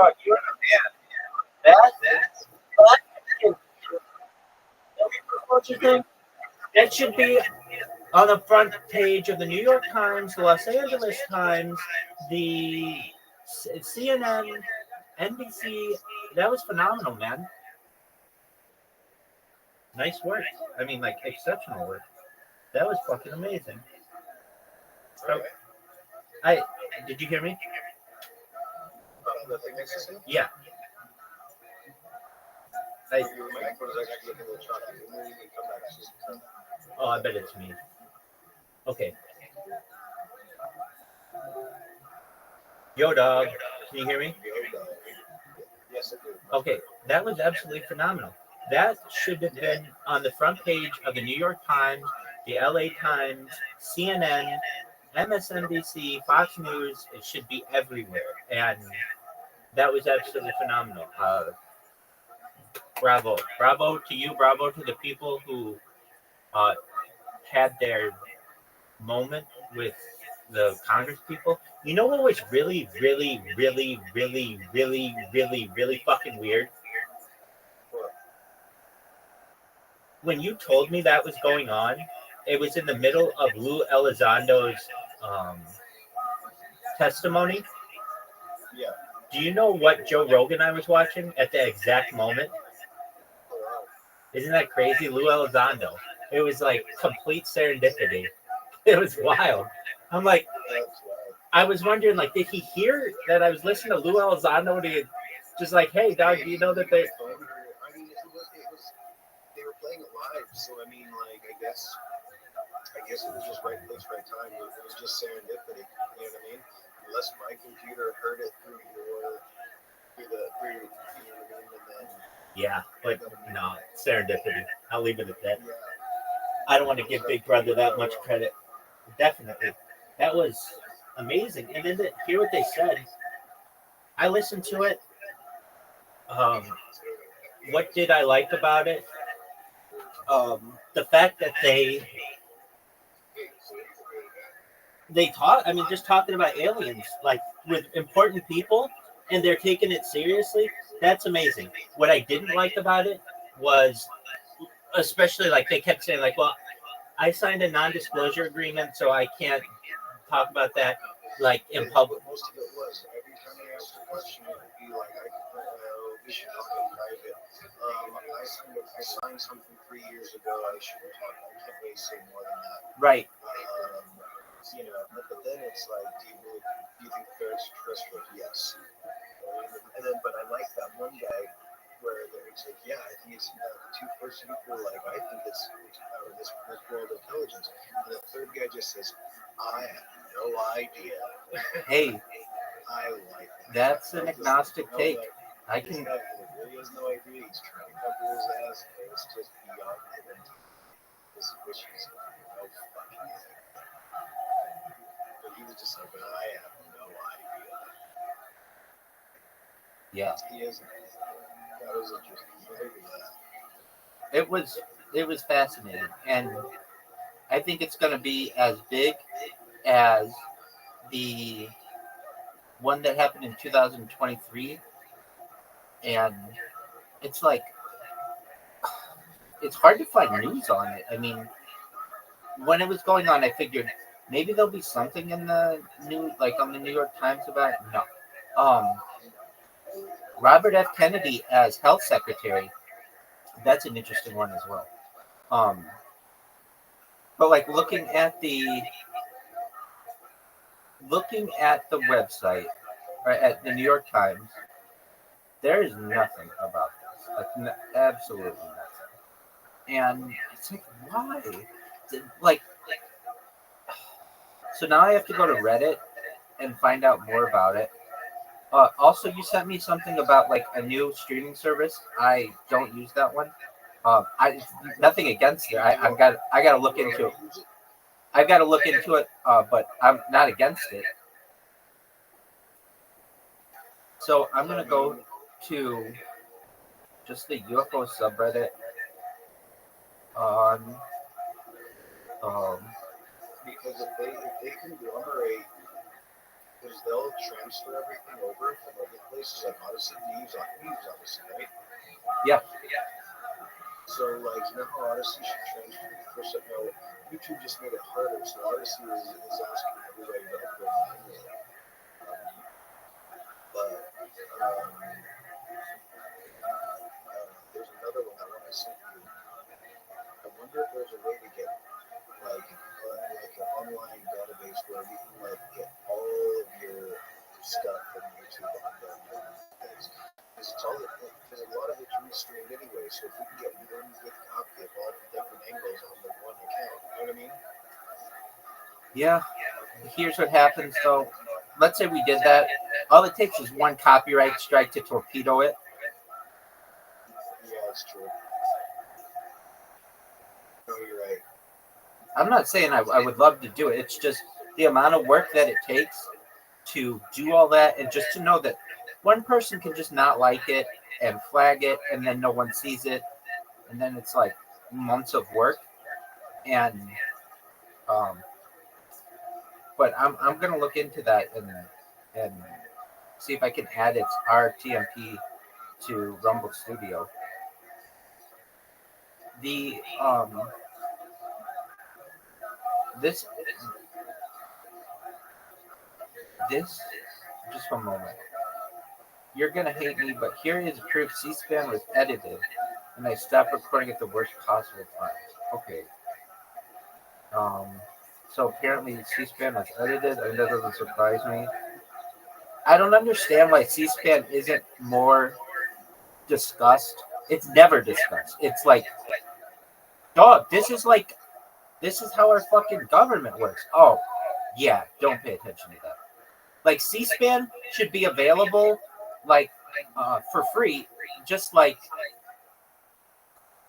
Oh, you're the man. What you think? That should be on the front page of the New York Times, the Los Angeles Times, the CNN, NBC. That was phenomenal, man. Nice work. I mean, like, exceptional work. That was fucking amazing. So, did you hear me? Yeah. Oh, I bet it's me. Okay. Yo, dog. Can you hear me? Yes, I do. Okay, that was absolutely phenomenal. That should have been on the front page of the New York Times, the LA Times, CNN, MSNBC, Fox News. It should be everywhere. And that was absolutely phenomenal. Bravo. Bravo to you. Bravo to the people who had their moment with the Congress people. You know what was really, really, really, really, really, really, really fucking weird? When you told me that was going on, it was in the middle of Lou Elizondo's testimony. Yeah. Do you know what Joe Rogan I was watching at the exact moment? Isn't that crazy? Lou Elizondo. It was like complete serendipity. It was wild. I'm like, I was wondering, like, did he hear that I was listening to Lou Elizondo? To just like, hey, dog, do you know that they? I mean, they were playing it live, so I mean, like, I guess it was just right place, right time. It was just serendipity. You know what I mean? Unless my computer heard it through you know what I mean, and then Yeah, but no, serendipity. I'll leave it at that. yeah, I don't want to give Big Brother that much credit. Definitely, that was amazing. And then to hear what they said, I listened to it. Um, what did I like about it? The fact that they talk. I mean, just talking about aliens, like with important people, and they're taking it seriously. That's amazing. What I didn't like about it was, especially like they kept saying, like, well, I signed a non-disclosure agreement, so I can't talk about that like in public. most of it was every time I asked a question, it would be like, we should talk in private. I signed something 3 years ago. I shouldn't talk. I can't really say more than that. Right. You know, but then it's like, do you think there's trustworthy? Yes. And then, but I like that one guy where it's like, yeah, I think it's two first people. Like, I think it's this world intelligence. And the third guy just says, I have no idea. Hey, I like that. that's an agnostic take. I This can. guy really has no idea. He's trying to cover his ass. And it's just beyond him. This wishes no fucking idea. But he was just like, I have no idea. Yeah. He is. That was interesting. Look at that. It was fascinating, and I think it's going to be as big as the one that happened in 2023, and it's like it's hard to find news on it. I mean, when it was going on, I figured maybe there'll be something in the news, like on the New York Times about it. No. Robert F. Kennedy as health secretary. That's an interesting one as well. But like looking at the website or at the New York Times, there is nothing about this. Like absolutely nothing. And it's like, why? Like, so now I have to go to Reddit and find out more about it. Also, you sent me something about like a new streaming service. I don't use that one. I nothing against it. I got to look into it. I've got to look into it, but I'm not against it. So I'm gonna go to just the UFO subreddit on. Because if they conglomerate, because they'll transfer everything over from other places like Odyssey, News Odyssey, right? Yeah. So like, you know how Odyssey should transfer? First of all, YouTube just made it harder, so Odyssey is asking everybody to upload manually. But there's another one that when I sent you, I wonder if there's a way to get like an online database where you can like get all of your stuff from YouTube on the days. Because it's all because a lot of it's restreamed anyway. So if we can get one good copy of all the different angles on the one account, you know what I mean? Yeah. Here's what happens though. Let's say we did that. All it takes is one copyright strike to torpedo it. Yeah, that's true. No, you're right. I'm not saying I would love to do it. It's just the amount of work that it takes to do all that, and just to know that one person can just not like it and flag it, and then no one sees it, and then it's like months of work. And but I'm gonna look into that and see if I can add its RTMP to Rumble Studio. The this just one moment. You're gonna hate me, but here is proof C-SPAN was edited, and I stopped recording at the worst possible times. Okay. So apparently C-SPAN was edited, and that doesn't surprise me. I don't understand why C-SPAN isn't more discussed. It's never discussed. It's like, dog, this is how our fucking government works. Oh, yeah, don't pay attention to that. Like C-SPAN should be available, like, for free, just like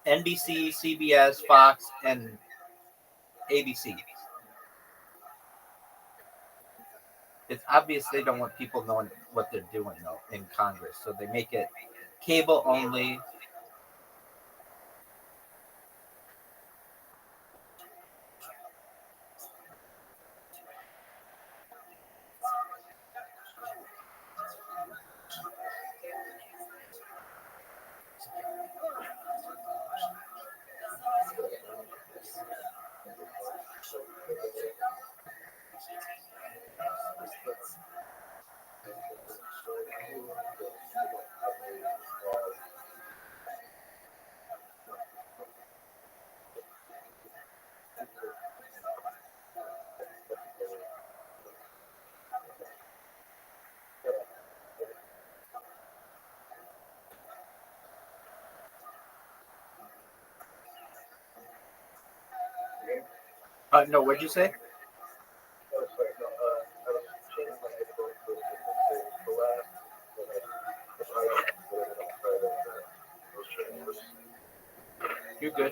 NBC, CBS, Fox, and ABC. It's obvious they don't want people knowing what they're doing though in Congress, so they make it cable only. No, what'd you say? You're good.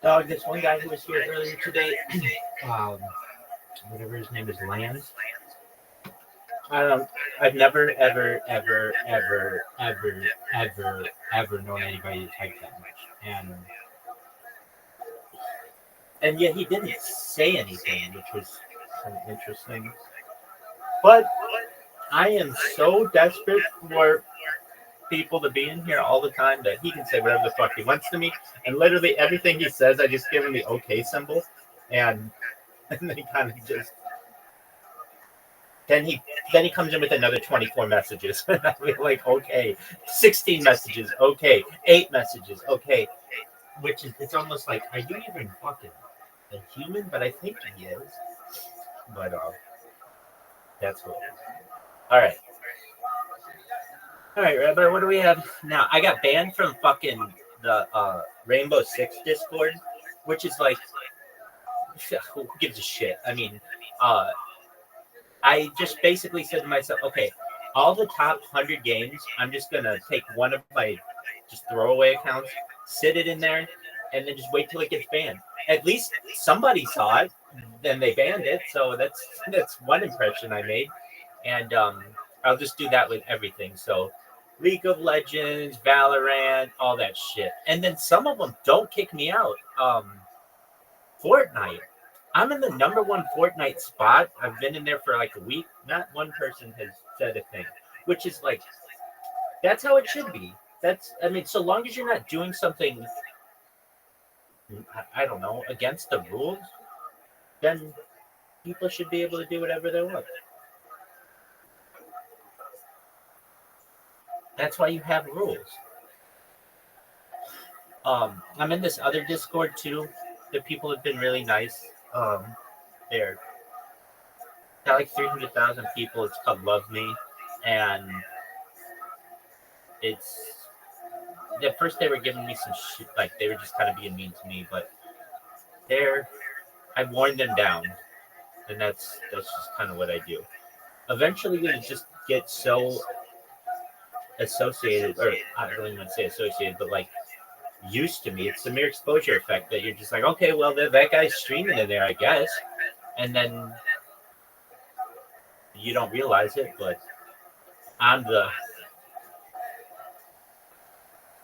This one guy who was here earlier today, um, whatever his name is, Lance. I don't. I've never, ever, ever, ever, ever, ever, ever known anybody to type that much, and yet he didn't say anything, which was kind of interesting. But I am so desperate for people to be in here all the time that he can say whatever the fuck he wants to me, and literally everything he says, I just give him the okay symbol, and and then he kind of just then he comes in with another 24 messages, and I'll be like, okay, 16 messages, okay, 8 messages, okay, which is it's almost like, are you even fucking a human? But I think he is. But that's what it is. All right, Rabbi, what do we have now? I got banned from fucking the Rainbow Six Discord, which is like, who gives a shit? I mean, I just basically said to myself, okay, all the top 100 games, I'm just gonna take one of my just throwaway accounts, sit it in there, and then just wait till it gets banned. At least somebody saw it, then they banned it. So that's one impression I made, and I'll just do that with everything. So League of Legends, Valorant, all that shit, and then some of them don't kick me out. Fortnite. I'm in the number one Fortnite spot. I've been in there for like a week. Not one person has said a thing, which is like, that's how it should be. I mean, so long as you're not doing something, I don't know, against the rules, then people should be able to do whatever they want. That's why you have rules. I'm in this other Discord too. The people have been really nice. They're got like 300,000 people. It's called Love Me, and it's at first they were giving me some shit, like they were just kind of being mean to me, but they're I warned them down, and that's just kind of what I do. Eventually, you just get so associated, or I don't even want to say associated, but like used to me. It's the mere exposure effect that you're just like, okay, well that guy's streaming in there, I guess, and then you don't realize it, but I'm the.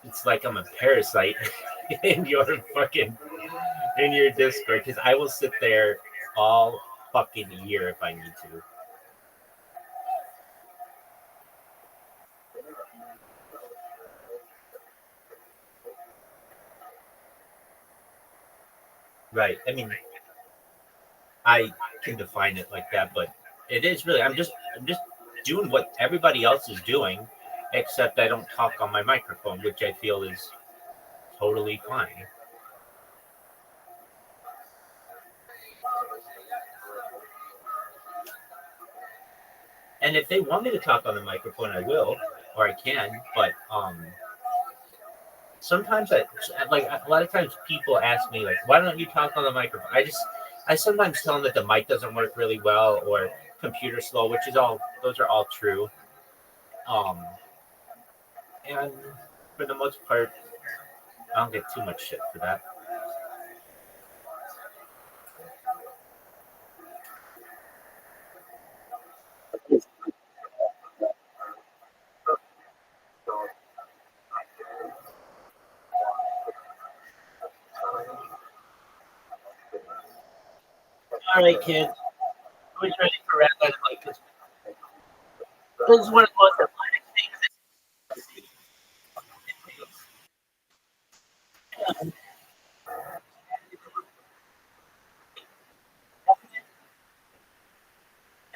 It's like I'm a parasite in your fucking in your Discord because I will sit there all fucking year if I need to. Right. I mean, I can define it like that, but it is really. I'm just doing what everybody else is doing, except I don't talk on my microphone, which I feel is totally fine. And if they want me to talk on the microphone, I will, or I can. But sometimes like a lot of times people ask me like, why don't you talk on the microphone? I sometimes tell them that the mic doesn't work really well or computer slow, which is all those are all true. Um, and for the most part, I don't get too much shit for that. All right, kids, who's ready for rap? Like this is one of the most athletic things.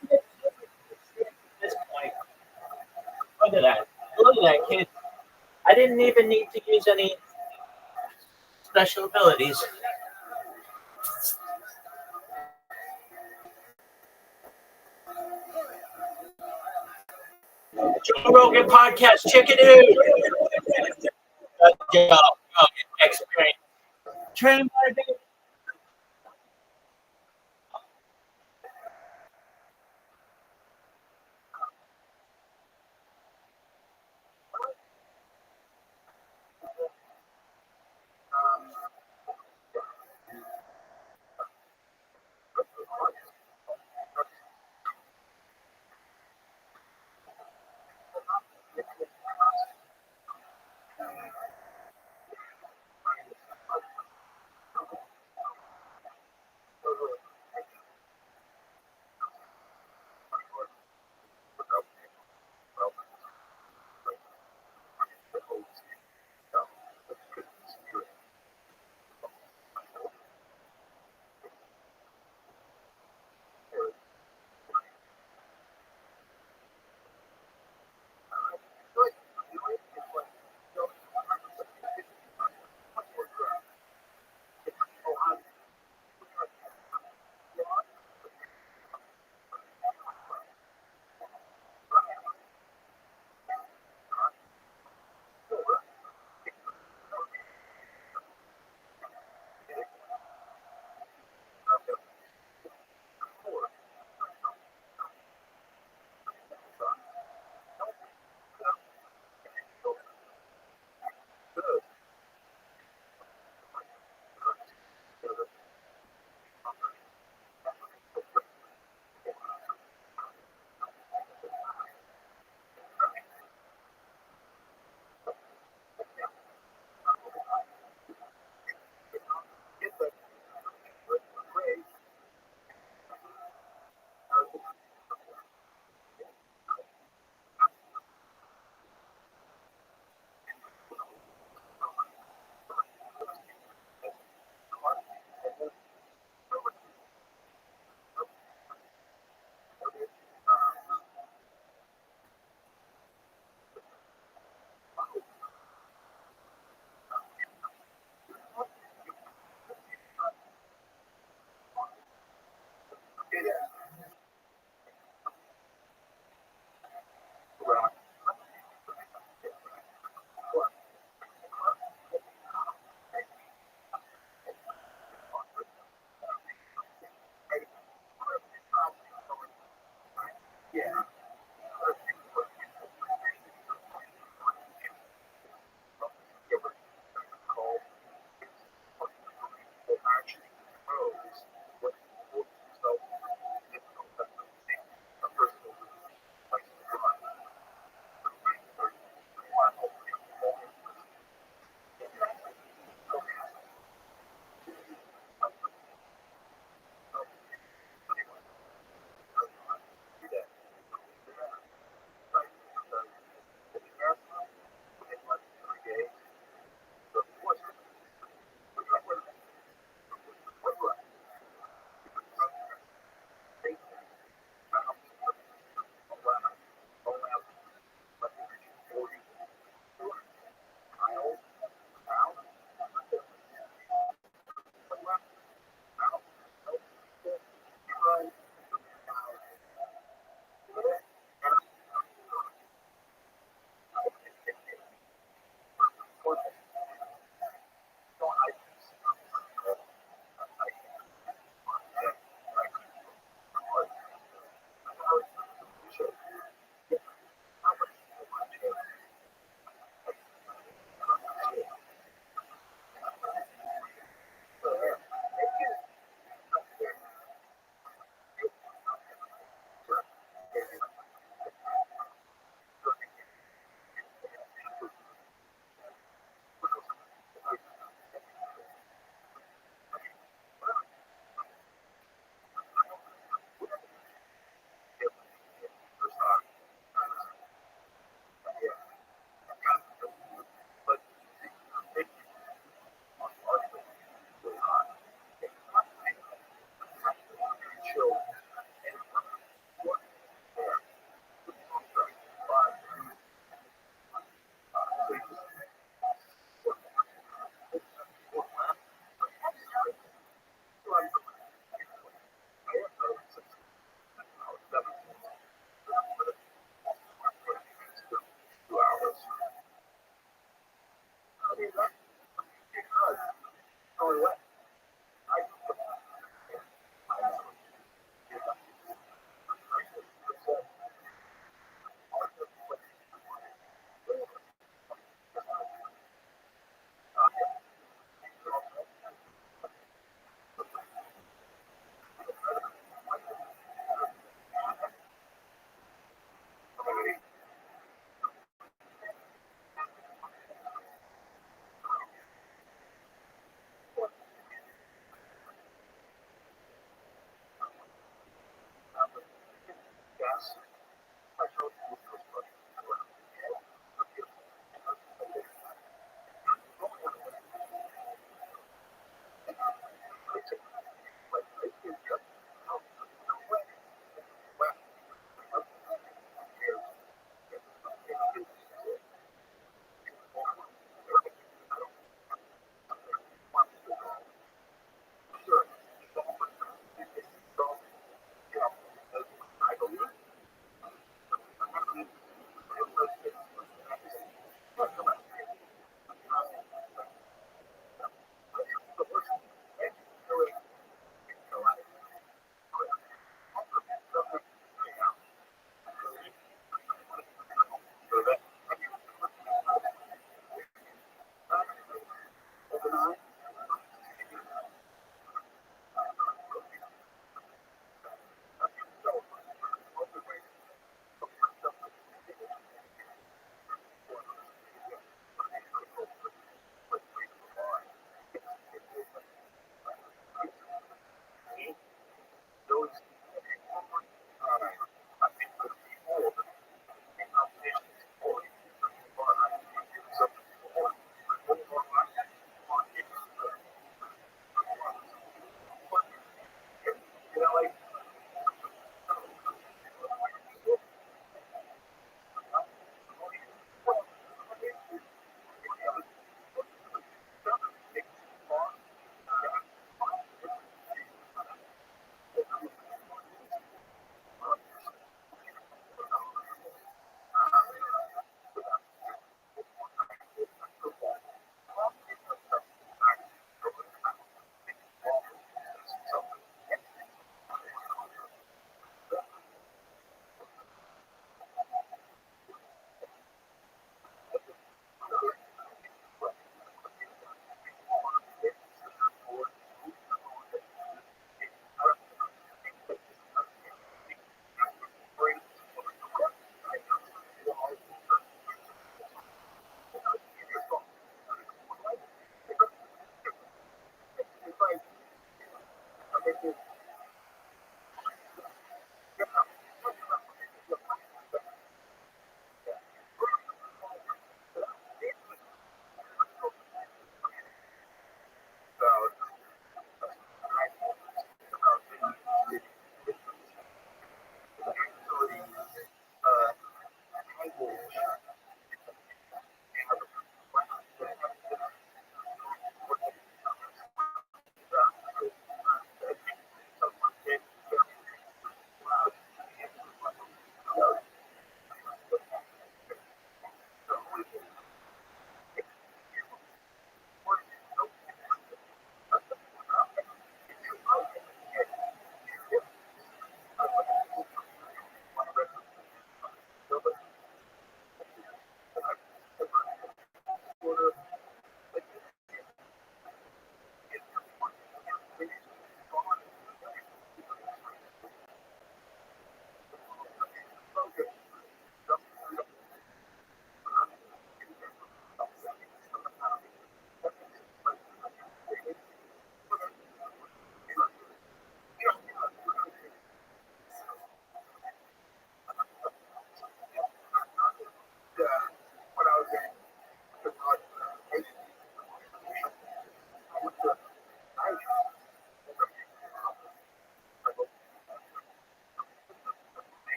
At this point, look at that. Look at that, kid. I didn't even need to use any special abilities. Joe Rogan podcast, check it out. Good job. Experience. Train by day.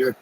Your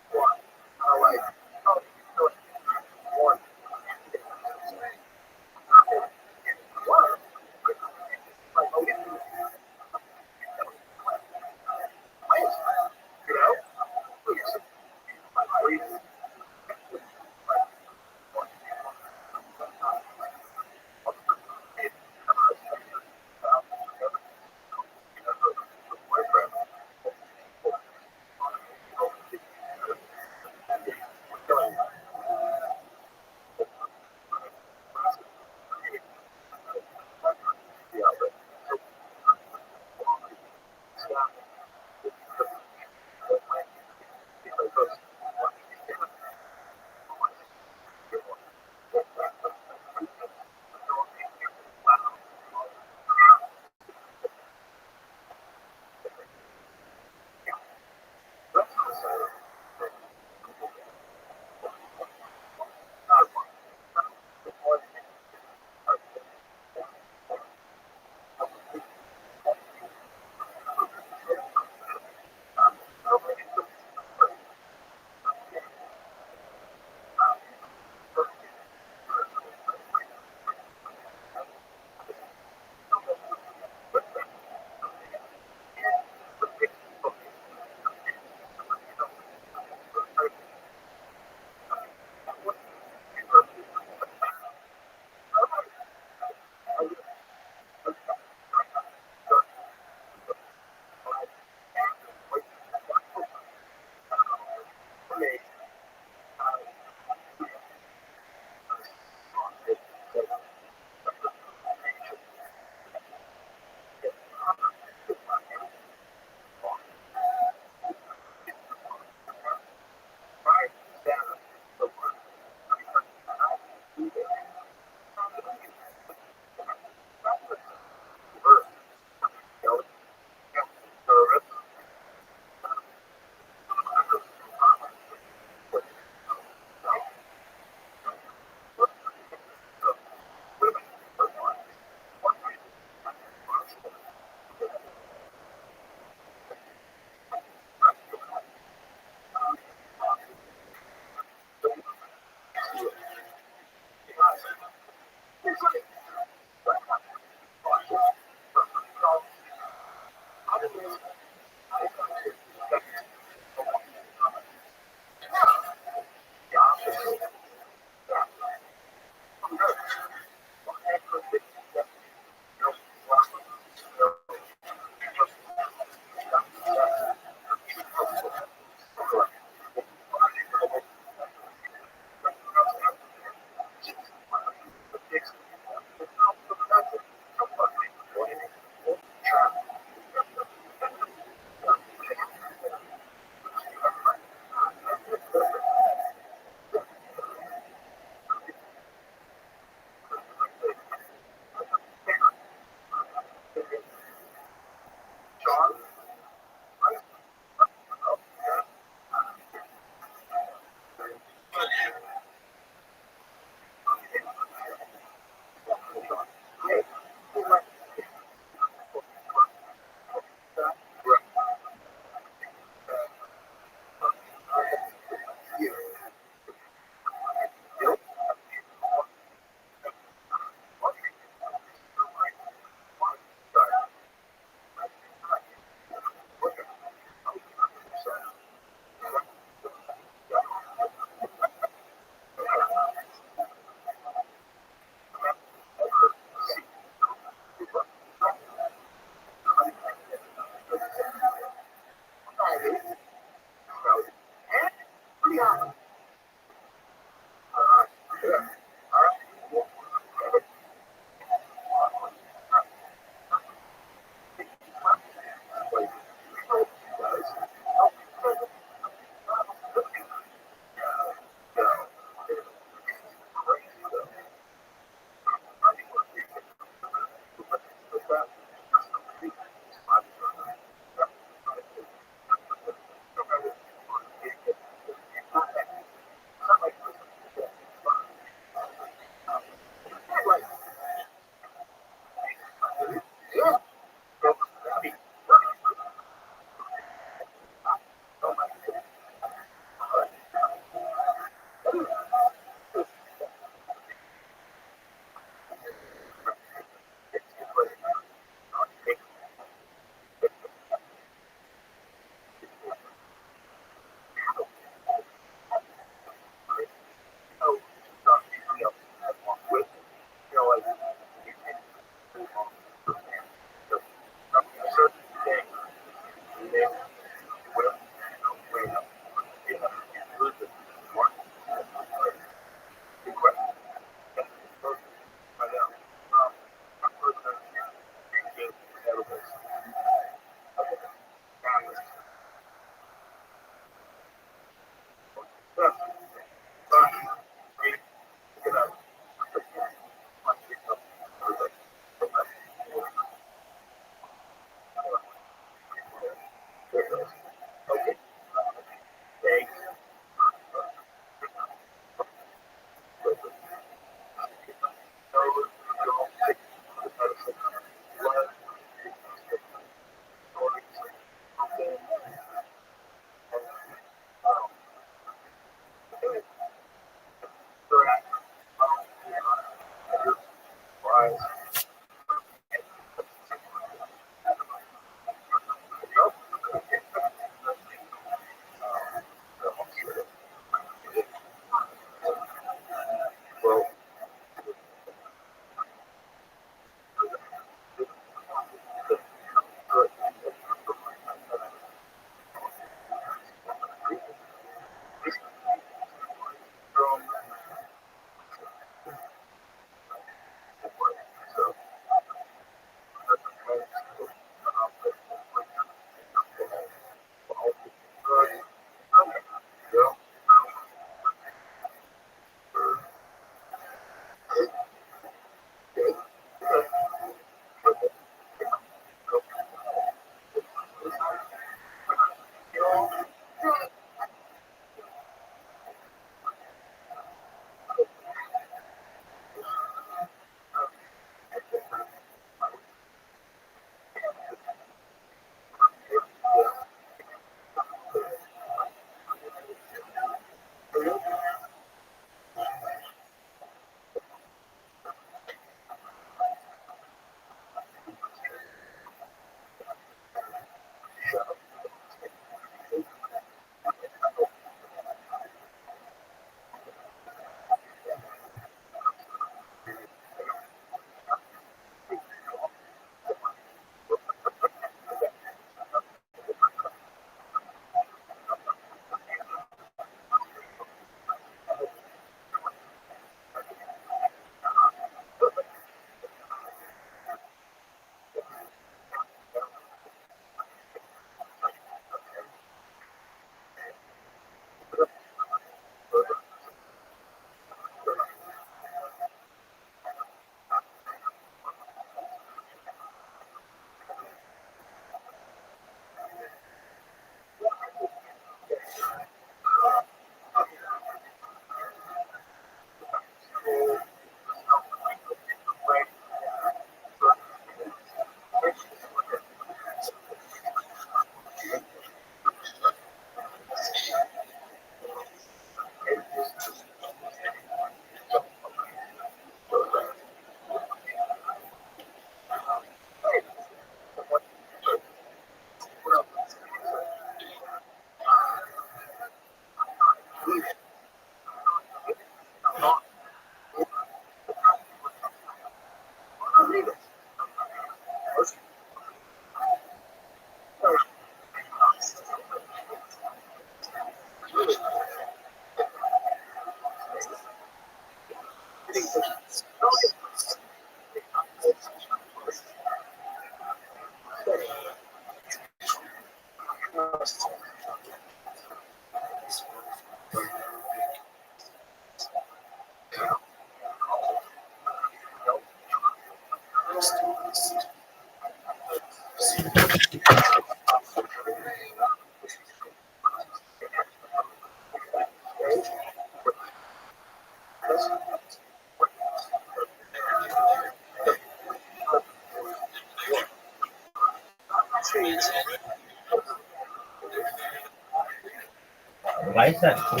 Why is that cool?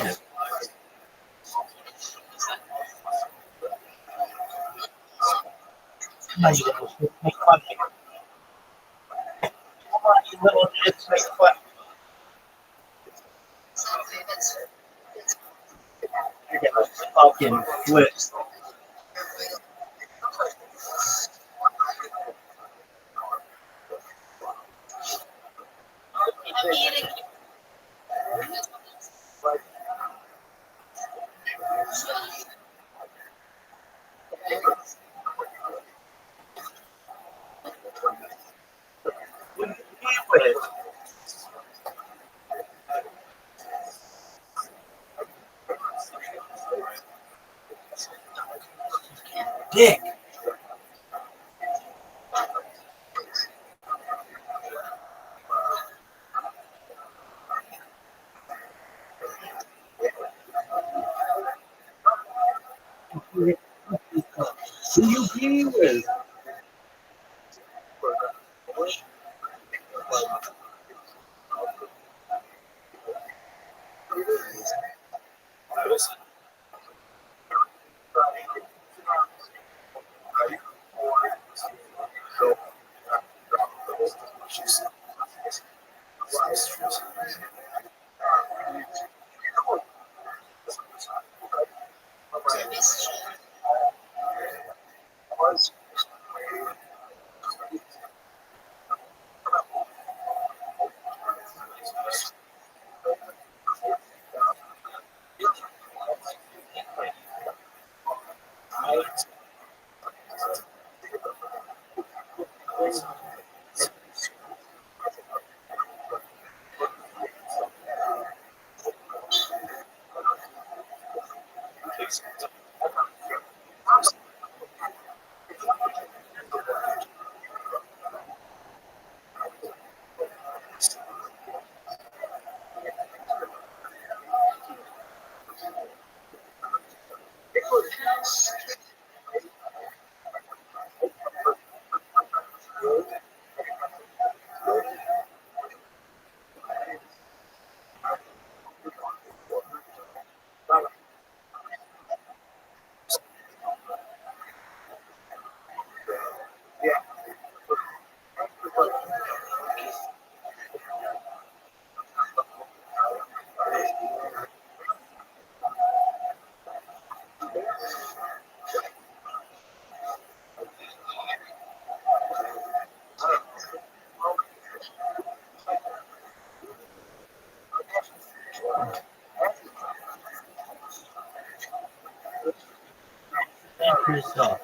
Come on, you little shit, make fun of me. Come on, you little shits, make fun. You're gonna fucking flip. Dick. Who you be with? Think for yourself.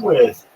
with.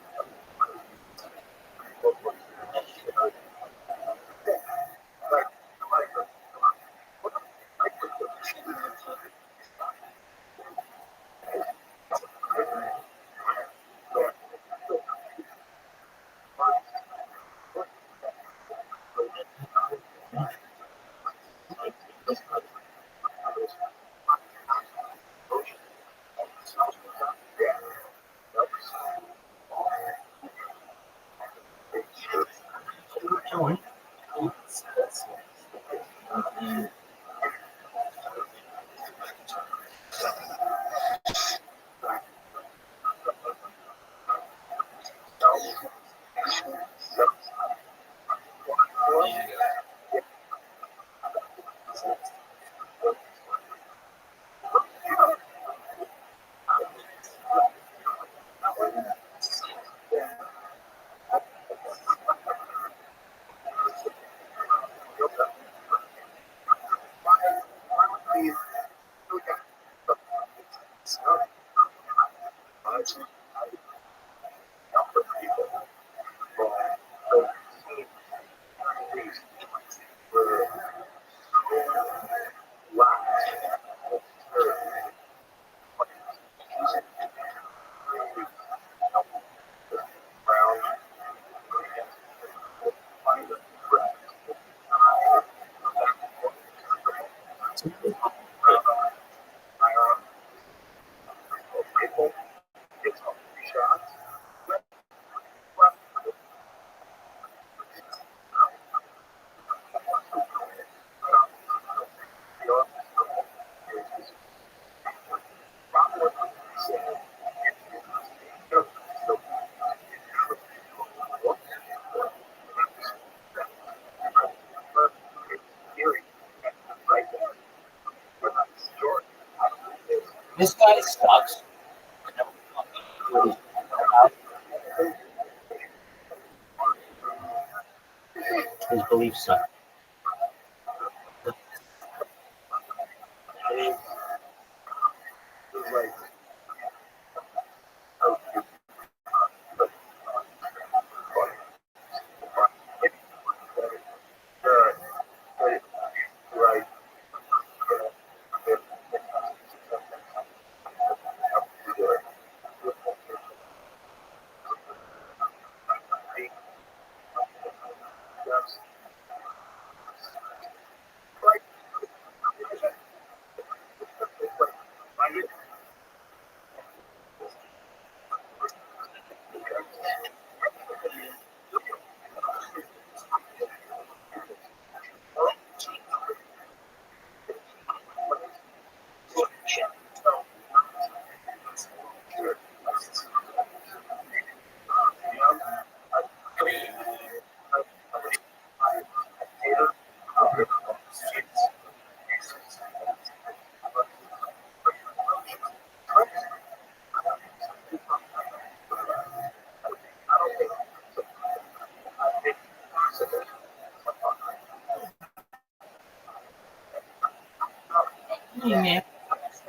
This guy sucks. His beliefs suck.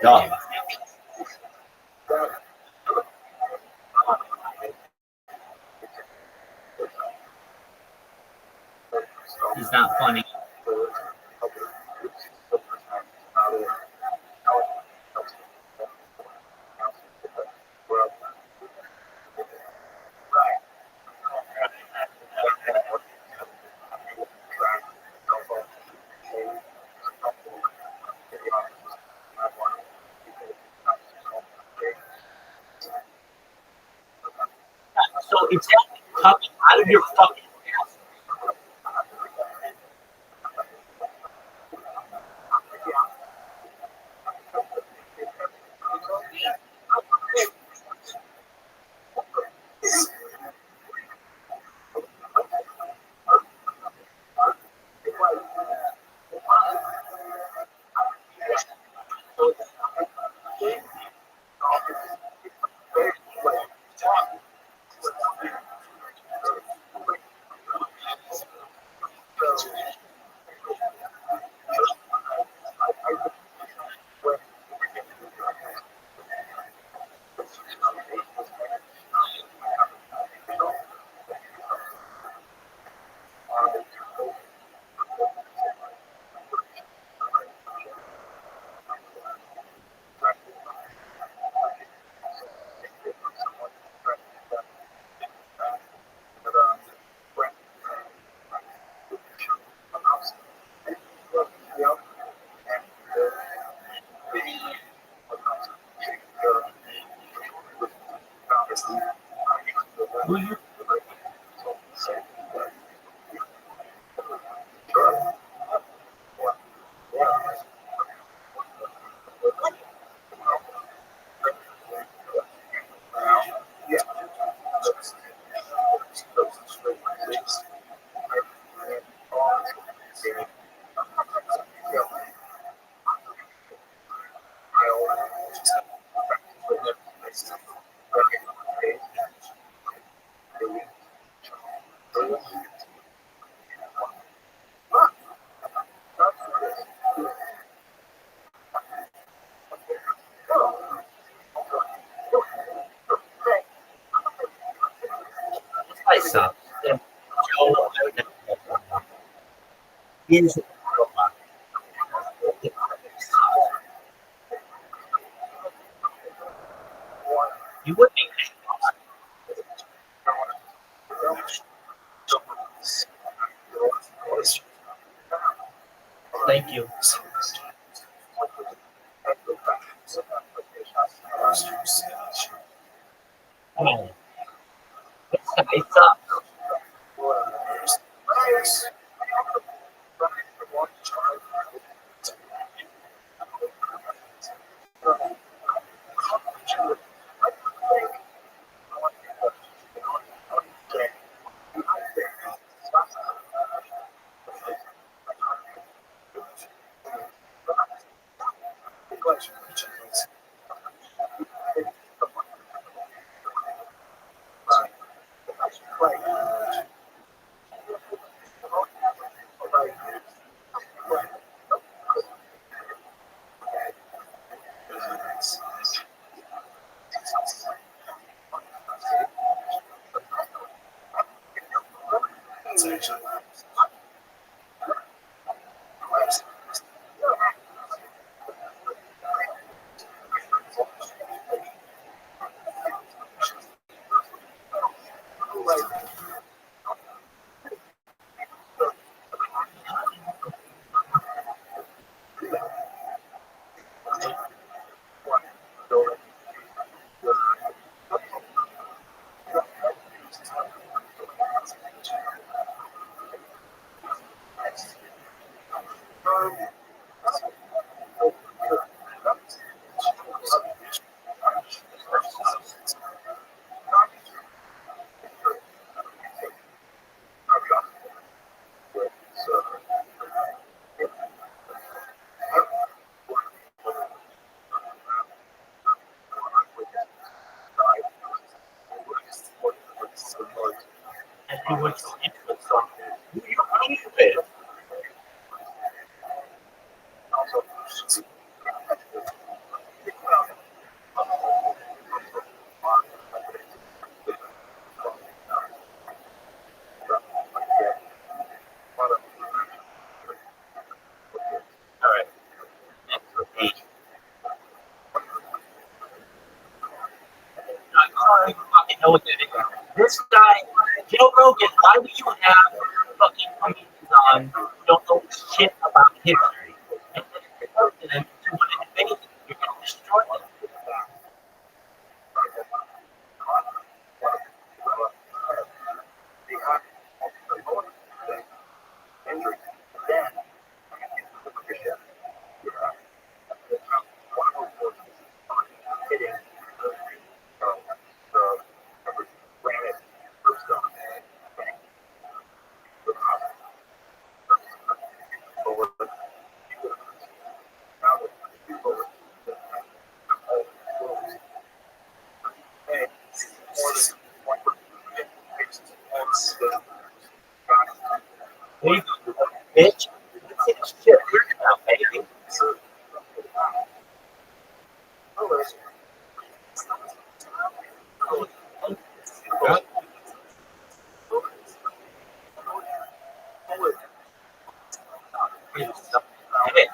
Dog. He's not funny. So it's coming out of your fucking ass. sucks. And Joe, I would never get one. He's you would be. Thank you. Oh, it's up. And he was so interested. Who you running with? All right. Next would be. I don't fucking know what that is. This guy, Joe Rogan, why do you have fucking comedians on who don't know shit about history? And then you're forcing them to want to debate it. You're going to destroy them. There you go, bitch. Let's take a shit here now, baby. Hey,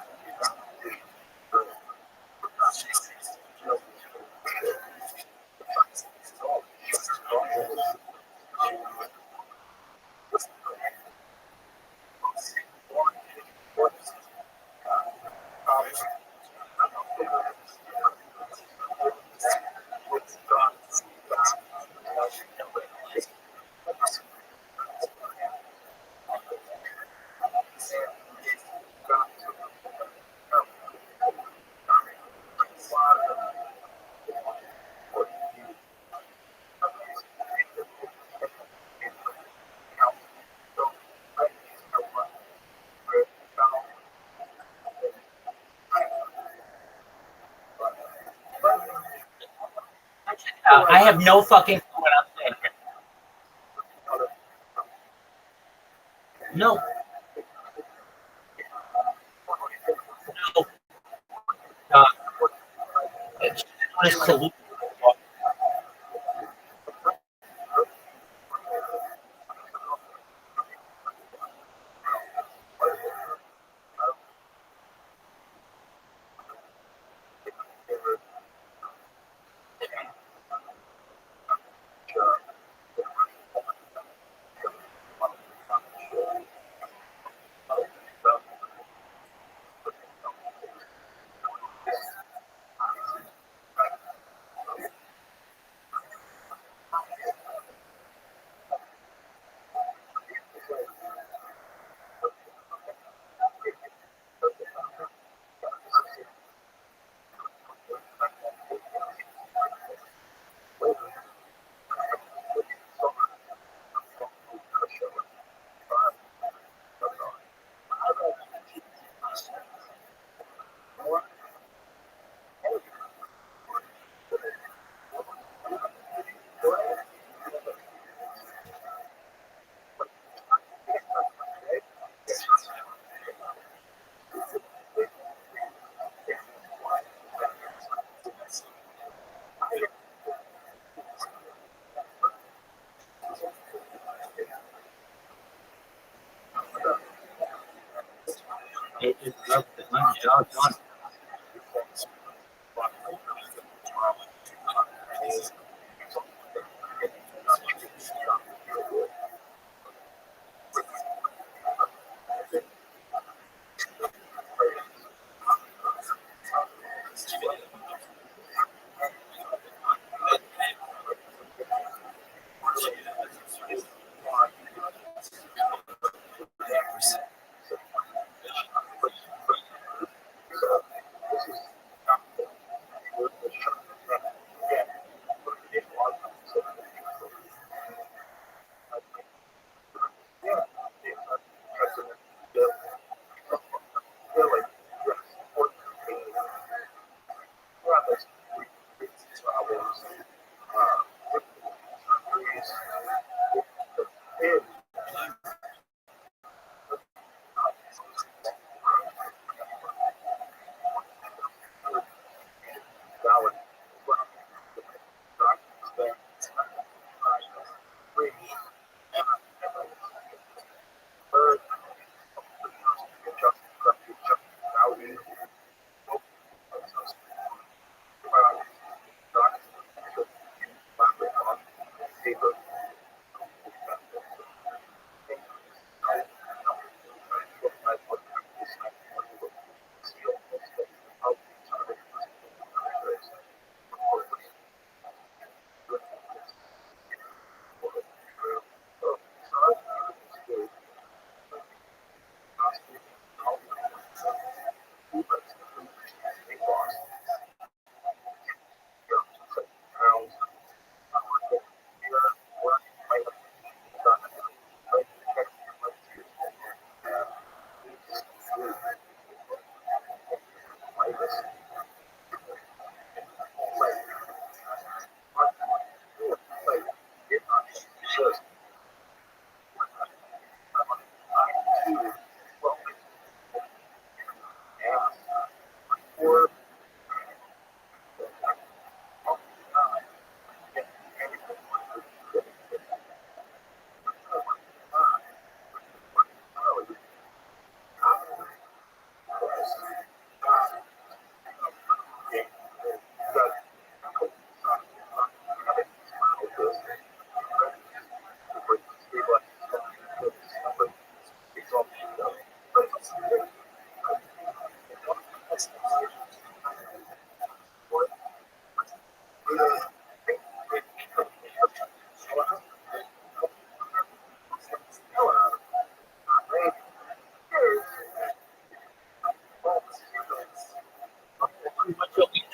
I have no fucking clue what I'm saying. No. No. It's just collusion. just love the money. Doggone.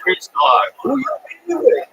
Chris Clark. Who you doing?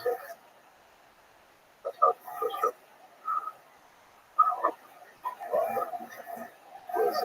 That's how it was from was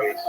race.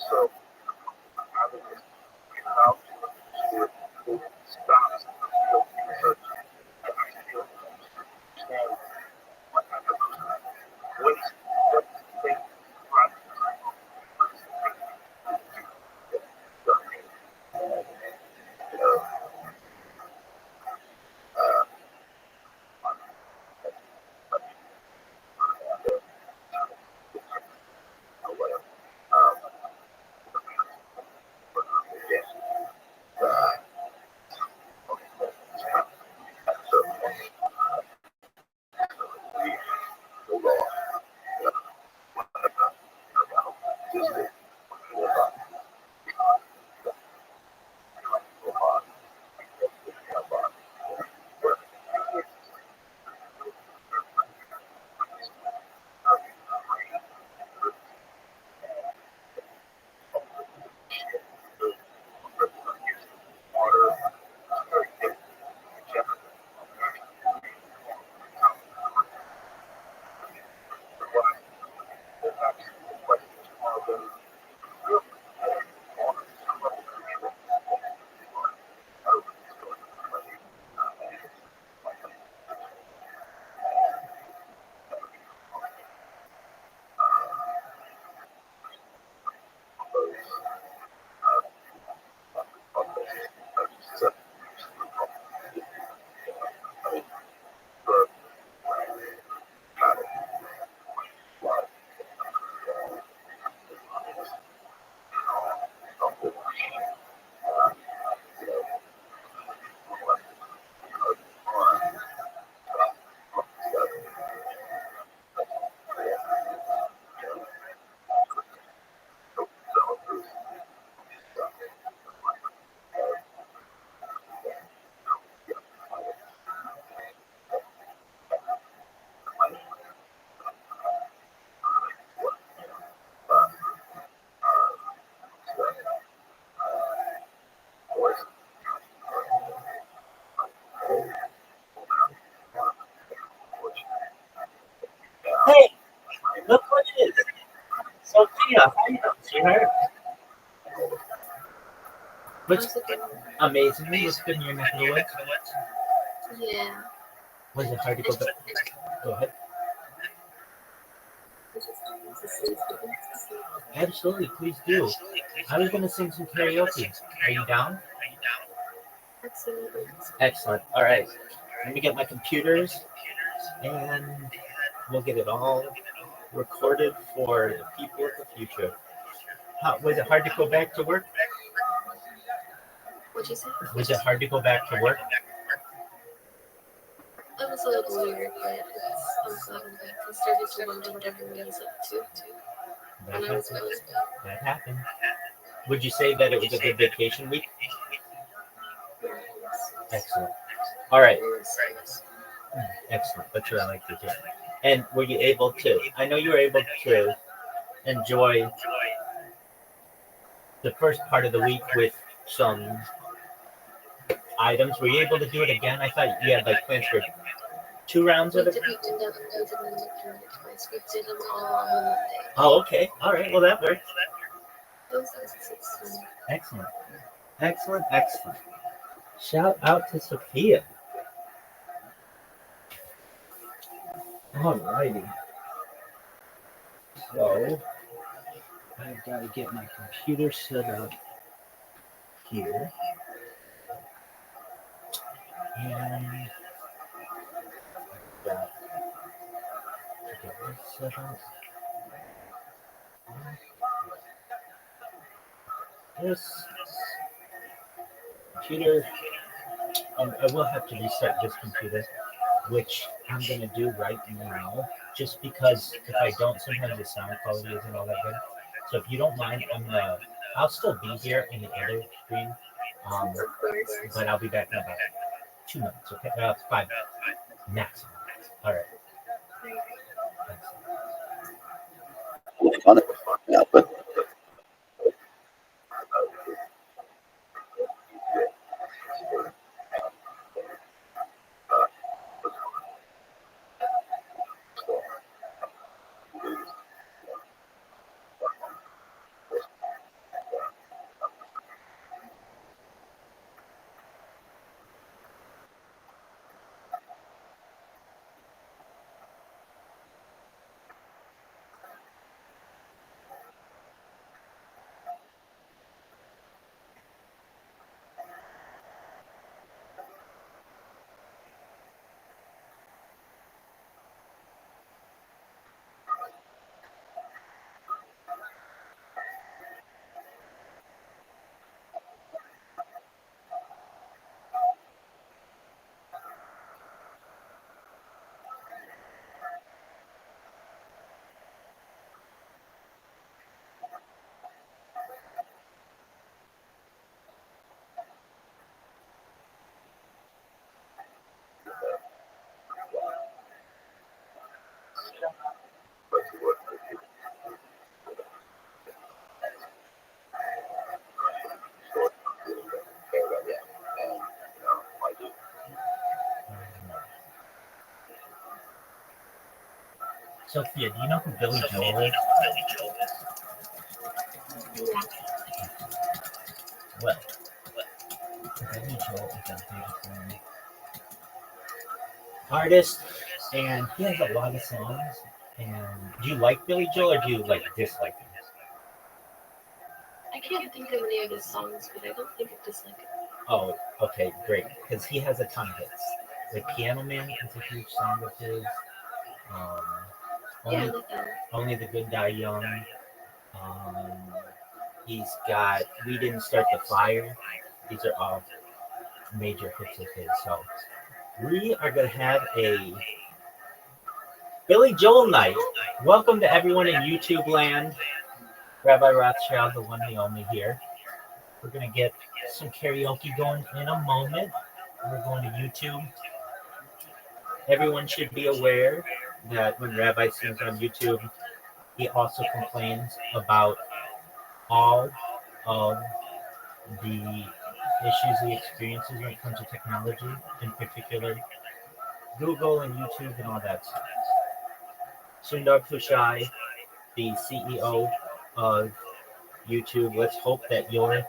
So I was just how to stop research. I feel understand what things you know, uh, or whatever. Um, yeah. Uh, so we move on. Just to move on. Move on. Move on. Hey, look what it is. Sophia, how you doing, sweetheart? What's amazing? What's good in your neck of the woods? Yeah. Was it hard to go back? Go ahead. Absolutely, please do. I was going to sing some karaoke. Are you down? Absolutely. Excellent. All right. Let me get my computers and we'll get it all recorded for the people of the future. How, was it hard to go back to work? What'd you say? Was it hard to go back to work? It was a little weird, but I'm glad I'm back. I started to wonder what everyone's up to. That And I was happened. really That happened. Would you say that it was a good vacation week? Excellent. All right. Excellent. That's what I like to hear. And were you able to? I know you were able to enjoy the first part of the week with some items. Were you able to do it again? I thought you had like plans for 2 rounds We of it. didn't end up doing it twice. We did them all on one day. Oh, okay. All right. Well, that works. It was fun. Excellent. Excellent. Excellent. Shout out to Sophia. All righty. So I've got to get my computer set up here. And got to get this set up. This computer, I will have to reset this computer, which I'm going to do right now, just because if I don't, sometimes the sound quality isn't all that good. So if you don't mind, I'll still be here in the other screen, but I'll be back in about 2 minutes, okay? 5 maximum. All right. Fun. Yeah, but Sophia, do you know who Billy Joel is? Yeah. Well, Billy Joel is a big artist, and he has a lot of songs. And do you like Billy Joel, or do you like dislike him? I can't think of any of his songs, but I don't think I dislike it. Oh, okay, great. Because he has a ton of hits. Like Piano Man is a huge song of his. Um, Yeah, I only, like that one. only the Good Die Young. He's got We Didn't Start the Fire. These are all major hits of his. So we are going to have a Billy Joel night. Welcome to everyone in YouTube land. Rabbi Rothschild, the one, the only here. We're going to get some karaoke going in a moment. We're going to YouTube. Everyone should be aware that when Rabbi sings on YouTube, he also complains about all of the issues he experiences when it comes to technology, in particular Google and YouTube and all that stuff. Sundar Pichai, the CEO of YouTube, let's hope that you're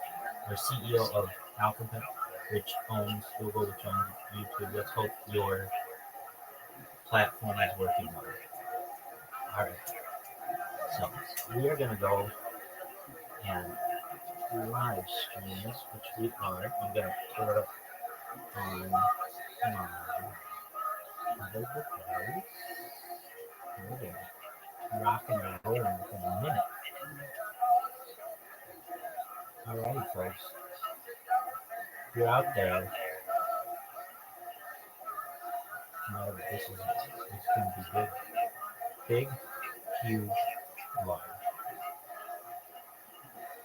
or CEO of Alphabet, which owns Google, which owns YouTube, let's hope your platform is working well. All right. So we are going to go and live stream this, which we are. I'm going to pull it up on my other device. We're going to rock and roll within a minute. All right, folks. If you're out there, know that this is it's going to be big. Big, huge, large.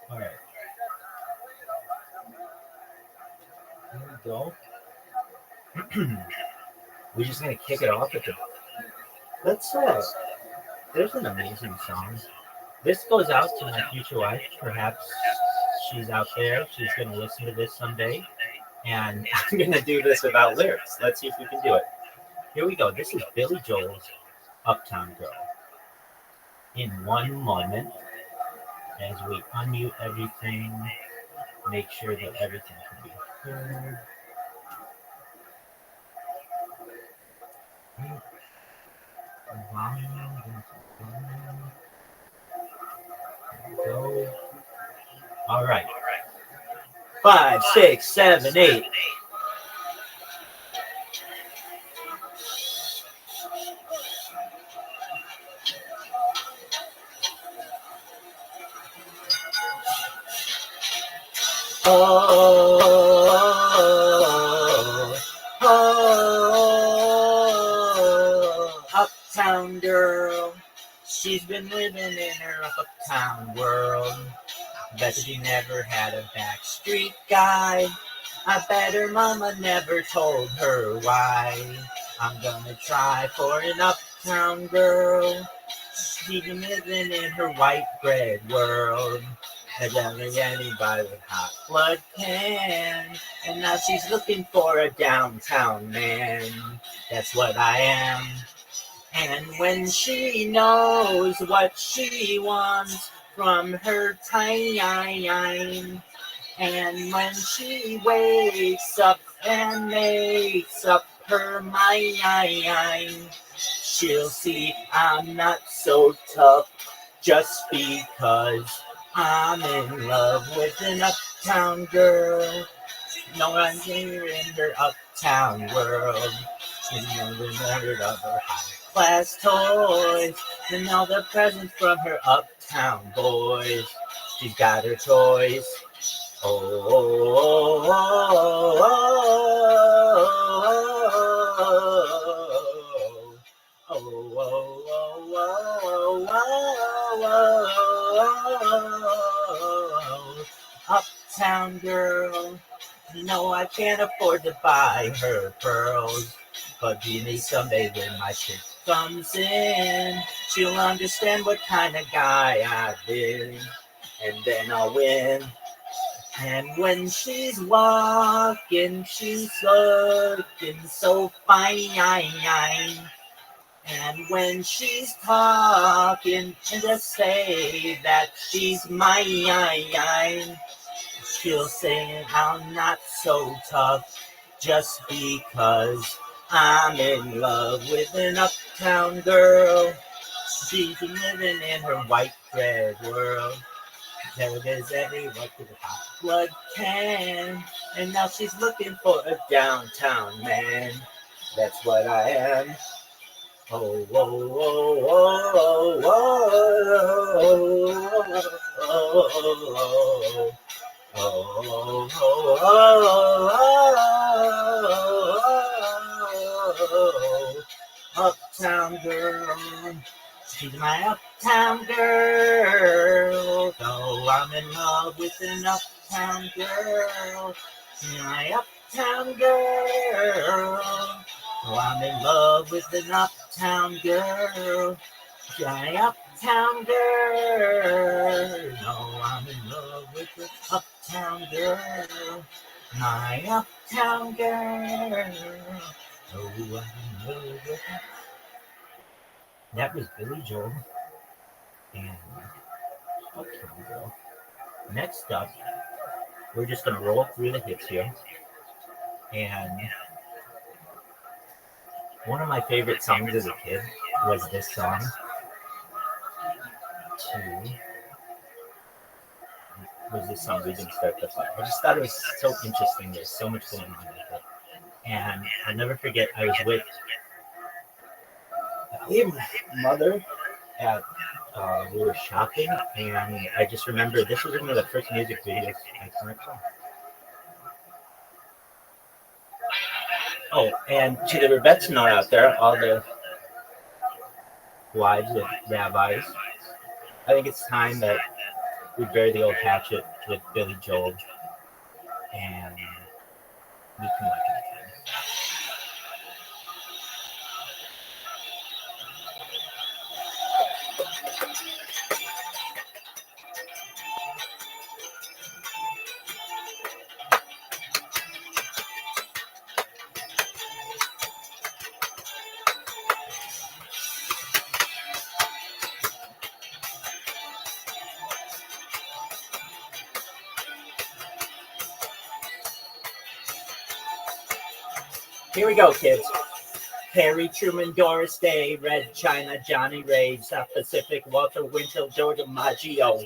All right. Here we go. We're just gonna kick it off with the. Let's there's an amazing song. This goes out to my future wife. Perhaps she's out there. She's gonna listen to this someday, and I'm gonna do this without lyrics. Let's see if we can do it. Here we go. This is Billy Joel's "Uptown Girl." In one moment, as we unmute everything, make sure that everything can be heard. Go. All right. 5, 6, 7, 8. Uptown girl, she's been living in her uptown world. Bet she never had a backstreet guy. I bet her mama never told her why. I'm gonna try for an uptown girl. She's been living in her white bread world. I don't think anybody with hot blood can. And now she's looking for a downtown man. That's what I am. And when she knows what she wants from her time, and when she wakes up and makes up her mind, she'll see I'm not so tough just because I'm in love with an uptown girl. No one's here in her uptown world. She's never heard of her high-class toys and all the presents from her uptown boys. She's got her toys. Oh, oh, oh, oh, oh, uptown girl. No, I can't afford to buy her pearls, but maybe someday when my shit comes in, she'll understand what kind of guy I've been, and then I'll win. And when she's walking, she's looking so fine. And when she's talking and to say that she's mine, she'll say I'm not so tough just because I'm in love with an uptown girl. She's living in her white bread world. There is anyone with a hot blood can, and now she's looking for a downtown man. That's what I am. Oh, oh, oh, oh, oh, oh, oh, uptown girl. She's my uptown girl. Oh, I'm in love with an uptown girl. She's my uptown girl. Oh, I'm in love with an uptown girl. She's my uptown girl. No, I'm in love with an uptown girl. My uptown girl. Oh, I'm in love with her. That was Billy Joel and Uptown Girl. Next up, we're just going to roll through the hits here. And one of my favorite songs as a kid was this song. We didn't start the fire. I just thought it was so interesting. There's so much going on with it. And I'll never forget, I was with my mother at we were shopping, and I just remember this was one of the first music videos I saw. Oh, and to the Rebbetzner out there, all the wives of rabbis, I think it's time that we bury the old hatchet with Billy Joel, and we can like it. Here we go, kids. Harry Truman, Doris Day, Red China, Johnny Ray, South Pacific, Walter Winchell, George Maggio,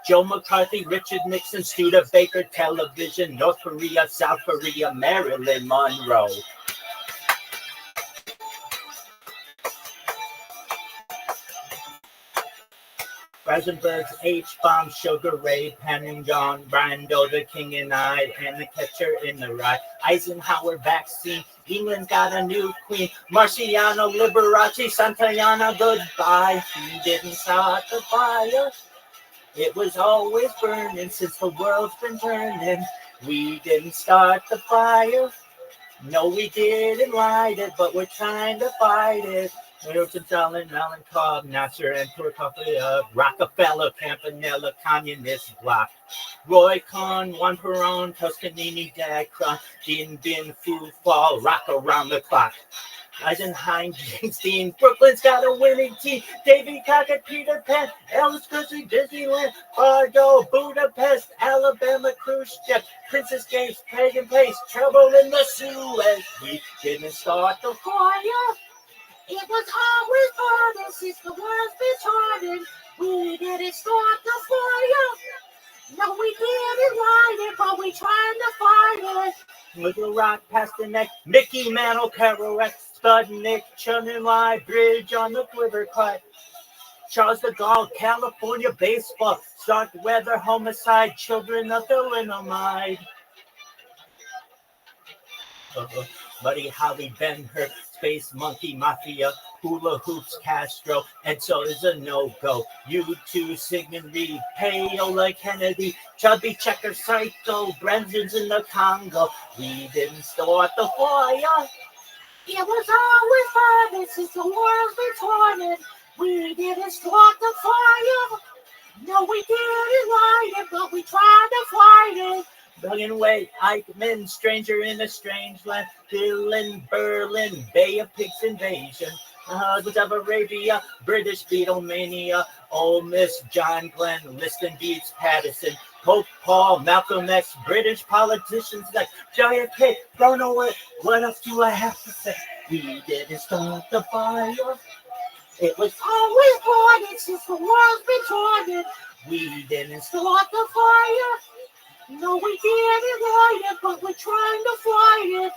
Joe McCarthy, Richard Nixon, Studebaker, Television, North Korea, South Korea, Marilyn Monroe. Reisenberg's H-Bomb, Sugar Ray, Pennington, Brando, the King and I, and the Catcher in the Rye, Eisenhower vaccine, England's got a new queen, Marciano, Liberace, Santayana, goodbye. He didn't start the fire. It was always burning since the world's been turning. We didn't start the fire. No, we didn't light it, but we're trying to fight it. Middleton, Stalin, Mellon, Cobb, Nasser, and Turkopia, Rockefeller, Campanella, Communist Bloc, Roy Cohn, Juan Perón, Toscanini, Dacron, Din Bin, Fu Fall, rock around the clock. Eisenheim, James Dean, Brooklyn's got a winning team. Davy Crockett, Peter Pan, Elvis Presley, Disneyland, Fargo, Budapest, Alabama, Khrushchev, Princess Gates, Pagan Place, trouble in the Suez. We didn't start the fire. It was always burning since the world's been turning. We didn't start the fire. No, we didn't light it, but we trying to fight it. Little Rock, Pasternak, Mickey Mantle, Kerouac, Sputnik, Churning Live, Bridge on the Quiver Cut. Charles de Gaulle, California baseball, stark weather, homicide, children of thalidomide. Buddy Holly, Ben-Hur, Space Monkey, Mafia, Hula Hoops, Castro, and so is a no-go. U2, Sigmund Reed, Paola Kennedy, Chubby Checker, Psycho, Brendan's in the Congo. We didn't start the fire. It was always burning since the world's been turning. We didn't start the fire. No, we didn't light it, but we tried to fight it. Brilliant Way, Eichmann, Stranger in a Strange Land, Dylan, Berlin, Bay of Pigs Invasion, of Arabia, British Beatlemania, Ole Miss, John Glenn, Liston beats Patterson, Pope Paul, Malcolm X, British politicians like JFK, thrown away. What else do I have to say? We didn't start the fire. It was always wanted since the world's been torn. We didn't start the fire. No, we didn't light it, but we're trying to fight it.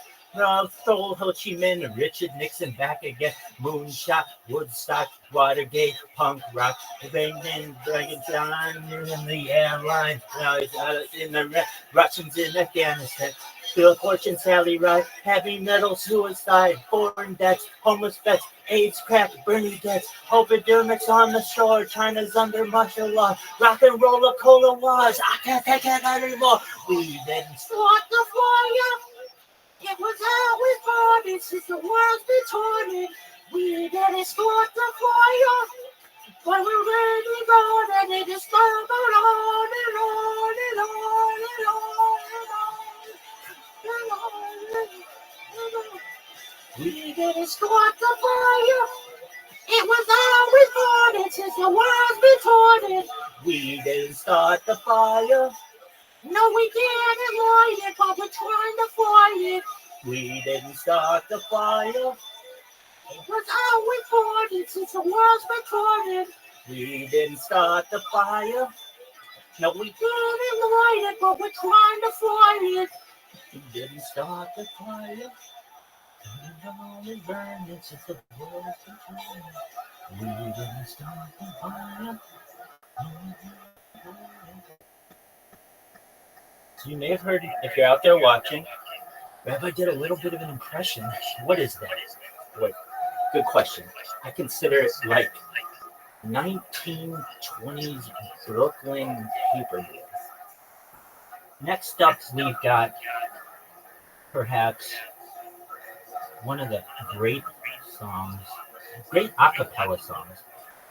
Stole Ho Chi Minh, Richard Nixon back again. Moonshot, Woodstock, Watergate, punk rock, Banging, Dragon John in the airline. Now it's in the Russians in Afghanistan. Bill Fortune, Sally Ride, heavy metal, suicide, foreign debts, homeless vets, AIDS, crack, Bernie debts, epidemics on the shore, China's under martial law, rock and roller cola wars, I can't take it anymore. We didn't start the fire. It was always burning since the world's been torn. We didn't start the fire. But we're ready to go, and it is going on and on and on and on and on and on and on. We didn't start the fire. It was always burning since the world's been torn. We didn't start the fire. No, we didn't light it, but we're trying to fight it. We didn't start the fire. It was always burning since the world's been torn. We didn't start the fire. No, we didn't light it, but we're trying to fight it. We didn't start the fire. It only burning since the world's been torn. We didn't start the fire. So you may have heard, if you're out there watching, Rabbi did a little bit of an impression. What is that? What? Good question. I consider it like 1920s Brooklyn paper deal. Next up, we've got perhaps one of the great songs, great a cappella songs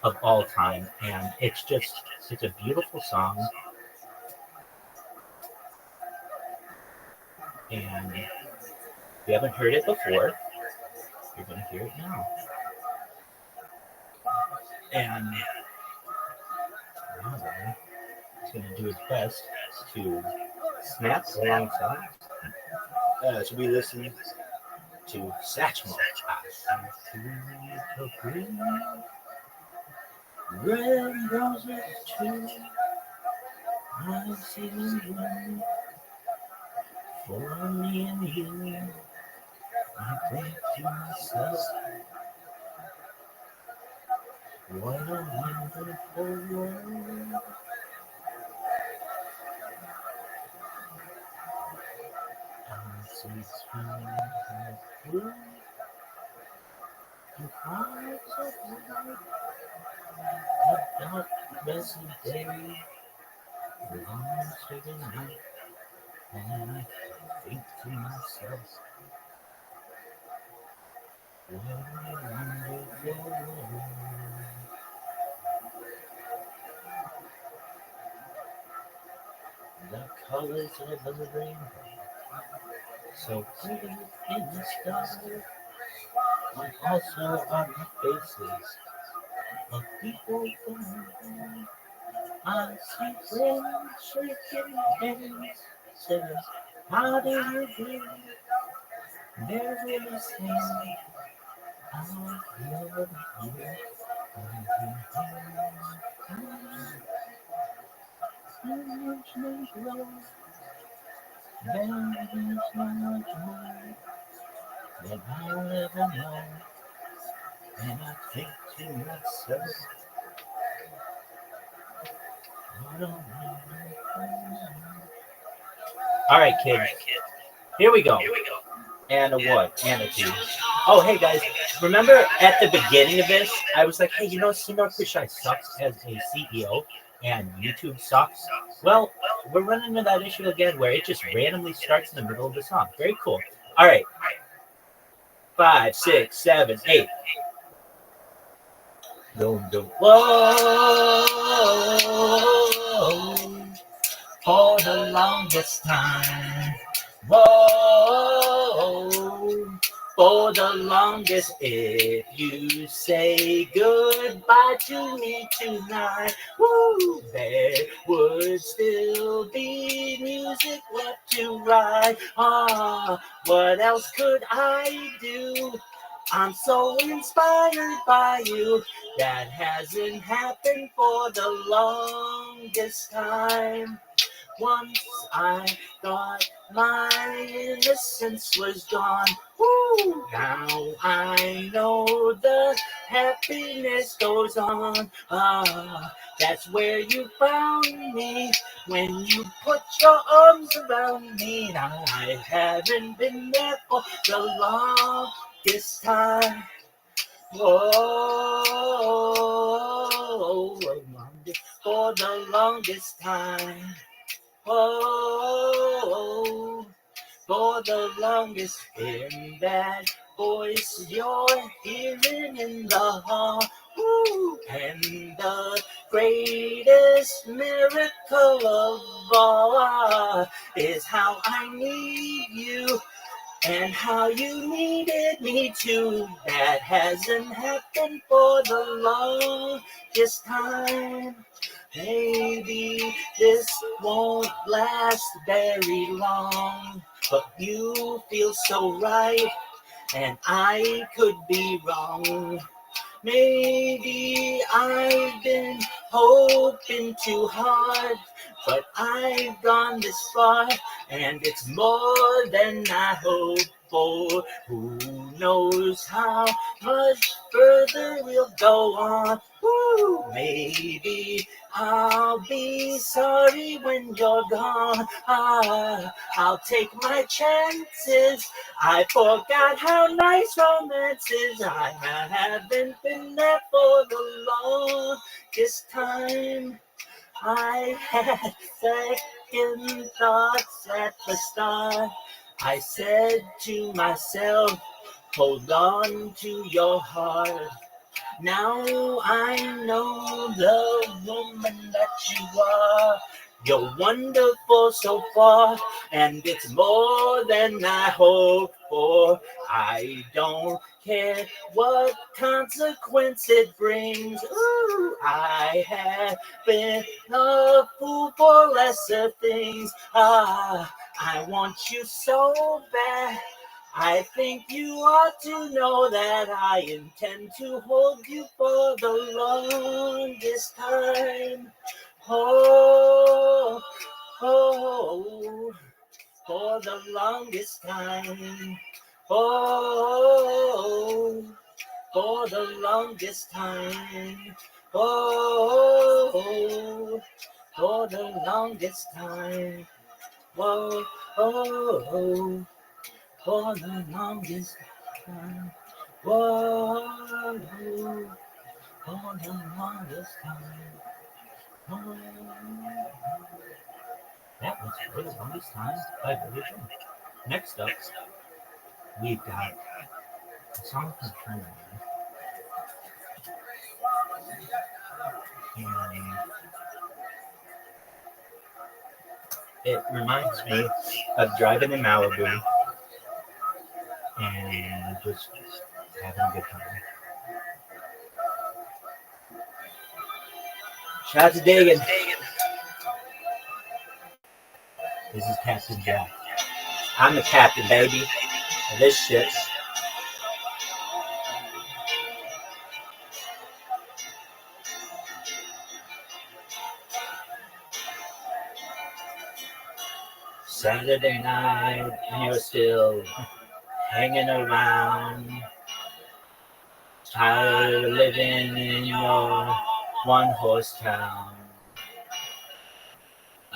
of all time. And it's a beautiful song. And if you haven't heard it before, you're going to hear it now. And Rabbi is going to do his best to snap alongside as we listen to Satchmo. Red roses too, I see you. For me and you, I think to myself, what a wonderful world. I see smiles of blue and clouds of white, a dark, messy day, long stricken night, and I think to myself, what a wonderful world. The colors of the rainbow, so pretty in the sky, and also on the faces of people going by. I see friends shaking hands, saying, how do you do? They're really saying, I love you. So much love, there is so much more that I'll ever know. And I think to myself, what a wonderful world. All right, kids. Here we go. And a what? And a two. Oh, hey, guys. Remember at the beginning of this, I was like, hey, Seymour Kushai sucks as a CEO and YouTube sucks. Well, we're running into that issue again where it just randomly starts in the middle of the song. Very cool. All right. 5, 6, 7, 8. Dum, dum. Whoa. For the longest time. Whoa. For the longest, if you say goodbye to me tonight, woo, there would still be music left to write. Ah, what else could I do? I'm so inspired by you. That hasn't happened for the longest time. Once I thought my innocence was gone. Woo! Now I know the happiness goes on. Ah, that's where you found me when you put your arms around me. And I haven't been there for the longest time. Whoa, for the longest time. Oh, for the longest in that voice you're hearing in the hall. Ooh, and the greatest miracle of all is how I need you and how you needed me too. That hasn't happened for the longest time. Maybe this won't last very long, but you feel so right, and I could be wrong. Maybe I've been hoping too hard, but I've gone this far, and it's more than I hoped for. Who knows how much further we'll go on? Woo, maybe I'll be sorry when you're gone. Ah, I'll take my chances. I forgot how nice romance is. I haven't been there for the longest time. I had second thoughts at the start. I said to myself, hold on to your heart. Now I know the woman that you are. You're wonderful so far, and it's more than I hoped for. I don't care what consequence it brings. Ooh, I have been a fool for lesser things. Ah, I want you so bad. I think you ought to know that I intend to hold you for the longest time. Oh, oh, for the longest time. Oh, for the longest time. Oh, for the longest time. Oh, oh, for the longest time. Whoa, for the longest time. Oh. That was For the Longest Time by Rabbi Rothschild. Next up, we've got a song from China. And it reminds me of driving in Malibu and just having a good time. Shout out to Dagan. This is Captain Jack. I'm the captain, baby, of this shit. Saturday night, and you're still hanging around. Tired of living in your one-horse town.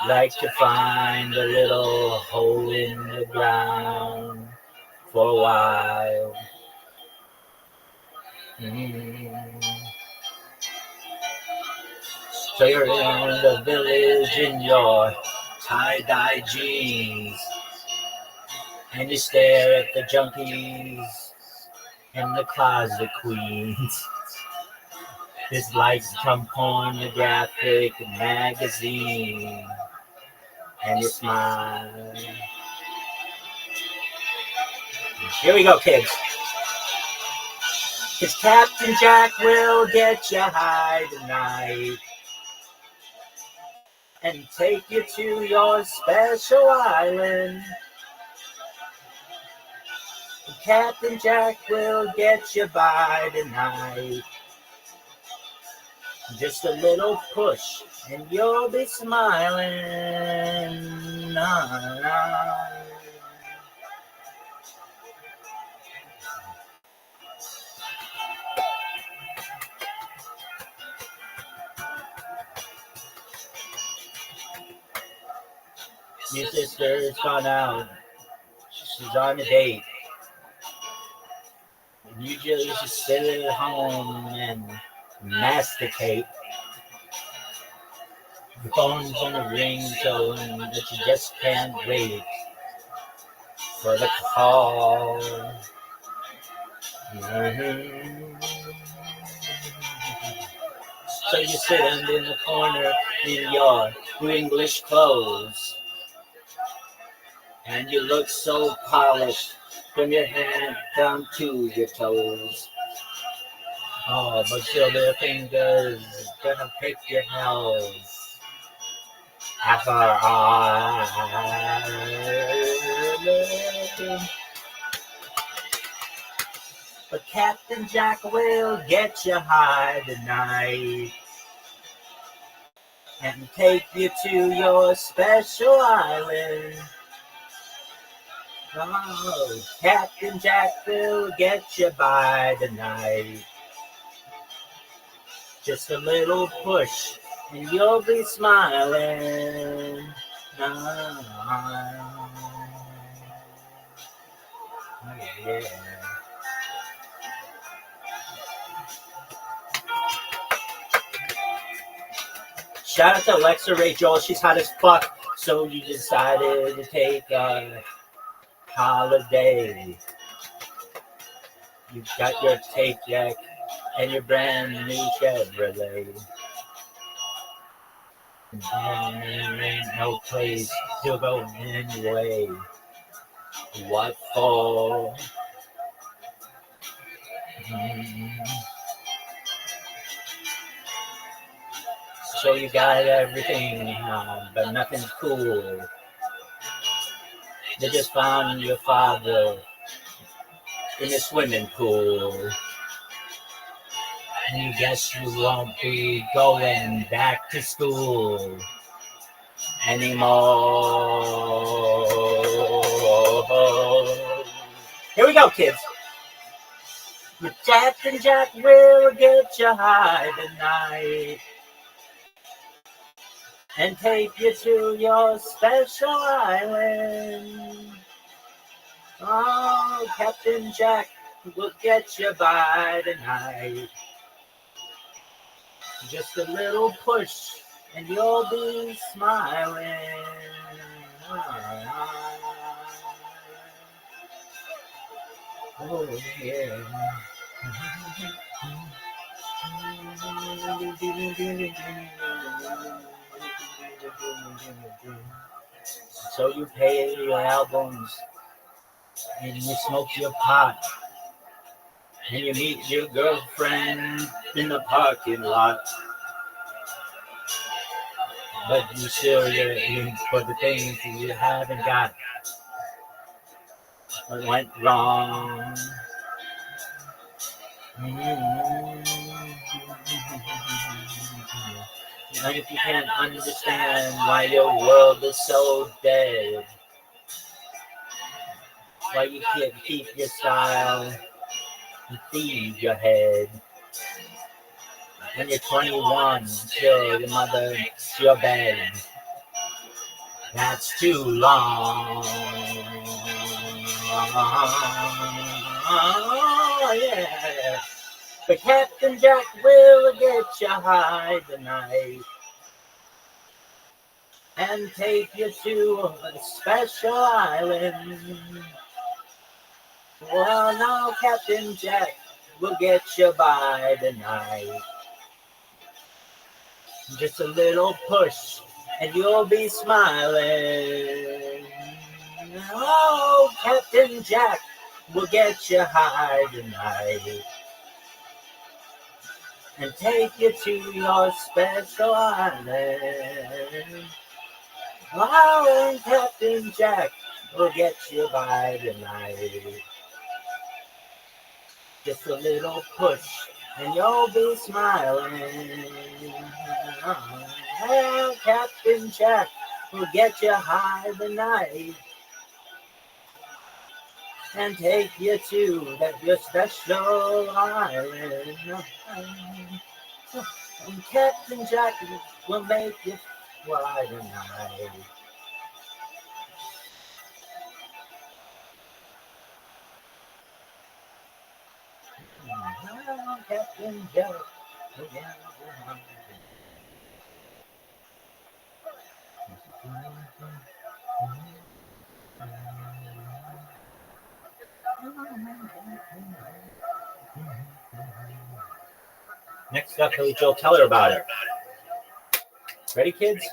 Like to find a little hole in the ground for a while. So you're in the village in your tie-dye jeans, and you stare at the junkies and the closet queens. It's like some pornographic magazine, and you smile. Here we go, kids. 'Cause Captain Jack will get you high tonight and take you to your special island. Captain Jack will get you by tonight. Just a little push and you'll be smiling. Nah, nah. Your sister's gone out. She's on a date. And you just sit at home and masticate. The phone's on a ringtone that you just can't wait for the call. So you're sitting in the corner in your English clothes. And you look so polished from your head down to your toes. Oh, but your little fingers gonna pick your nose. After all. But Captain Jack will get you high tonight and take you to your special island. Oh, Captain Jack will get you by tonight. Just a little push and you'll be smiling. Oh, yeah. Shout out to Alexa Rachel. She's hot as fuck. So you decided to take a holiday. You've got your tape deck and your brand new Chevrolet. And there ain't no place to go anyway. What for? So you got everything, but nothing's cool. They just found your father in a swimming pool. And you guess you won't be going back to school anymore. Here we go, kids. But Captain Jack will get you high tonight and take you to your special island. Oh, Captain Jack will get you by tonight. Just a little push and you'll be smiling. Oh, yeah. So you pay your albums and you smoke your pot and you meet your girlfriend in the parking lot. But you still you're in for the things you haven't got. What went wrong? And if you can't understand why your world is so dead, why you can't keep your style and feed your head. When you're 21, till your mother to your bed. That's too long. Oh, yeah. But Captain Jack will get you high tonight and take you to a special island. Well, now Captain Jack will get you by tonight. Just a little push and you'll be smiling. Oh, Captain Jack will get you high tonight and take you to your special island. While Captain Jack will get you by the night. Just a little push and you'll be smiling. Well, Captain Jack will get you high the night and take you to that your special island. And Captain Jack will make you fly tonight. Well, Captain Jack will get you high. Next up, Billy Joel, tell her about it. Ready, kids?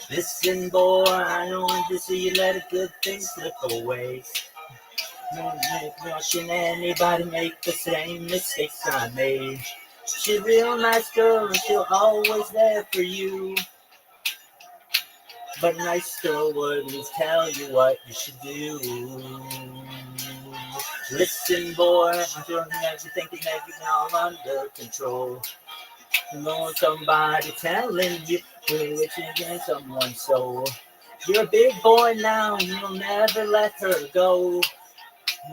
Listen, boy, I don't want to see you let a good thing slip away. Shouldn't anybody make the same mistakes I made. She's a real nice girl and she'll always there for you. But a nice girl wouldn't tell you what you should do. Listen, boy, I'm sure that you think that you're all under control. You know somebody telling you we're wishing in someone's soul. You're a big boy now and you'll never let her go.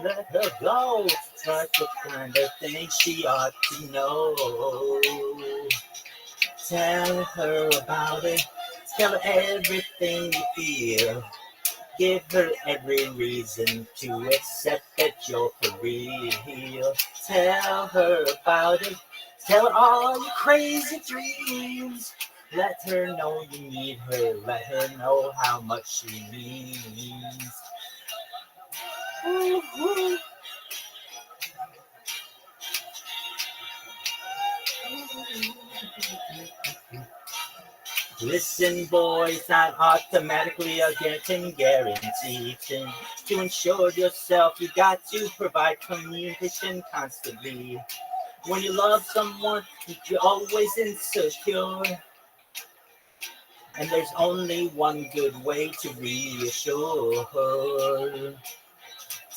Let her go. That's the kind of thing she ought to know. Tell her about it. Tell her everything you feel. Give her every reason to accept that you're for real. Tell her about it. Tell her all your crazy dreams. Let her know you need her. Let her know how much she means. Ooh. Listen, boy, it's not automatically a guarantee. To ensure yourself, you got to provide communication constantly. When you love someone, you're always insecure. And there's only one good way to reassure her.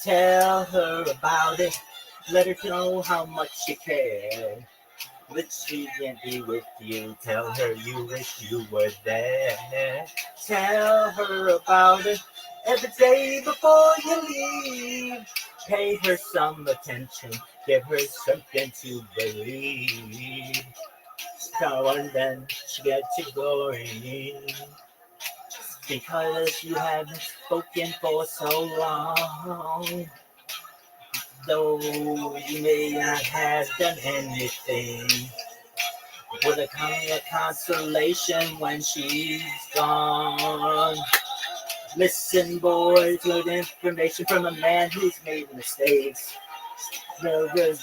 Tell her about it. Let her know how much you care. But she can't be with you. Tell her you wish you were there. Tell her about it every day before you leave. Pay her some attention. Give her something to believe. So and then she gets you going. Because you haven't spoken for so long. Though you may not have done anything, will there come a consolation when she's gone? Listen, boys, good information from a man who's made mistakes. No good,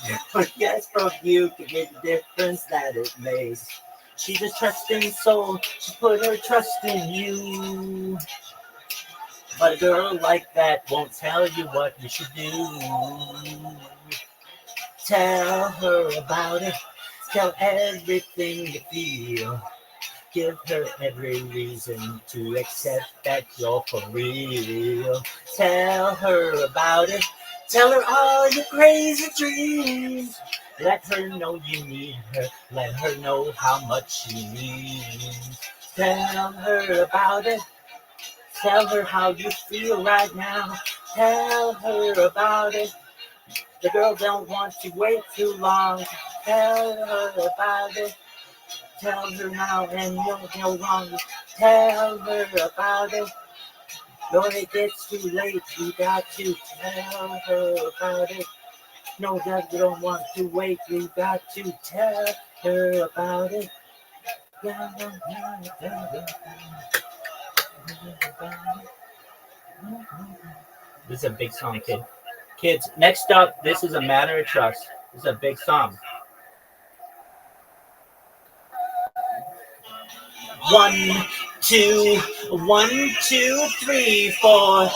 yes, from you can make the difference that it makes. She's a trusting soul, she put her trust in you. But a girl like that won't tell you what you should do. Tell her about it. Tell everything you feel. Give her every reason to accept that you're for real. Tell her about it. Tell her all your crazy dreams. Let her know you need her. Let her know how much she means. Tell her about it. Tell her how you feel right now. Tell her about it. The girl don't want to wait too long. Tell her about it. Tell her now and you'll go wrong. Tell her about it. Though it gets too late, you got to tell her about it. No, that you don't want to wait, you got to tell her about it. This is a big song, kid. Kids, next up, this is a matter of trust. This is a big song. 1, 2, 1, 2, 3, 4.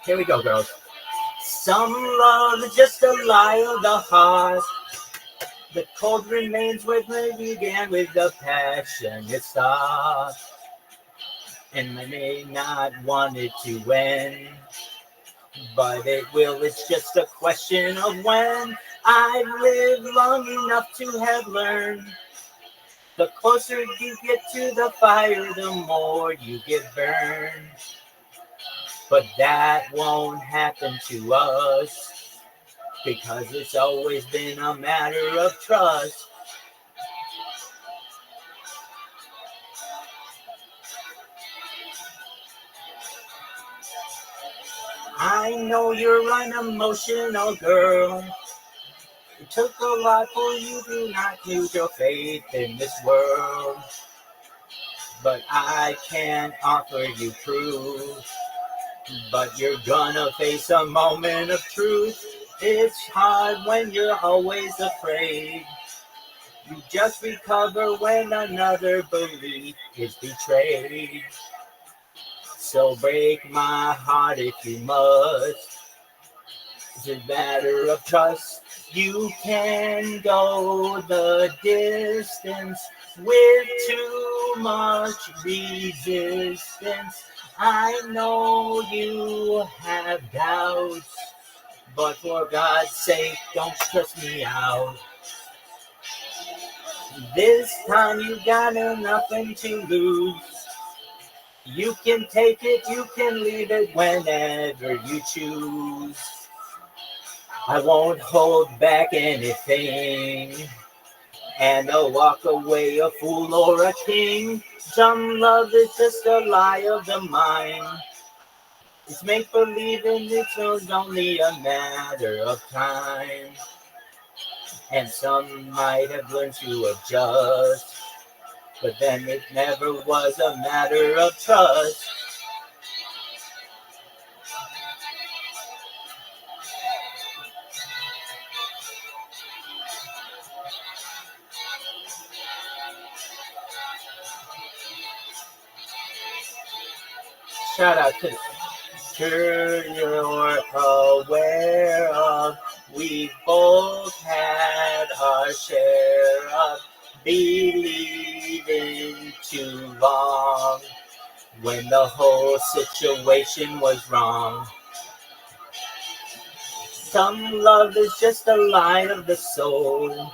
Here we go, girls. Some love is just a lie of the heart. The cold remains with me began with the passion it starts. And I may not want it to end, but it will. It's just a question of when. I've lived long enough to have learned. The closer you get to the fire, the more you get burned. But that won't happen to us, because it's always been a matter of trust. I know you're an emotional girl. It took a lot for you to not lose your faith in this world. But I can't offer you proof. But you're gonna face a moment of truth. It's hard when you're always afraid. You just recover when another belief is betrayed. So break my heart if you must. It's a matter of trust. You can go the distance with too much resistance. I know you have doubts, but for God's sake, don't stress me out. This time you got nothing to lose. You can take it, you can leave it whenever you choose. I won't hold back anything, and I'll walk away a fool or a king. Some love is just a lie of the mind. It's make believe and it's only a matter of time. And some might have learned to adjust, but then it never was a matter of trust. Shout out to sure you're aware of. We both had our share of believing too long when the whole situation was wrong. Some love is just a lie of the soul,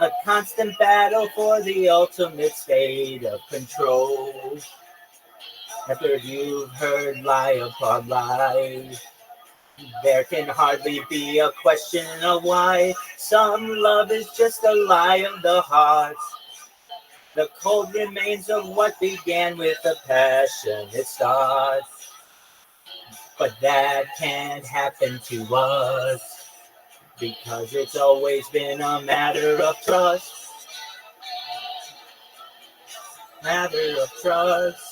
a constant battle for the ultimate state of control. After you've heard lie upon lie, there can hardly be a question of why. Some love is just a lie of the heart, the cold remains of what began with the passion it starts. But that can't happen to us, because it's always been a matter of trust. Matter of trust.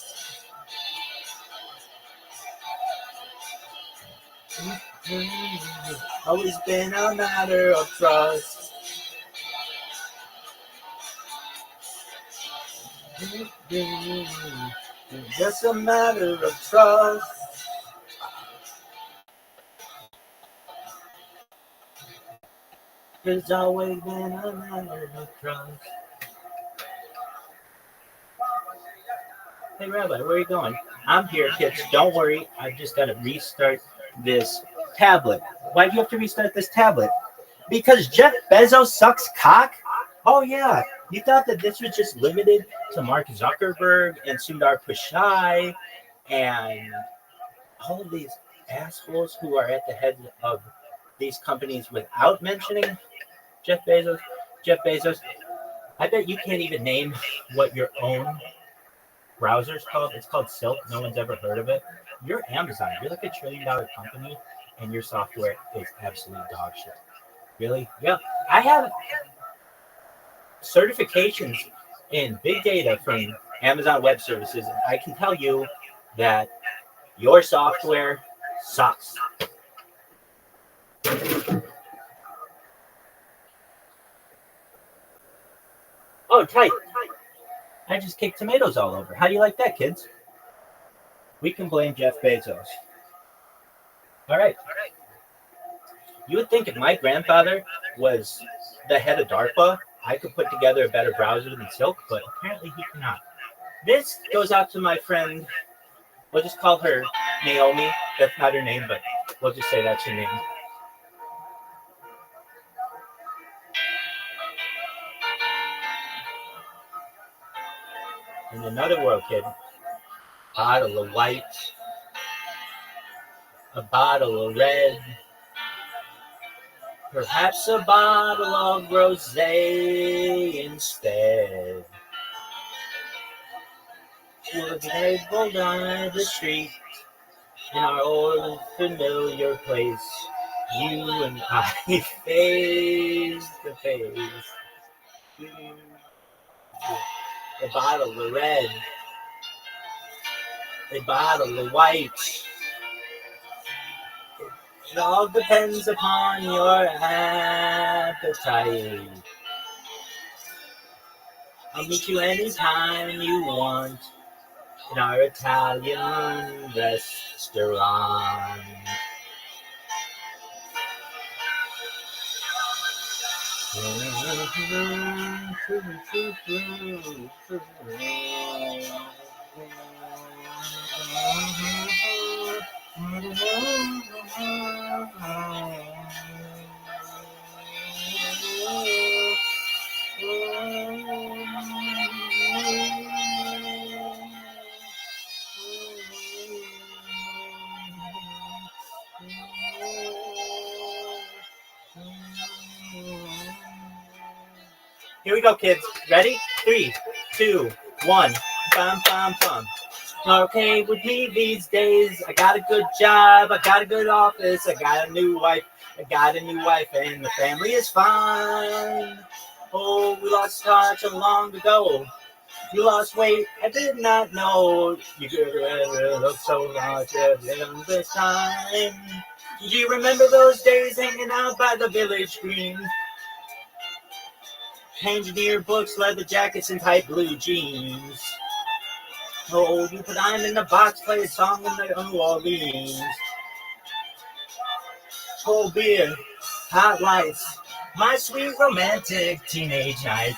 Always been a matter of trust. Just a matter of trust. It's always been a matter of trust. Hey, Rabbi, where are you going? I'm here, kids. Don't worry. I just got to restart this tablet. Why do you have to restart this tablet? Because Jeff Bezos sucks cock? Oh, yeah. You thought that this was just limited to Mark Zuckerberg and Sundar Pichai and all of these assholes who are at the head of these companies without mentioning Jeff Bezos? Jeff Bezos, I bet you can't even name what your own browser's called. It's called Silk. No one's ever heard of it. You're Amazon. You're like $1 trillion company, and your software is absolute dog shit. Really? Yeah. I have certifications in big data from Amazon Web Services, and I can tell you that your software sucks. Oh, tight. I just kicked tomatoes all over. How do you like that, kids? We can blame Jeff Bezos. All right. You would think if my grandfather was the head of DARPA, I could put together a better browser than Silk, but apparently he cannot. This goes out to my friend. We'll just call her Naomi. That's not her name, but we'll just say that's her name. In another world, kid, bottle of white, a bottle of red, perhaps a bottle of rosé instead. We'll table down the street in our old familiar place. You and I face to face. A bottle of red, a bottle of white. It all depends upon your appetite. I'll meet you anytime you want in our Italian restaurant. Here we go, kids. Ready? 3, 2, 1. Bum, bum, bum. Okay with me these days. I got a good job. I got a good office. I got a new wife. And the family is fine. Oh, we lost touch long ago. You lost weight. I did not know you could ever look so much at this time. Do you remember those days hanging out by the village green? Engineer books, leather jackets, and tight blue jeans. Oh, you put I'm in the box, play a song in the New Orleans. Cold beer, hot lights, my sweet romantic teenage night.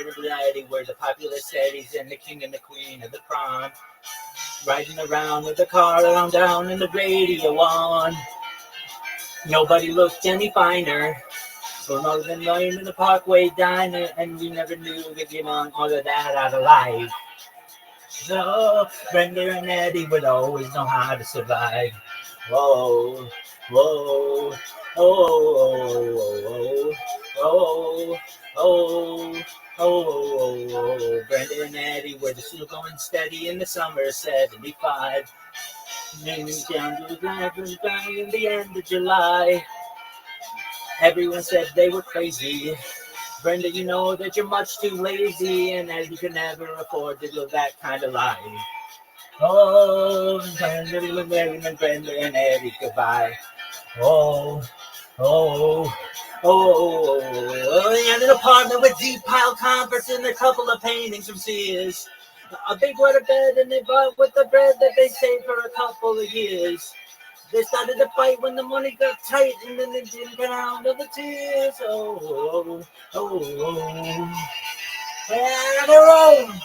The reality where the populous cities and the king and the queen of the prom, riding around with the car on down and the radio on. Nobody looked any finer. For more than lying in the Parkway Diner, and we never knew that you want all of that out of life. So Brenda and Eddie would always know how to survive. Whoa, whoa, oh, oh, oh, oh. Brenda and Eddie were still going steady in the summer of '75. Maybe down to the ground in the end of July. Everyone said they were crazy. Brenda, you know that you're much too lazy and that you can never afford to live that kind of life. Oh, Brenda and Eddie, goodbye. Oh, oh, oh, in an apartment with deep pile comforts and a couple of paintings from Sears. A big water bed and they bought with the bread that they saved for a couple of years. They started to fight when the money got tight, and then they didn't get out of the tears. Oh, oh, oh. And they're home.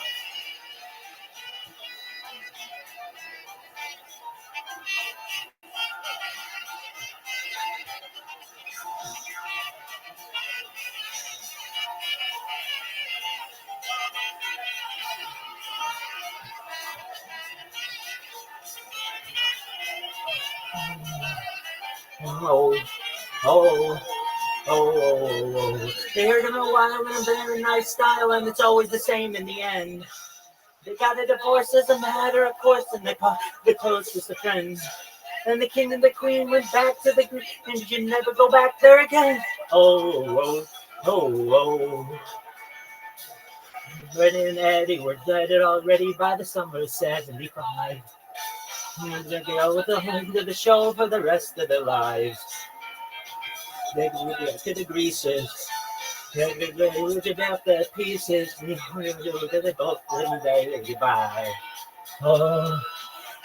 Oh, oh, oh. They heard him a while in a very nice style, and it's always the same in the end. They got a divorce as a matter of course, and they caught the closest of friends. And the king and the queen went back to the green, and you never go back there again. Oh, oh, oh. Red and Eddie were dead already by the summer of '75. They go with the home to the show for the rest of their lives. They go to the greases. They would about the pieces. They both wouldn't say goodbye. Oh,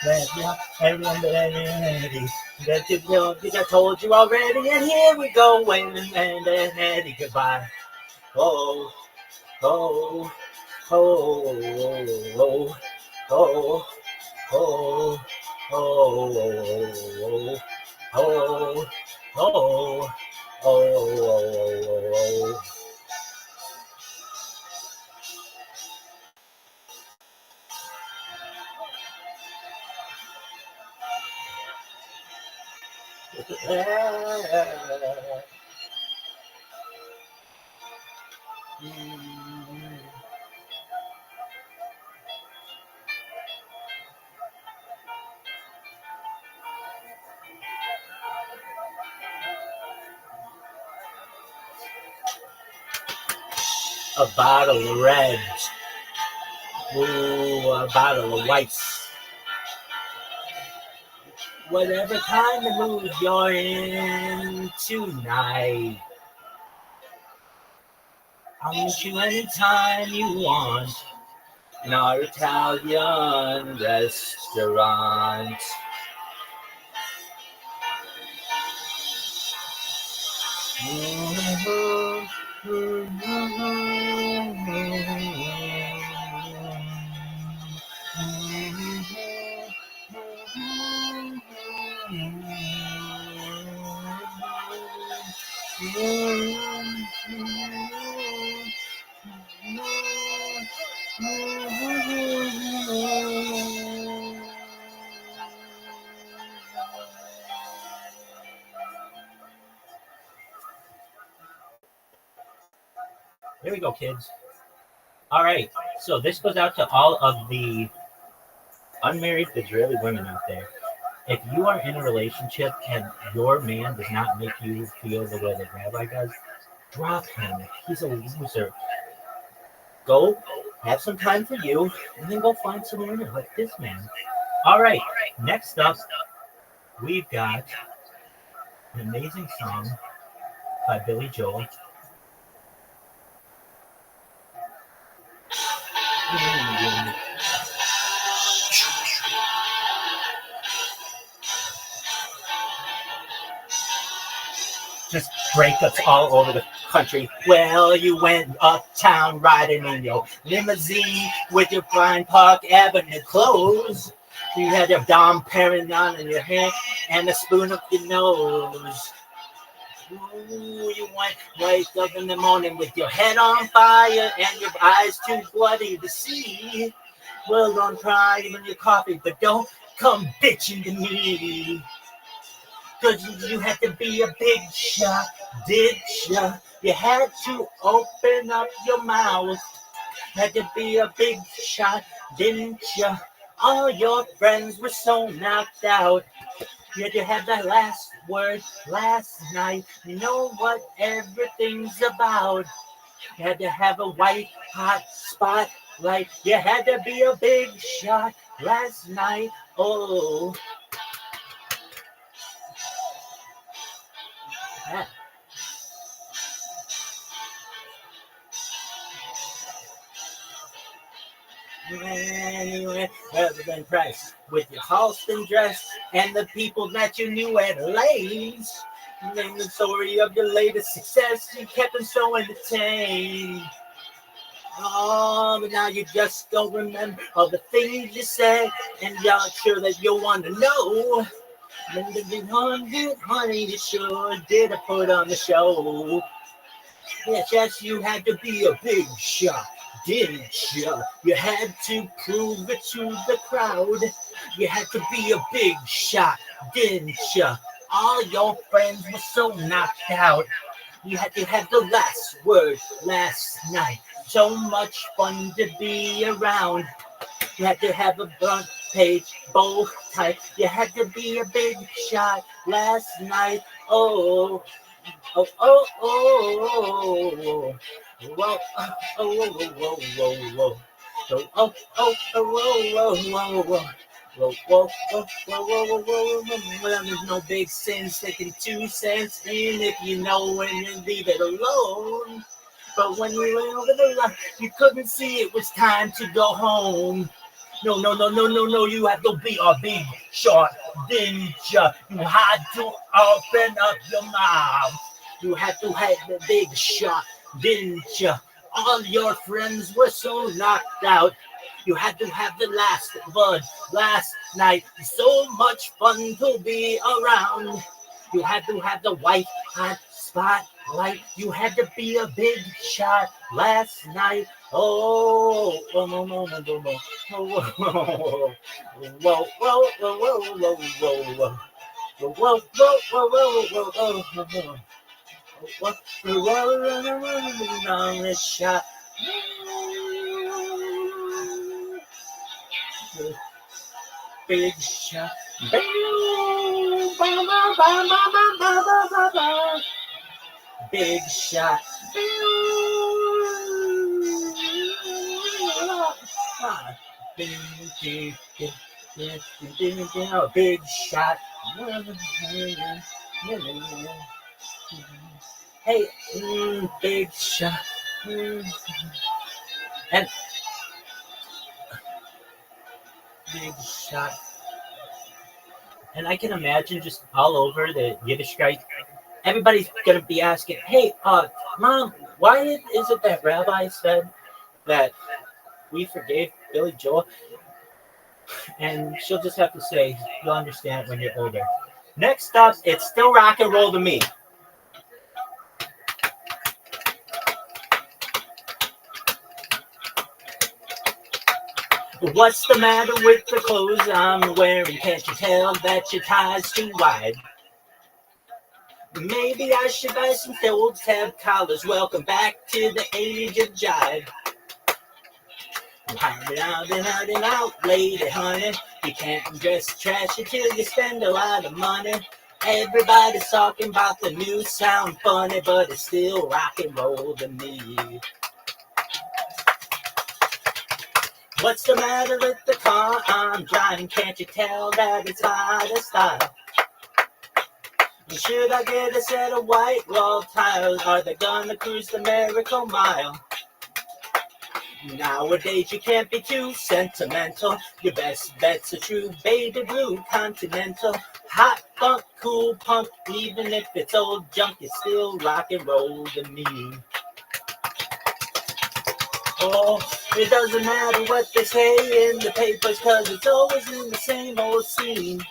I remember Eddie. That you know, I told you already, and here we go, and Eddie goodbye. Oh, oh, oh, oh, oh, oh, oh, oh, oh, oh. A bottle of red. Ooh, a bottle of whites. Whatever kind of mood you're in tonight, I'll meet you anytime you want in our Italian restaurant. Here we go, kids. All right, so this goes out to all of the unmarried Israeli women out there. If you are in a relationship and your man does not make you feel the way that Rabbi does, drop him. He's a loser. Go have some time for you, and then go find someone like this man. All right, next up, we've got an amazing song by Billy Joel. Just breakups all over the country. Well, you went uptown riding in your limousine with your fine Park Avenue clothes. You had your Dom Perignon in your hand and a spoon up your nose. Ooh, you wake up in the morning with your head on fire and your eyes too bloody to see. Well, don't cry in your coffee, but don't come bitching to me. Cause you had to be a big shot, did ya? You had to open up your mouth. Had to be a big shot, didn't ya? All your friends were so knocked out. You had to have that last word last night. You know what everything's about. You had to have a white hot spotlight. You had to be a big shot last night. Oh. Yeah. Anyway, rather than press with your Halston dress and the people that you knew at Lay's. Name the story of your latest success. You kept them so entertained. Oh, but now you just don't remember all the things you said, and y'all sure that you want to know. And the 100, honey, you sure did a put on the show. Yes, you had to be a big shot, didn't you? You had to prove it to the crowd. You had to be a big shot, didn't you? all your friends were so knocked out. You had to have the last word last night. So much fun to be around. You had to have a front page, bow tie. You had to be a big shot last night. Oh, oh, oh, oh, oh, whoa, oh, oh, whoa, whoa, whoa. So, oh, oh, oh, whoa, whoa, whoa, whoa. Whoa, whoa, whoa, whoa, whoa, whoa, whoa, whoa. Well, there's no big sense taking 2 cents in if you know when you leave it alone. But when you went over the line, you couldn't see it was time to go home. No, no, no, no, no, no, you have to be a big shot, didn't you? You had to open up your mouth. You had to have the big shot, didn't you? All your friends were so knocked out. You had to have the last word last night. So much fun to be around. You had to have the white hot spotlight. You had to be a big shot last night. Oh, oh, no, no, no, no, no. Whoa, whoa, whoa, whoa, whoa, whoa, whoa, whoa. Whoa, whoa, whoa, whoa, whoa, whoa, whoa, whoa. On this shot. Big shot. Big shot. Big shot. Hey, big shot. And big shot. And I can imagine just all over the Yiddishkeit, everybody's gonna be asking, "Hey, Mom, why is it that Rabbi said that we forgave Billy Joel?" And she'll just have to say, "You'll understand it when you're older." Next up, it's still rock and roll to me. What's the matter with the clothes I'm wearing? Can't you tell that your tie's too wide? Maybe I should buy some old tab collars. Welcome back to the age of jive. I'm hiding out, lady, honey. You can't dress trash until you spend a lot of money. Everybody's talking about the new sound funny, but it's still rock and roll to me. What's the matter with the car I'm driving? Can't you tell that it's out of style? Should I get a set of white wall tires? Are they gonna cruise the miracle mile? Nowadays you can't be too sentimental. Your best bet's a true baby blue continental. Hot funk, cool punk, even if it's old junk, it's still rock and roll to me. Oh, it doesn't matter what they say in the papers, 'cause it's always in the same old scene.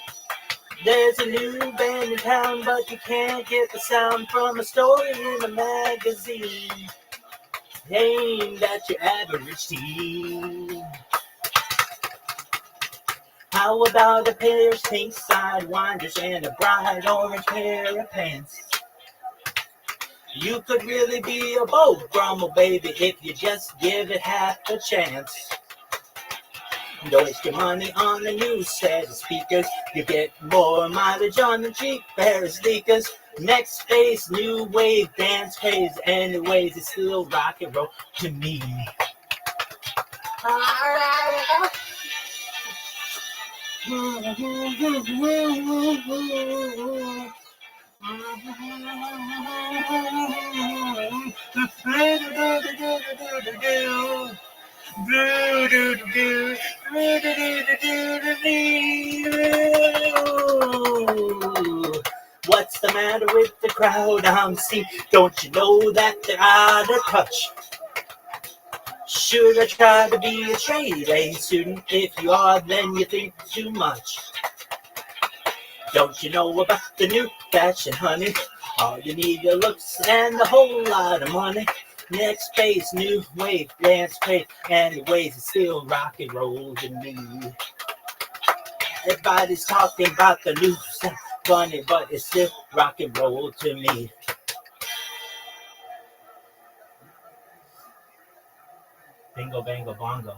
There's a new band in town, but you can't get the sound from a story in a magazine aimed at your average teen. How about a pair of pink sidewinders and a bright orange pair of pants? You could really be a bold grumble, baby, if you just give it half a chance. Don't waste your money on a new set of speakers. You get more mileage on the cheap pair of sneakers. Next phase, new wave, dance craze. Anyways, it's still rock and roll to me. What's the matter with the crowd I'm seeing? Don't you know that they're out of touch? Should I try to be a straight A student? If you are, then you think too much. Don't you know about the new fashion, honey? All you need are looks and a whole lot of money. Next phase, new wave, dance craze. Anyways, it's still rock and roll to me. Everybody's talking about the new sound funny, but it's still rock and roll to me. Bingo, bango, bongo.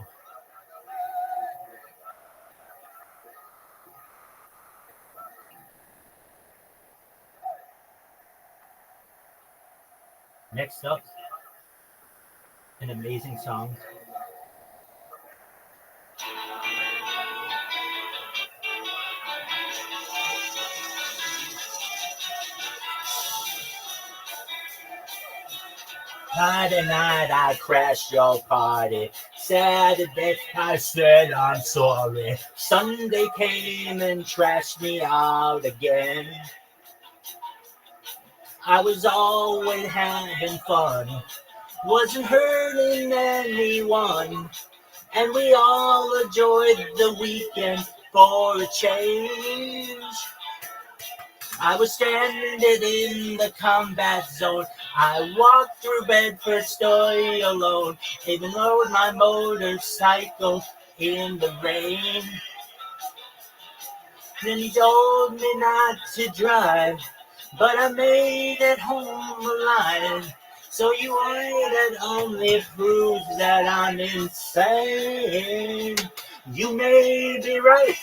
Next up, an amazing song. Friday night I crashed your party. Saturday I said I'm sorry. Sunday came and trashed me out again. I was always having fun, wasn't hurting anyone, and we all enjoyed the weekend for a change. I was stranded in the combat zone. I walked through Bedford story alone, even rode my motorcycle in the rain. Then he told me not to drive, but I made it home alive. So you worry that only proves that I'm insane. You may be right,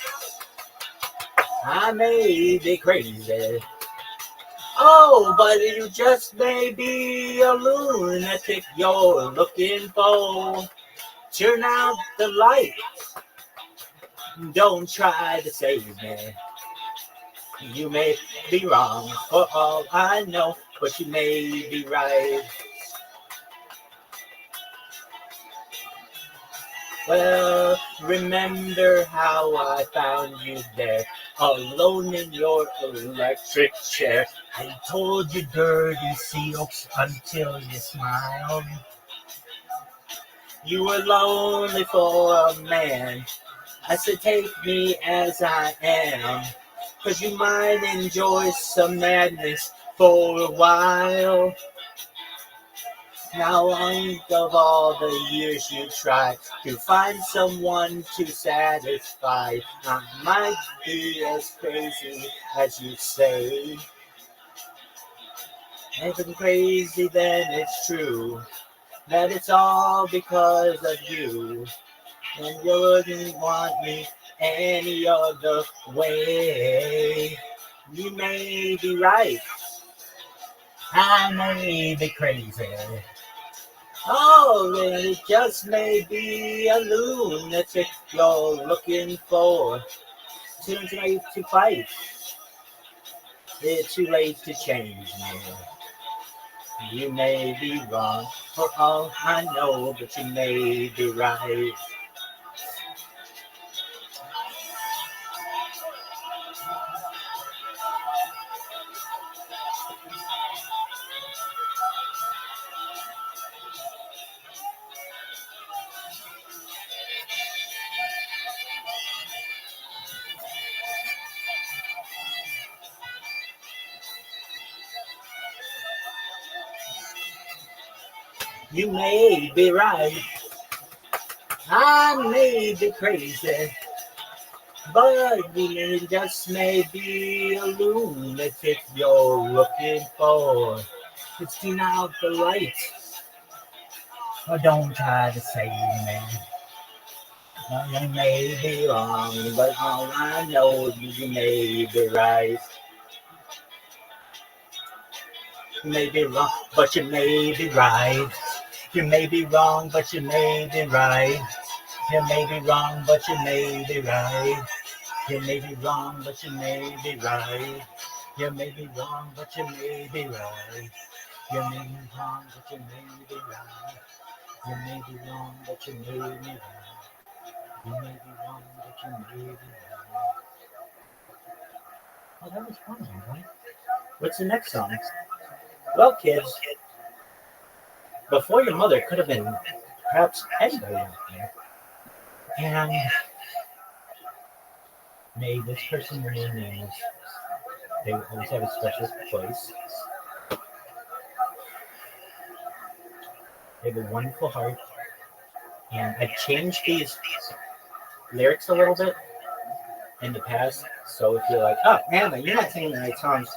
I may be crazy. Oh, but you just may be a lunatic you're looking for. Turn out the light, don't try to save me. You may be wrong for all I know, but you may be right. Well, remember how I found you there, alone in your electric chair. I told you dirty seals until you smiled. You were lonely for a man. I said, take me as I am, 'cause you might enjoy some madness for a while. Now think of all the years you tried to find someone to satisfy. I might be as crazy as you say. If I'm crazy, then it's true that it's all because of you. And you wouldn't want me any other way. You may be right, I may be crazy. Oh, it just may be a lunatic you're looking for. Too late to fight, it's too late to change me. You may be wrong for all I know, but you may be right. You may be right, I may be crazy, but you just may be a lunatic you're looking for. It's turn out the light, or don't try to save me. You may be wrong, but all I know is you may be right. You may be wrong, but you may be right. You may be wrong, but you may be right. You may be wrong, but you may be right. You may be wrong, but you may be right. You may be wrong, but you may be right. You may be wrong, but you may be right. You may be wrong, but you may be right. You may be wrong, but you may be right. Oh, that was fun, right? What's the next song? Well, kids, Before Your Mother could have been perhaps anybody out there. And may this person remain nameless. They will always have a special place. They have a wonderful heart. And I've changed these lyrics a little bit in the past. So if you're like, oh, Anna, you're not singing the right songs.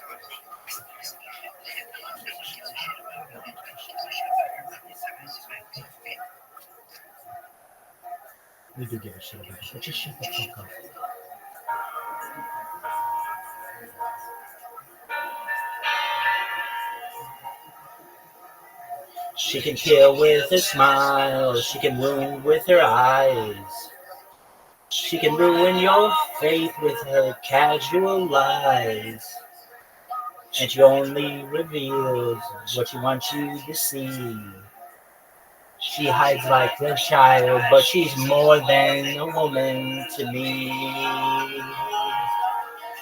We do give a shit about it, but just shut the fuck up. She can kill with a smile, she can wound with her eyes. She can ruin your faith with her casual lies. And she only reveals what she wants you to see. She hides like a child, but she's more than a woman to me.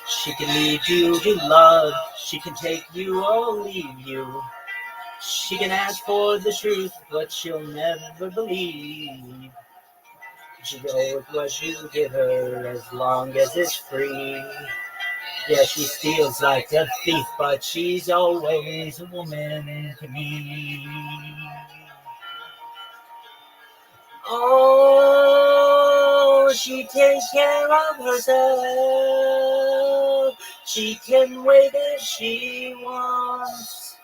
She can lead you to love, she can take you or leave you. She can ask for the truth, but she'll never believe. She goes with what you give her as long as it's free. Yeah, she steals like a thief, but she's always a woman to me. Oh, she takes care of herself. She can wait if she wants.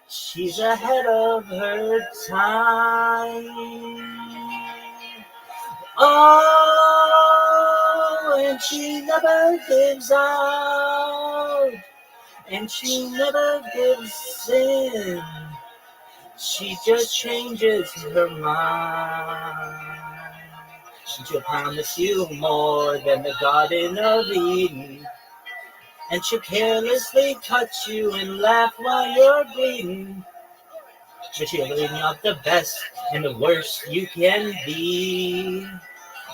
She's ahead of her time. Oh, and she never gives out. And she never gives in. She just changes her mind. And she'll promise you more than the Garden of Eden. And she'll carelessly touch you and laugh while you're bleeding. But she'll bring out the best and the worst you can be.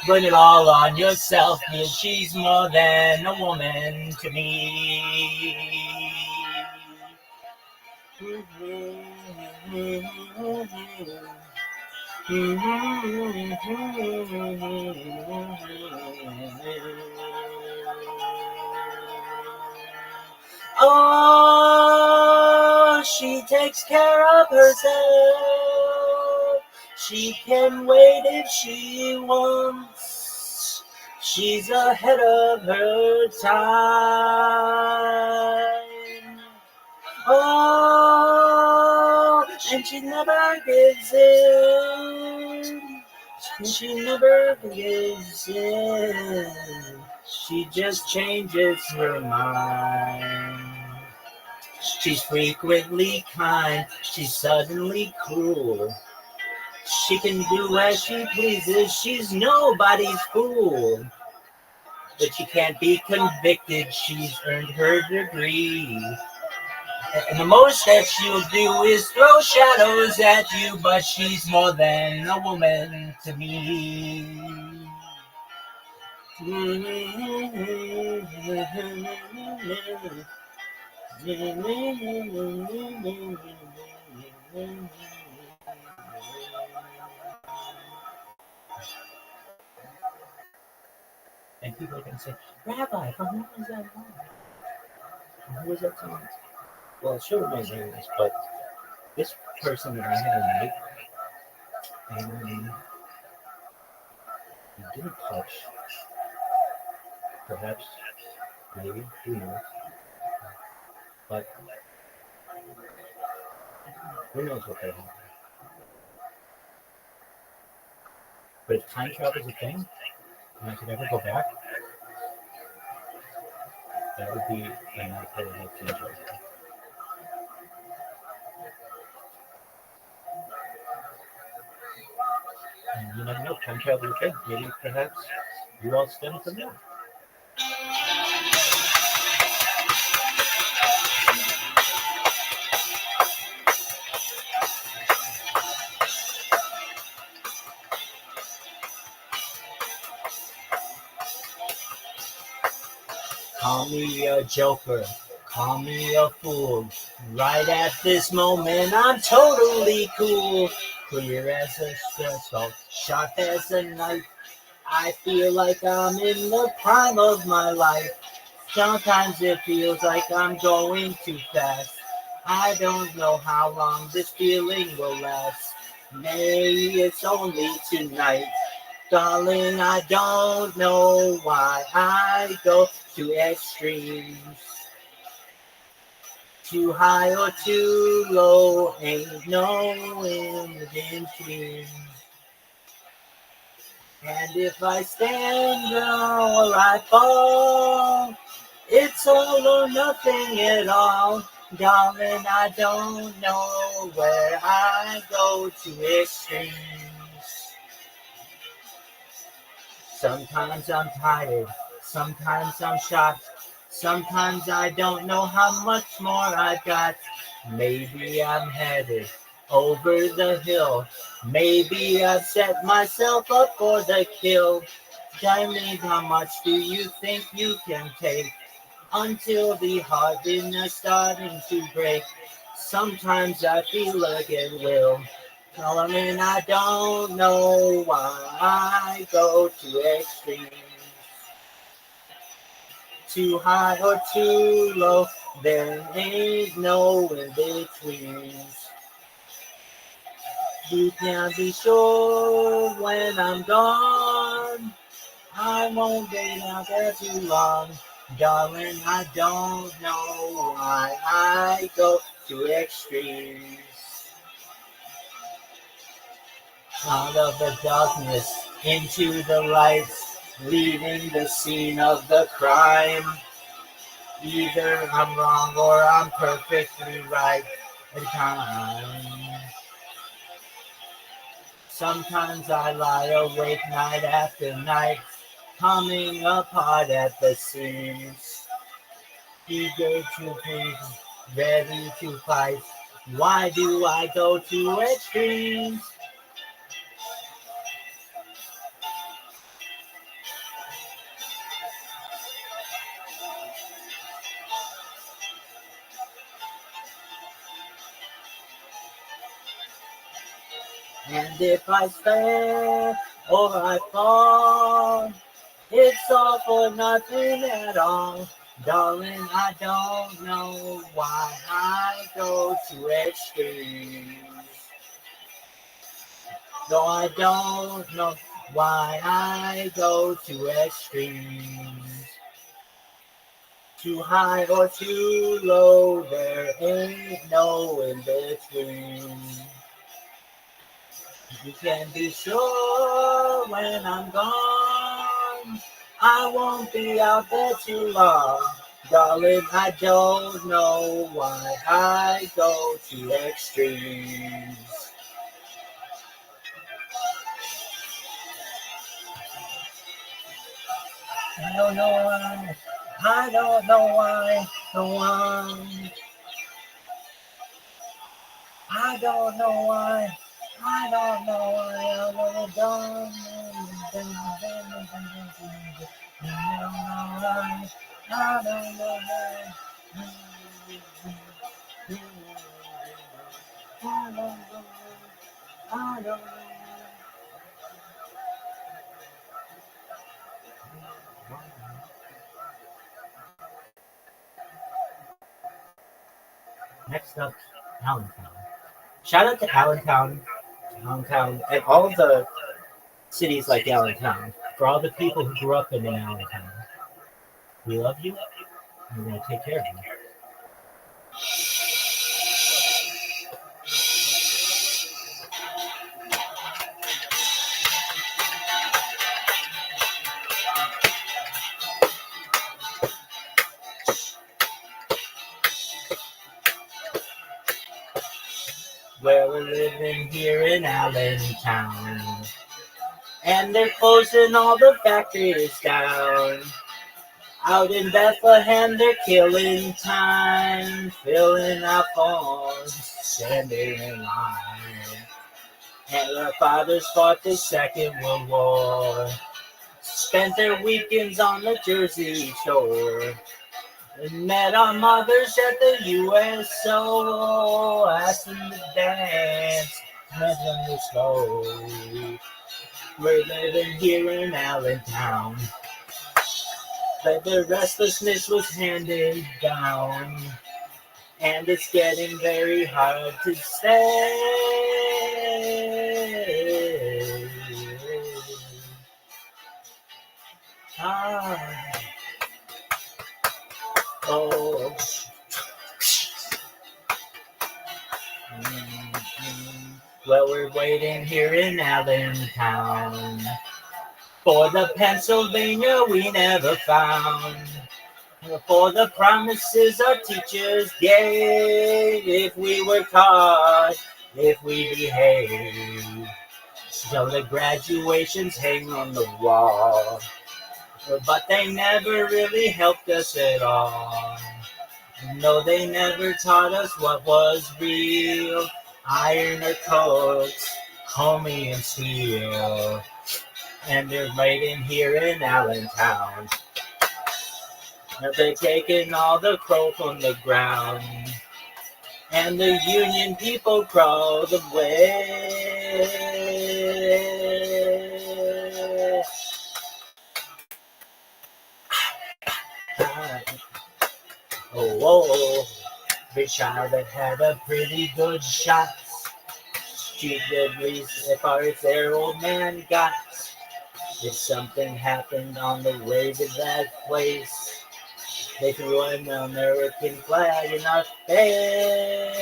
Bring it all on yourself, cause she's more than a woman to me. Oh, she takes care of herself. She can wait if she wants. She's ahead of her time. Oh, and she never gives in. And she never gives in. She just changes her mind. She's frequently kind. She's suddenly cruel. She can do as she pleases. She's nobody's fool. But she can't be convicted. She's earned her degree. And the most that she'll do is throw shadows at you, but she's more than a woman to me. And people are going to say, Rabbi, from who was that song? Who was that song? Well, it should have been Guinness, but this person that I had a night, and he didn't touch. Perhaps, maybe, who knows? But who knows what they have? But if time travel is a thing, and I could ever go back, that would be a night that I would like to enjoy. And you never know, time travel is a thing. Maybe, perhaps, you all stem from that. Call me a joker, call me a fool. Right at this moment, I'm totally cool. Clear as a crystal, sharp as a knife. I feel like I'm in the prime of my life. Sometimes it feels like I'm going too fast. I don't know how long this feeling will last. Maybe it's only tonight. Darling, I don't know why I go to extremes. Too high or too low, ain't no in between. And if I stand or I fall, it's all or nothing at all. Darling, I don't know where I go to extremes. Sometimes I'm tired, sometimes I'm shocked, sometimes I don't know how much more I've got. Maybe I'm headed over the hill, maybe I've set myself up for the kill. Diamond, how much do you think you can take until the heart is starting to break? Sometimes I feel like it will. Darling, I don't know why I go to extremes. Too high or too low, there ain't no in betweens. You can be sure when I'm gone, I won't be out there too long. Darling, I don't know why I go to extremes. Out of the darkness into the light, leaving the scene of the crime. Either I'm wrong or I'm perfectly right at times. Sometimes I lie awake night after night, coming apart at the seams. Eager to please, ready to fight. Why do I go to extremes? And if I stand or I fall, it's all for nothing at all. Darling, I don't know why I go to extremes. No, I don't know why I go to extremes. Too high or too low, there ain't no in between. You can be sure when I'm gone, I won't be out there too long. Darling, I don't know why I go to extremes. I don't know why, I don't know why, no one. I don't know why, I don't know why I would have done. I don't know why, I don't know why. I don't know why, I don't know why. Next up, Allentown. Shout out to Allentown, and all of the cities like Allentown. For all the people who grew up in Allentown. We love you, and we're going to take care of you. Where we're living here in Allentown. And they're closing all the factories down. Out in Bethlehem, they're killing time, filling out forms, standing in line. And our fathers fought the Second World War, spent their weekends on the Jersey Shore, and met our mothers at the USO, asked them to dance, met them to slow. We're living here in Allentown, but the restlessness was handed down, and it's getting very hard to stay. waiting here in Allentown for the Pennsylvania we never found. For the promises our teachers gave, if we work hard, if we behave. So the graduations hang on the wall, but they never really helped us at all. No, they never taught us what was real. Iron or coats, homie and steel. And they're right in here in Allentown. They're taking all the crow from the ground. And the Union people crawled away. Oh, oh, the child that had a pretty good shot. She did least as far as their old man got. If something happened on the way to that place, they threw an American flag in our face.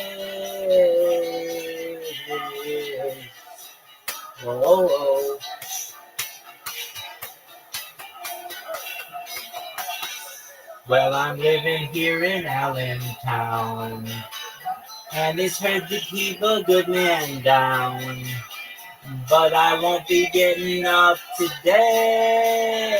Oh, oh, oh. Well, I'm living here in Allentown, and it's hard to keep a good man down. But I won't be getting up today.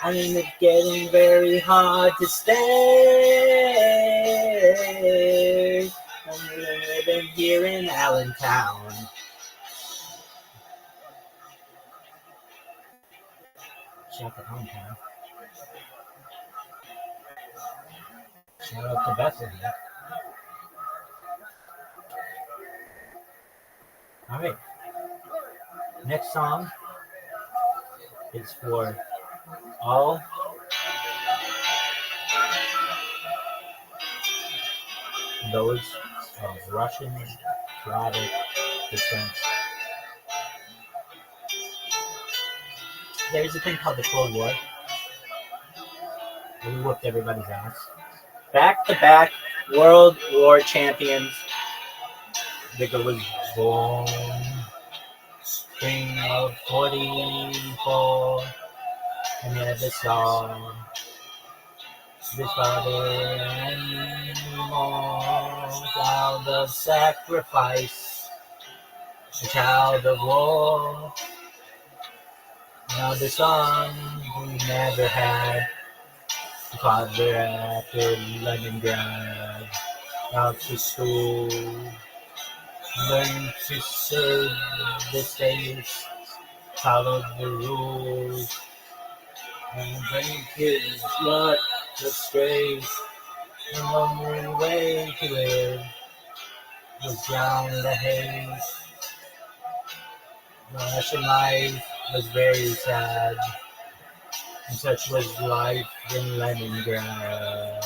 I mean, it's getting very hard to stay. I'm living here in Allentown. Shout out hometown. Shout out to Bethlehem. All right. Next song is for all those of Russian Slavic descent. There's a thing called the Cold War. We whooped everybody's ass. Back-to-back World War champions. Vigor was born spring of 44. And then this song. This father anymore. Child of sacrifice. A child of war. Now the son we never had. Father after Leningrad, out to school, learned to serve the states, followed the rules, and drink his blood astray. The only way to live was down the haze. The Russian life was very sad. And such was life in Leningrad.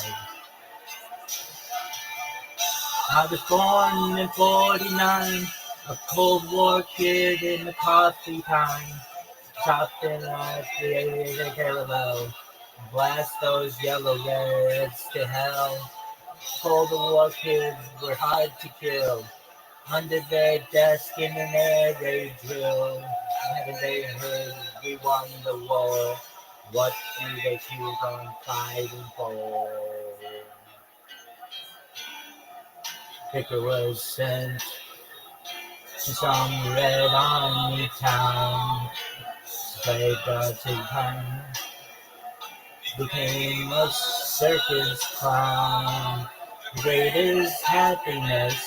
I was born in 49, a Cold War kid in the coffee time. Chopped in like the caramel, blast those yellow reds to hell. Cold War kids were hard to kill. Under their desk in an air raid drill. Haven't they heard we won the war? What do they keep on fighting for? Vicar was sent to some Red Army town. Played God's time. Became a circus clown. The greatest happiness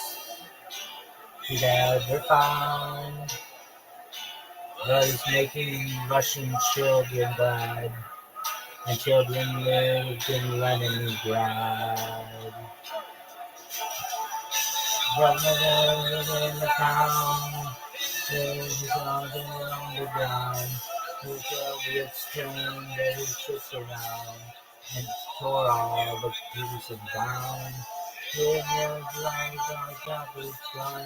he'd ever found was making Russian children glad, and children lived in Leningrad. Brother in the town, there's on the ground. Who shall be its turn that he sits around and tore all the pieces down. With his life on top of his gun,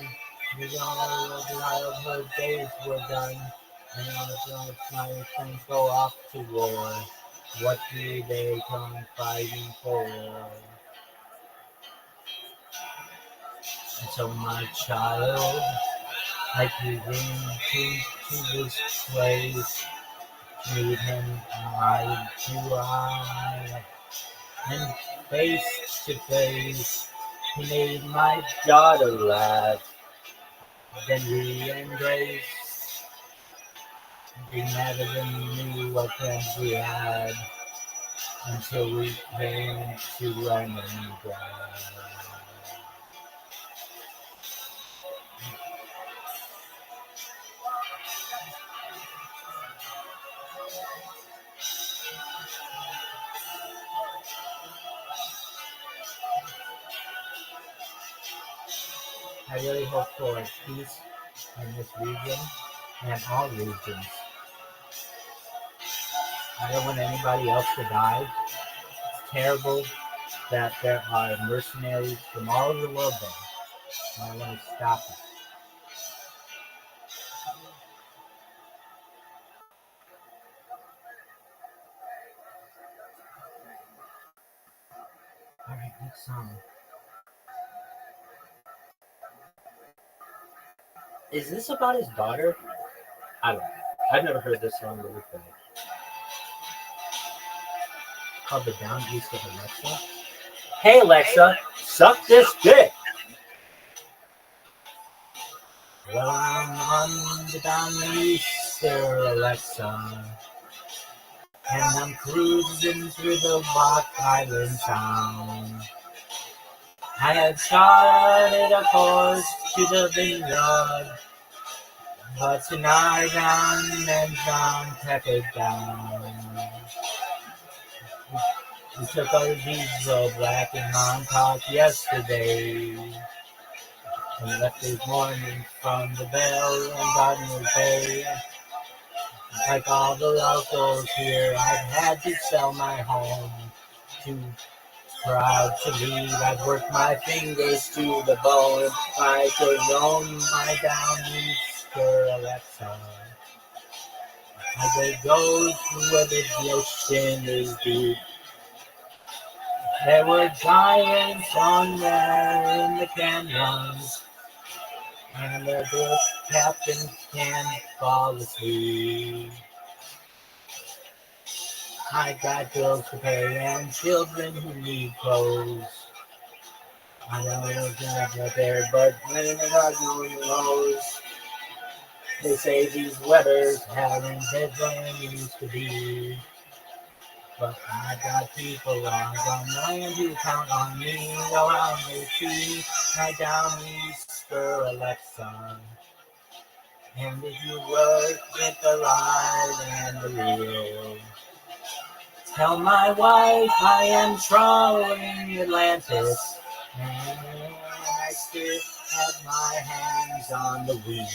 his all of childhood days were done. And all the my friends go off to war. What do they come fighting for? And so my child, I presume to this place, meet him eye to eye, and face to face, he made my daughter laugh. Then we embraced, we never knew what friends we had, until we came to Leningrad. I really hope for peace in this region and all regions. I don't want anybody else to die. It's terrible that there are mercenaries from all over the world there. And I want to stop it. Alright, next song. Is this about his daughter? I don't know. I've never heard this song really before. Called The Down East of Alexa. Hey Alexa, suck this dick! Well, I'm on the down east there, Alexa. And I'm cruising through the Rock Island town. I had started a course to the vineyard, but tonight I'm and John peppered down. We took our diesel black and Montauk yesterday, and left this morning from the Bell and Gardner Bay. Like all the locals here, I've had to sell my home. Too proud to leave, I've worked my fingers to the bone. I could own my Downeaster Alexa. I could go to where the ocean is deep. There were giants on there in the canyons, and their boat captains can't fall asleep. I got bills to pay and children who need clothes. I know it's not there, but when the God knows, they say these weathers haven't been than it used to be. But I got people on the land who count on me around the tree, right down Easter Alexa. And if you work with the ride and the reel, tell my wife I am trawling Atlantis, and I still have my hands on the wheel.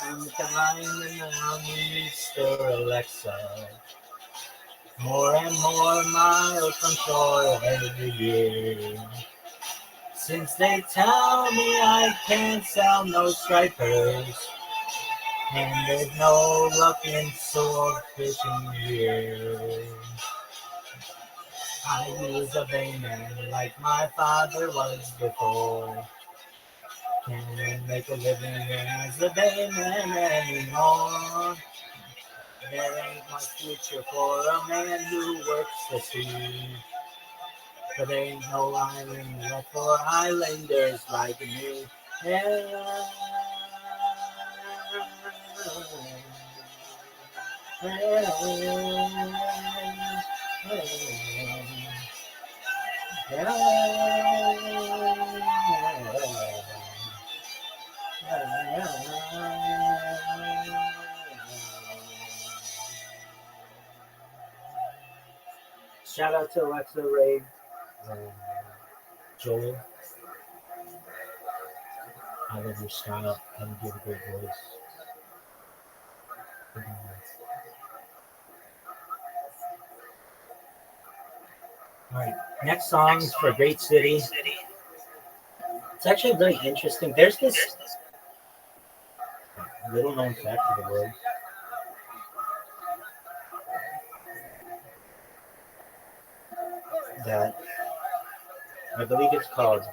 I'm climbing on Mr. Alexa, more and more miles from shore every year. Since they tell me I can't sell no stripers, and there's no luck in swordfishing here. I use a bayman like my father was before. Can't make a living as a bayman anymore. There ain't much future for a man who works the sea. But there ain't no island left for islanders like me. Yeah. Shout out to Alexa Ray, Joel. I love your style and you have a great voice. All right, next song is for Great City. It's actually very interesting. There's this little known fact of the world that I believe it's called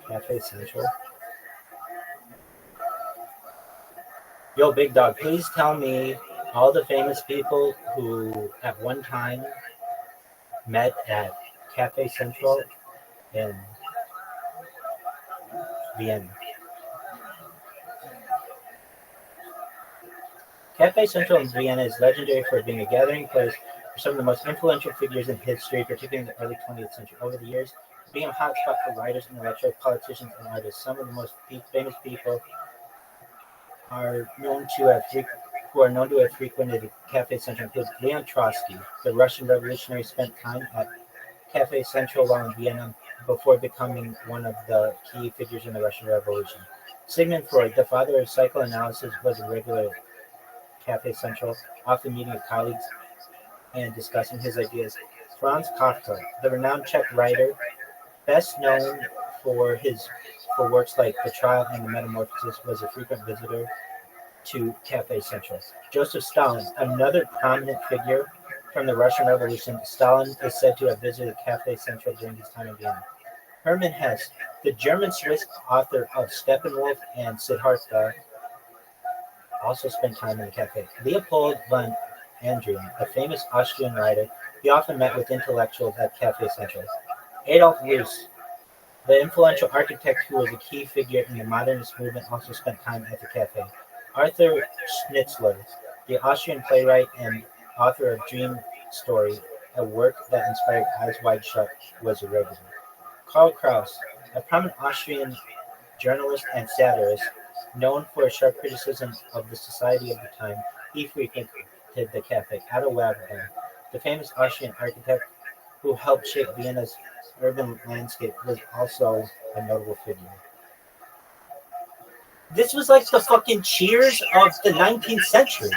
Cafe Central. Yo, Big Dog, please tell me all the famous people who at one time met at Cafe Central in Vienna. Cafe Central in Vienna is legendary for being a gathering place for some of the most influential figures in history, particularly in the early 20th century. Over the years, it became a hotspot for writers, intellectuals, politicians, and artists. Some of the most famous people are known to have frequented Cafe Central include Leon Trotsky, the Russian revolutionary, spent time at Cafe Central while in Vienna before becoming one of the key figures in the Russian Revolution. Sigmund Freud, the father of psychoanalysis, was a regular at Cafe Central, often meeting with colleagues and discussing his ideas. Franz Kafka, the renowned Czech writer, best known for works like The Trial and the Metamorphosis, was a frequent visitor to Cafe Central. Joseph Stalin, another prominent figure from the Russian Revolution, Stalin is said to have visited Cafe Central during his time in Vienna. Hermann Hesse, the German-Swiss author of Steppenwolf and Siddhartha, also spent time in the cafe. Leopold von Andrian, a famous Austrian writer, he often met with intellectuals at Cafe Central. Adolf Loos, the influential architect who was a key figure in the modernist movement, also spent time at the cafe. Arthur Schnitzler, the Austrian playwright and author of Dream Story, a work that inspired Eyes Wide Shut, was a regular. Karl Kraus, a prominent Austrian journalist and satirist, known for his sharp criticism of the society of the time, he frequented the cafe. Otto Wagner, the famous Austrian architect who helped shape Vienna's urban landscape, was also a notable figure. This was like the fucking Cheers of the 19th century.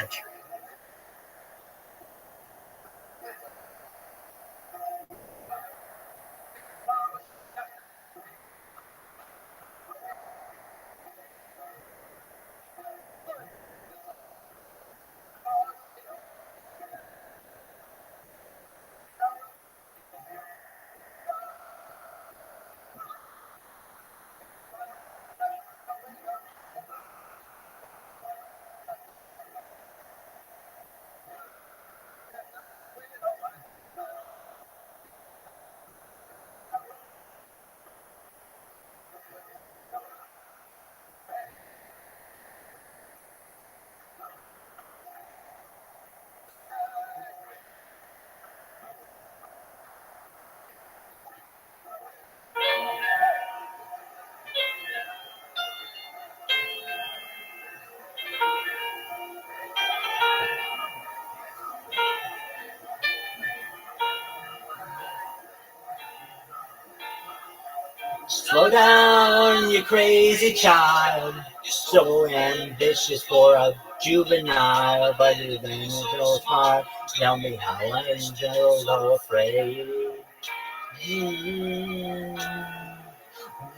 Slow down, you crazy child. So ambitious for a juvenile, but then it'll smart. Tell me how angels are afraid.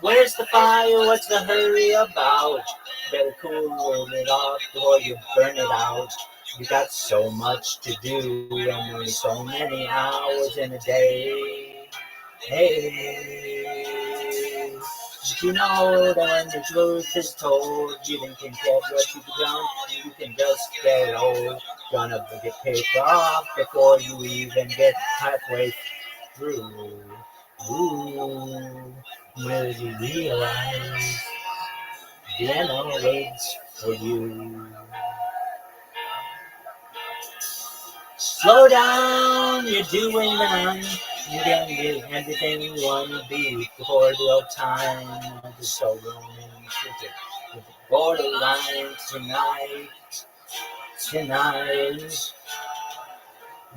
Where's the fire? What's the hurry about? Better cool it off before you burn it out. You got so much to do and only so many hours in a day. Hey, did you know that when the truth is told, you can get what you don't, you can just get old. Gonna get paid off before you even get halfway through. Ooh, will you realize Vienna waits for you? Slow down, you're doing none. You can do everything you want to be before the time. Just so romantic. Borderline tonight.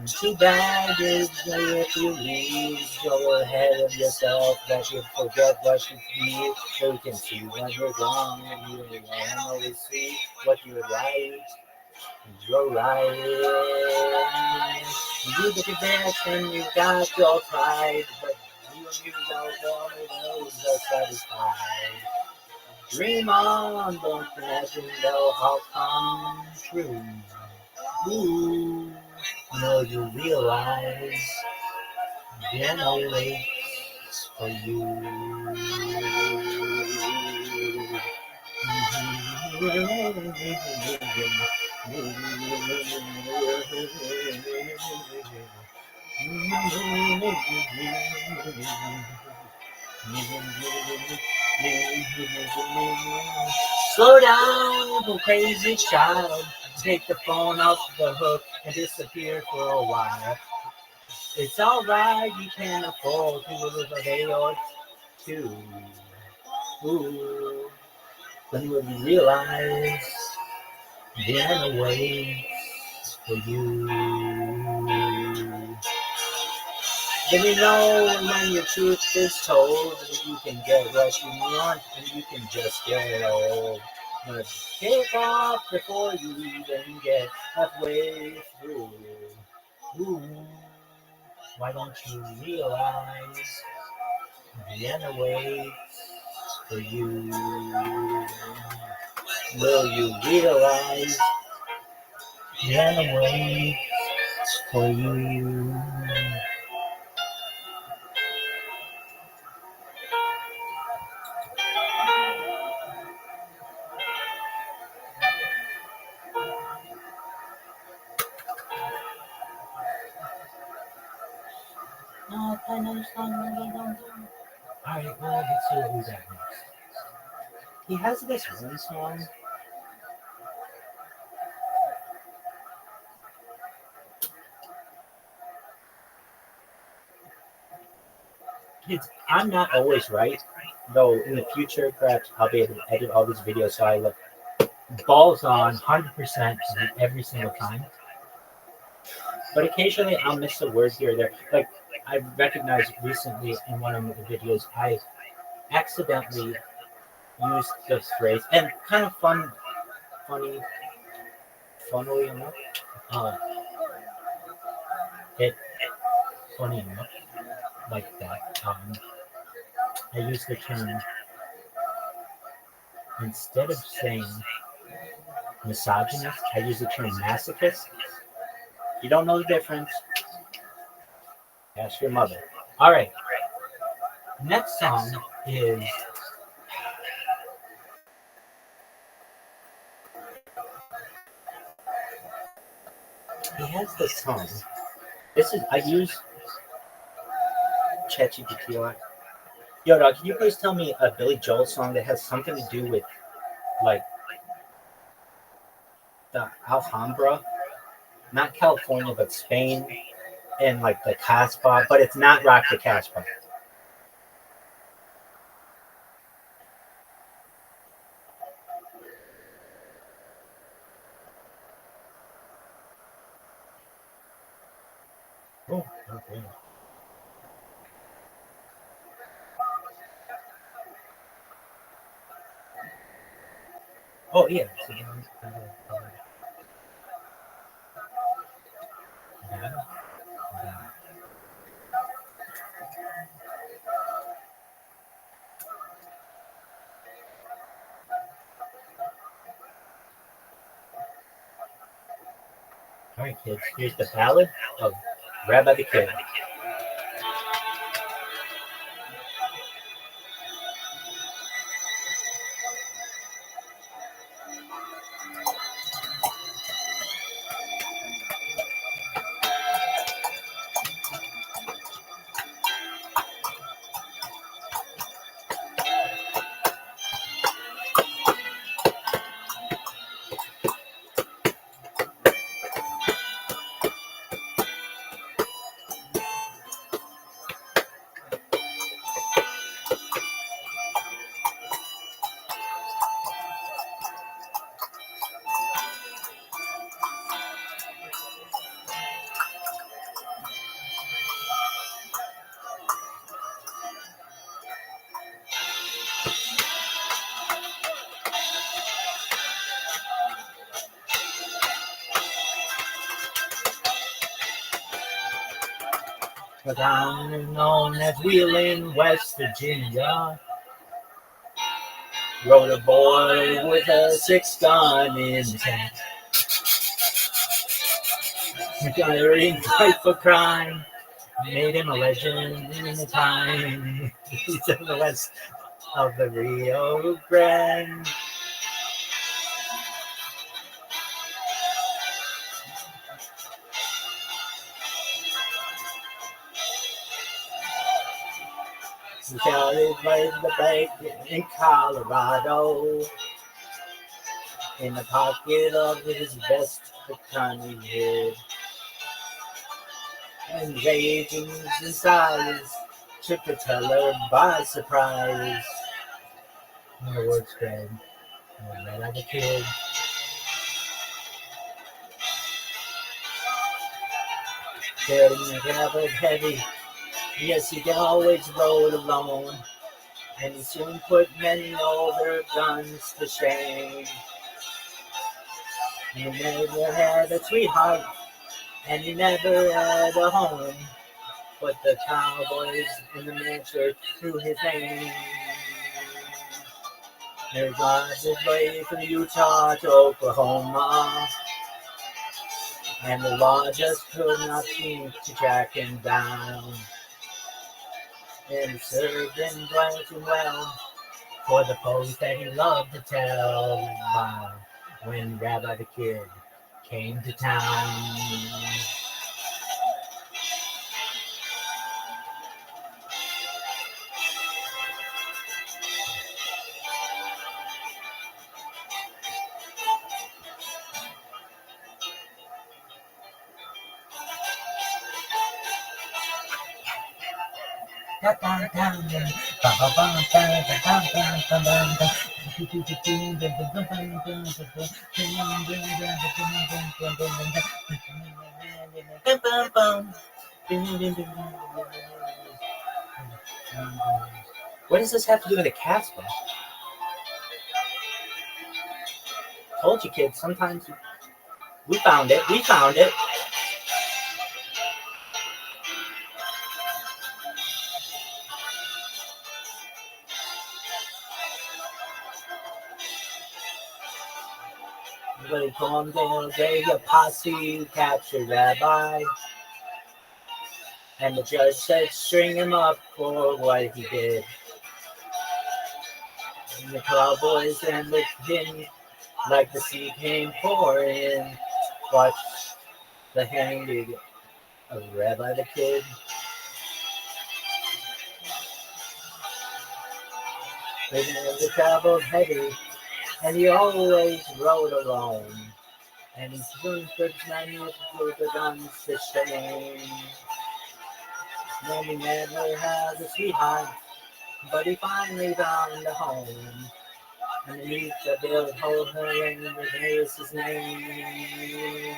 Too bad if you leave, you're ahead of yourself, that you forget what you feel, so you can see when you're wrong, and you can always see what you're right. You're right. You get your best and you got your pride, but you don't know satisfied. Dream on, don't imagine they'll all come true. Ooh, no, you realize Vienna waits for you. Slow down, little crazy child. Take the phone off the hook and disappear for a while. It's alright, you can afford to live a day or two. Ooh, when you realize Vienna waits for you. Then you know when your truth is told that you can get what you want and you can just get old. But take off before you even get halfway through. Ooh, why don't you realize Vienna waits for you? Will you realize Vienna waits for you? Alright, well, let's see what we got next. He has this one song. I'm not always right, though in the future, perhaps I'll be able to edit all these videos so I look balls on 100% every single time. But occasionally I'll miss a word here or there. Like, I recognized recently in one of the videos, I accidentally used this phrase, and kind of funnily enough, uh, it funny enough, like that. I used the term, instead of saying misogynist, I use the term masochist. You don't know the difference? Ask your mother. All right. Next song is he has this song. This is I use ChatGPT a lot. Yo, dog, can you please tell me a Billy Joel song that has something to do with like the Alhambra, not California, but Spain, and like the Casbah, but it's not Rock the Casbah. Oh, okay. Oh, yeah. All right, kids. Here's the ballad of Rabbi the Kid. a town known as Wheeling, West Virginia, rode a boy with a 6-gun in his hand. Retiring life for crime made him a legend in the time. He's to the west of the Rio Grande. He started by the bank in Colorado. In the pocket of his vest, the gun he hid. And raging inside took the teller by surprise. And the word spread, and then like a kid. Carrying the gavel heavy, yes, he always rode alone. And he soon put many older guns to shame. He never had a sweetheart, and he never had a home. But the cowboys in the mansion threw his name. There was his way from Utah to Oklahoma, and the law just could not seem to track him down. And he served him well for the folks that he loved to tell about when Rabbi the Kid came to town. What does this have to do with a Casper? Told you, kids. Sometimes we found it. We found it. Everybody calm down. They a posse captured Rabbi. And the judge said, string him up for what he did. And the cowboys and the king, like the sea came pouring, watched the hanging of Rabbi the Kid. They never traveled heavy, and he always rode alone. And he soon put many of the guns to shame. And he never had a sweetheart, but he finally found a home. Underneath the built hold her and there's his name.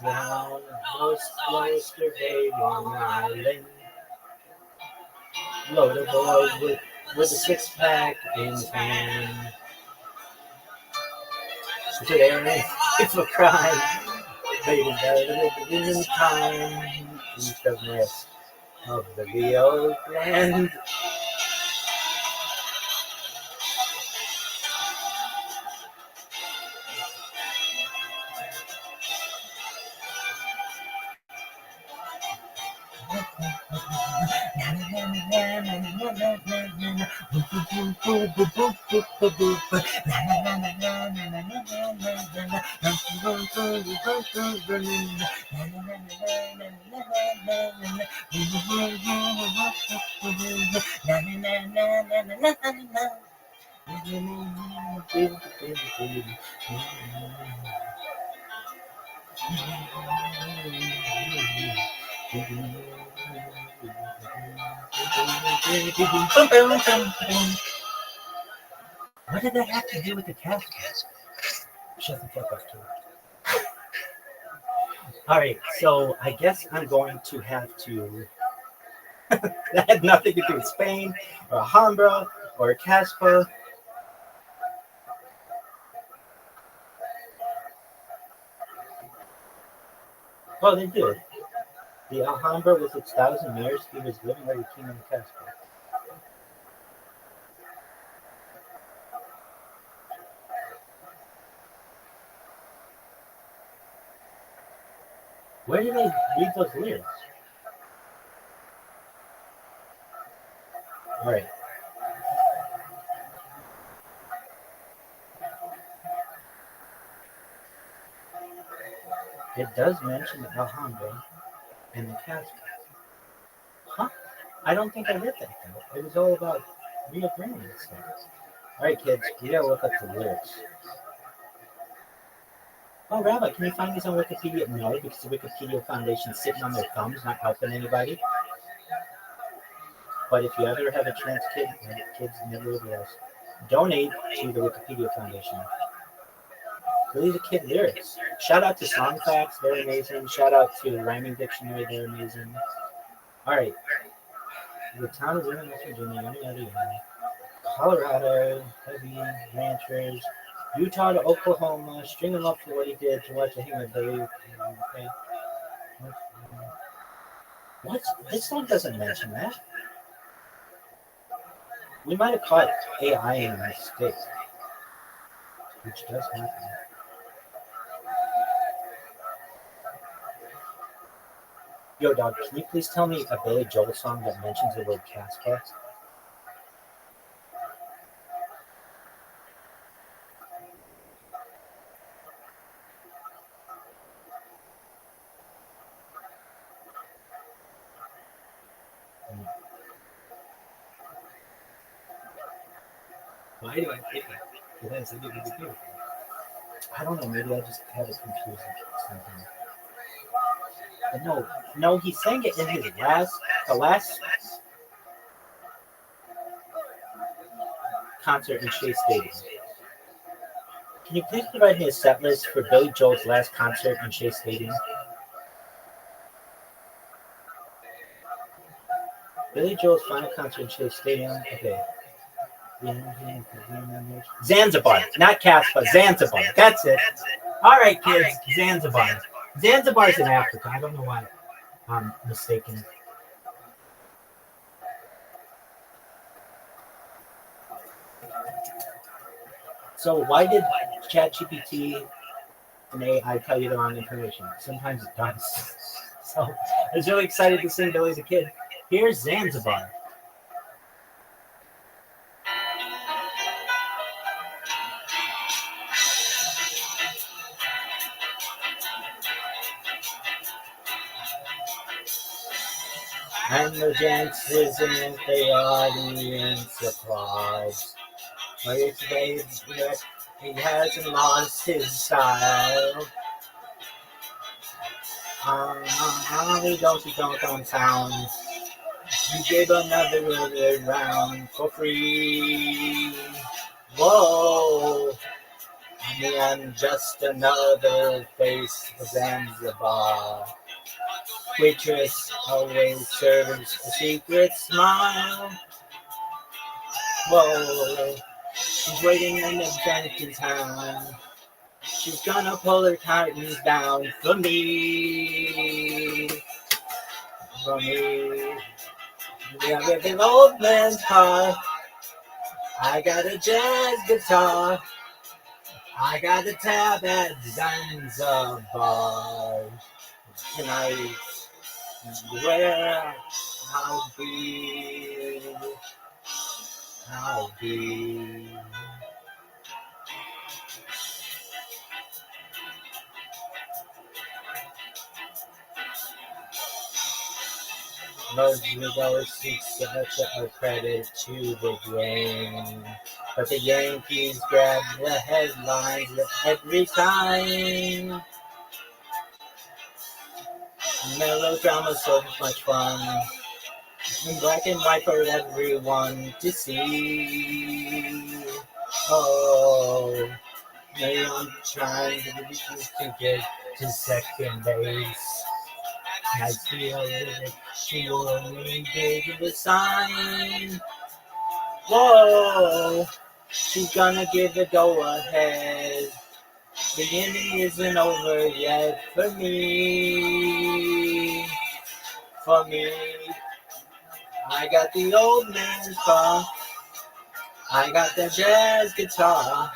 Down yesterday Long Island, loaded boy with a 6-pack in his hand. So today, it's a crime. Baby, in the time, east of west of the Rio Grande. What did that have to do with the casket? Shut the fuck up, too. Alright, so I guess I'm going to have to. That had nothing to do with Spain, or Alhambra, or Caspa. Oh, they do. The Alhambra with its 1,000 mirrors, he was living like a king in the castle. Where did they read those lyrics? All right. It does mention the Alhambra and the castle. Huh? I don't think I read that though. It was all about Rio Grande and stuff. All right, kids, we gotta look up the lyrics. Oh, Rabbi, can you find these on Wikipedia? No, because the Wikipedia Foundation's sitting on their thumbs, not helping anybody. But if you ever have a chance, kids never realize, donate to the Wikipedia Foundation. These are kid lyrics. Shout out to Song Facts, they're amazing. Shout out to Rhyming Dictionary, they're amazing. All right. The town is in West Virginia, yada, yada. Colorado, heavy ranchers, Utah to Oklahoma, string him up for what he did to watch a human baby. Okay. What? This song doesn't mention that. We might have caught AI in a mistake, which does happen. Yo, dog, can you please tell me a Billy Joel song that mentions the word Casper? Why do I think that? It has something to do with it. I don't know, maybe I just have it confused somehow. But no, he sang it in his the last concert in Shea Stadium. Can you please provide me a set list for Billy Joel's last concert in Shea Stadium? Billy Joel's final concert in Shea Stadium. Okay. Zanzibar, not Casper, Zanzibar. That's it. All right, kids, Zanzibar. Zanzibar's in Africa. I don't know why I'm mistaken. So why did ChatGPT and AI tell you the wrong information? Sometimes it does. So I was really excited to sing Billy as a kid. Here's Zanzibar. And the dancers in the audience applause. But it's baby that he hasn't lost his style. We don't downtown. You gave another round for free. Whoa. Me and just another face of Zanzibar. Waitress always serves a secret smile. Whoa, she's waiting in the Jenkin's town. She's gonna pull her curtains down for me. For me. Yeah, with an old man's car. I got a jazz guitar. I got a tab at Zanzibar. Tonight, where I'll be. Most always seeks such a credit to the game, but the Yankees grab the headlines every time. Melodrama so much fun, in black and white for everyone to see. Oh, maybe I'm trying to get to second base. I feel that she only gave the sign. Whoa, she's gonna give the go-ahead. The inning isn't over yet for me. for me. I got the old man's car. I got the jazz guitar.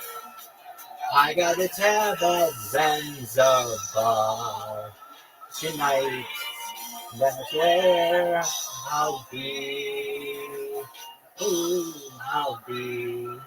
I got a tab at Zanzibar. Tonight, that's where I'll be. Ooh, I'll be.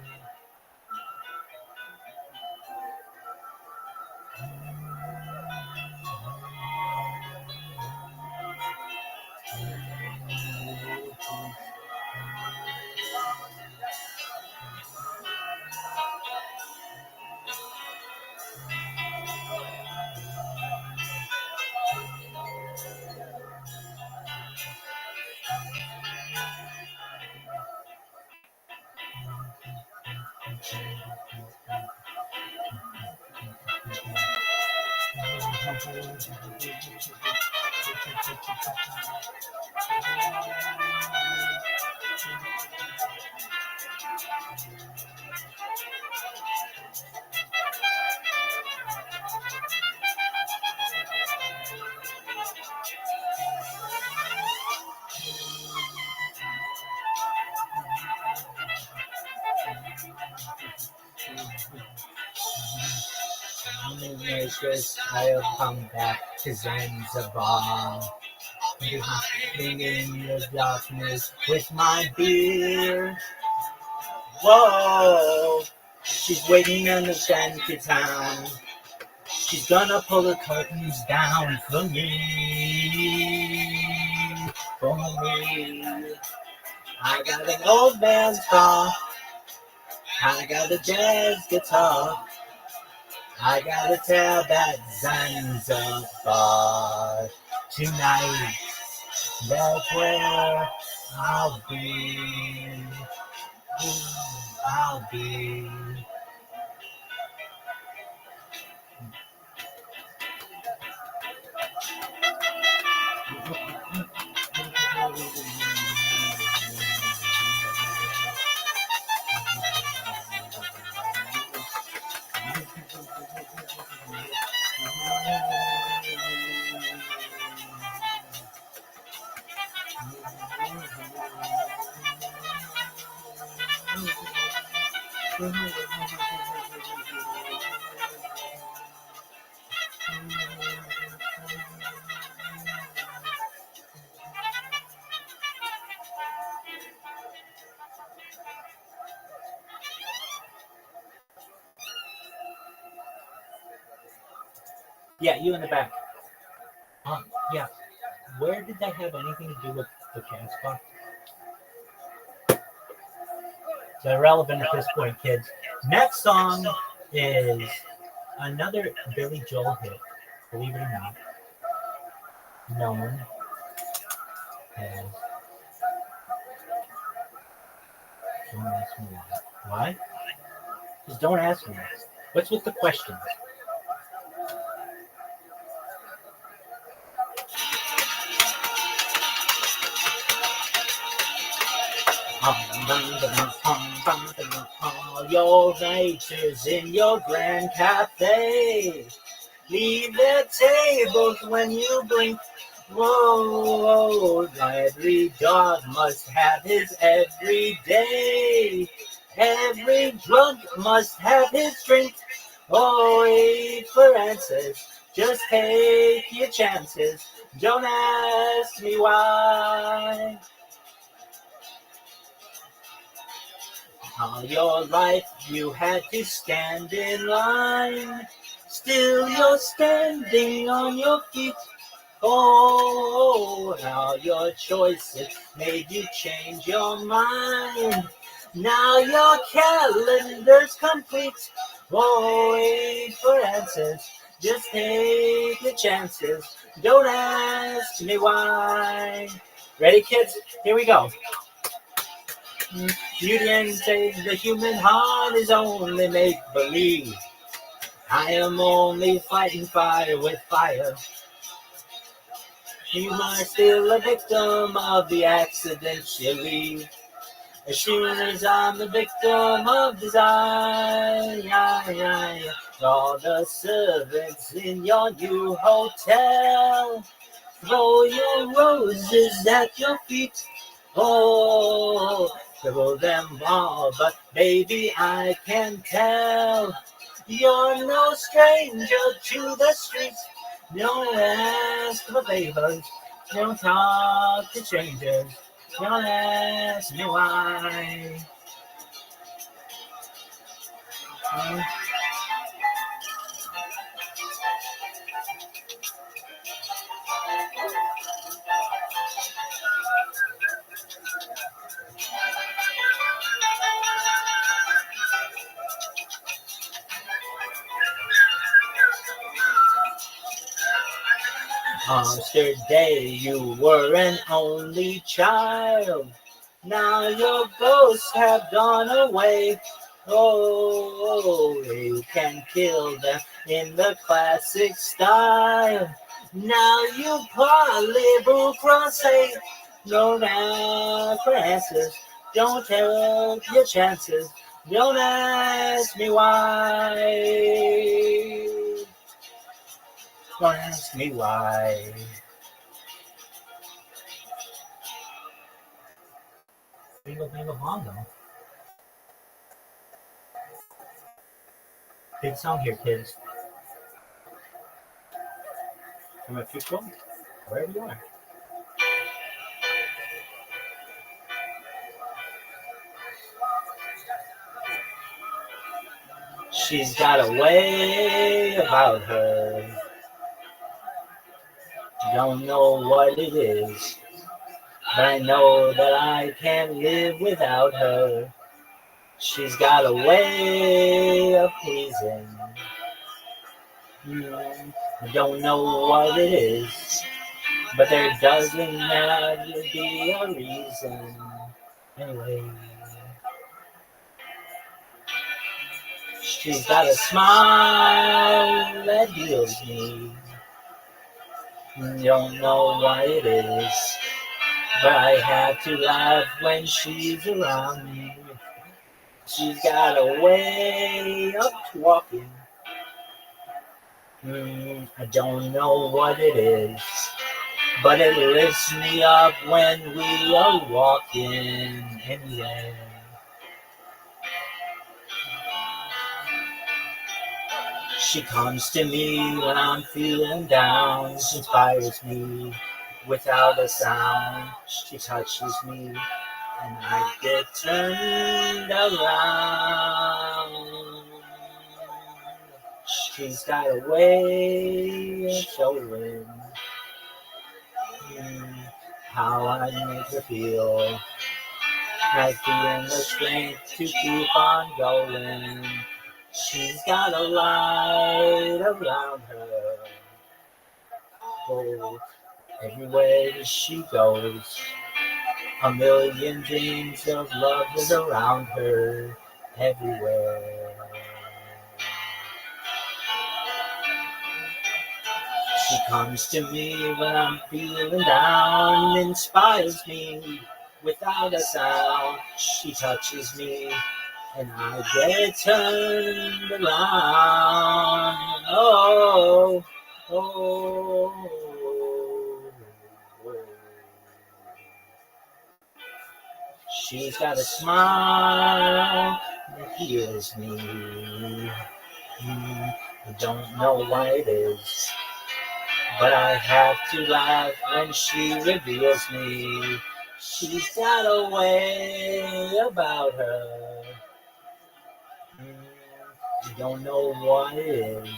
I'll come back to Zanzibar. Living in the darkness with my beer. Whoa, she's waiting in the shanty town. She's gonna pull the curtains down for me. For me. I got an old man's car. I got a jazz guitar. I got a tab at Zanzibar. Tonight, that's where I'll be. I'll be. Yeah, you in the back. Yeah. Where did that have anything to do with the Casbah? It's irrelevant at this point, kids. Next song is another Billy Joel hit, believe it or not, known as. Don't ask me why. Why? Just don't ask me. What's with the questions? All your waiters in your grand cafe leave their tables when you blink. Whoa, every dog must have his every day. Every drunk must have his drink. Oh, wait for answers. Just take your chances. Don't ask me why. All your life you had to stand in line. Still you're standing on your feet. Oh, how your choices made you change your mind. Now your calendar's complete. Oh, wait for answers. Just take the chances. Don't ask me why. Ready, kids? Here we go. You didn't say the human heart is only make-believe. I am only fighting fire with fire. You are still a victim of the accidents you leave. As soon as I'm the victim of desire, all the servants in your new hotel Throw your roses at your feet. Oh, throw them all, but baby, I can tell you're no stranger to the streets. Don't ask for favors, don't talk to strangers, don't ask me why. Yesterday you were an only child. Now your ghosts have gone away. Oh, you can kill them in the classic style. Now you parlez-vous français. Don't ask for answers. Don't take your chances. Don't ask me why. Don't ask me why. Bingo, bingo, bongo. Big song here, kids. From a few quotes, wherever you are. She's got a way about her. Don't know what it is, but I know that I can't live without her. She's got a way of pleasing. I don't know what it is, but there doesn't have to be a reason. Anyway, she's got a smile that heals me. Don't know what it is, but I have to laugh when she's around me. She's got a way of walking. I don't know what it is, but it lifts me up when we are walking anyway. She comes to me when I'm feeling down. She inspires me without a sound. She touches me and I get turned around. She's got a way of showing how I make her feel. I feel the strength to keep on going. She's got a light around her. Oh, everywhere she goes, a million dreams of love is around her. Everywhere. She comes to me when I'm feeling down, inspires me without a sound. She touches me and I get turned around. Oh, oh, oh. She's got a smile that heals me. I don't know why it is, but I have to laugh when she reveals me. She's got a way about her. I don't know what it is,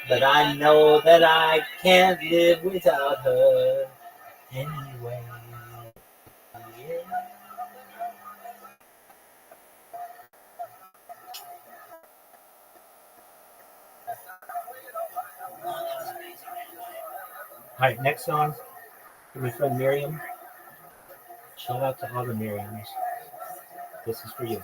but I know that I can't live without her anyway. Yeah. All right, next song from my friend Miriam. Shout out to all the Miriams. This is for you.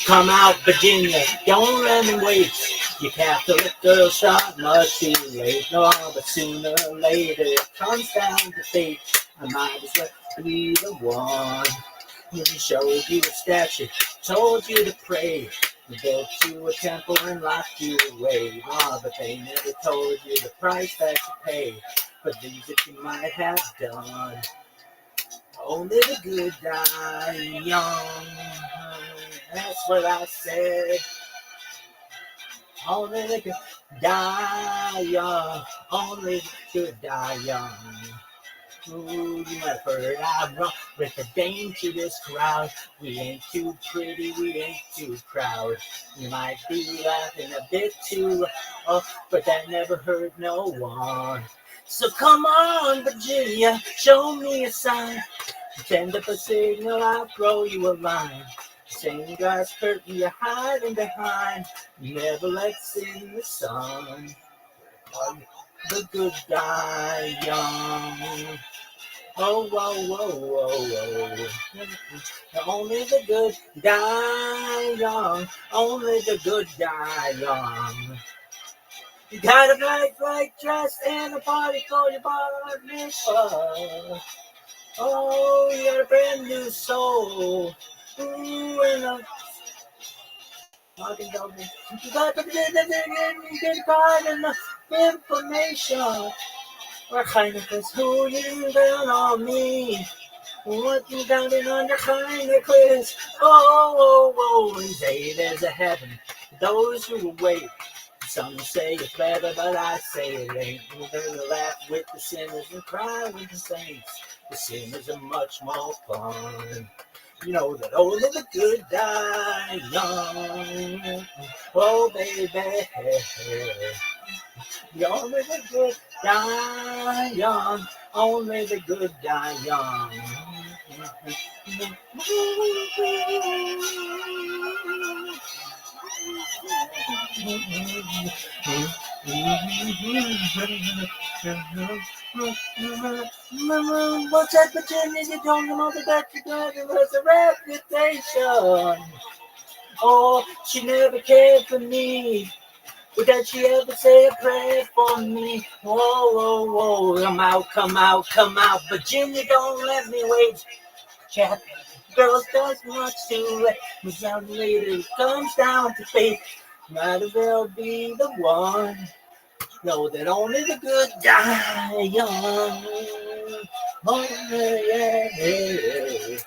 Come out, Virginia, don't let me wait. You Catholic girls shot much too late, no, but sooner or later it comes down to fate. I might as well be the one who showed you a statue, told you to pray. They built you a temple and locked you away. Ah, but they never told you the price that you pay for things that you might have done. Only the good die young. That's what I said. Only the good die young. Only the good die young. Ooh, you might have heard I'm wrong with the dangerous crowd. We ain't too pretty, we ain't too proud. You might be laughing a bit too, but that never hurt no one. So come on, Virginia, show me a sign. Send up a signal, I'll throw you a line. Stained glass curtain you're hiding behind. Never let's in the sun. The good die young. Oh, whoa, whoa, whoa, whoa. Only the good die young. Only the good die young. You got a black dress and a party call you bar mitzvah. Oh, you got a brand new soul. Ooh, and a fucking dog. You got to get caught in the information. What kind of is who you down on me? What you got in on your kind of quiz? Oh, oh, oh, and say there's a heaven. Those who wait. Some say it's better, but I say it ain't. We're gonna laugh with the sinners and cry with the saints. The sinners are much more fun. You know that only the good die young. Oh, baby. Only the good die young. Only the good die young. What's that, Virginia? You don't know that you got a reputation. Oh, she never cared for me. Would that she ever say a prayer for me? Whoa, whoa, whoa, come out. Virginia, don't let me wait. Chap, girls does much too late. But down later it comes down to fate. Might as well be the one. Know that only the good die young. Oh, yeah.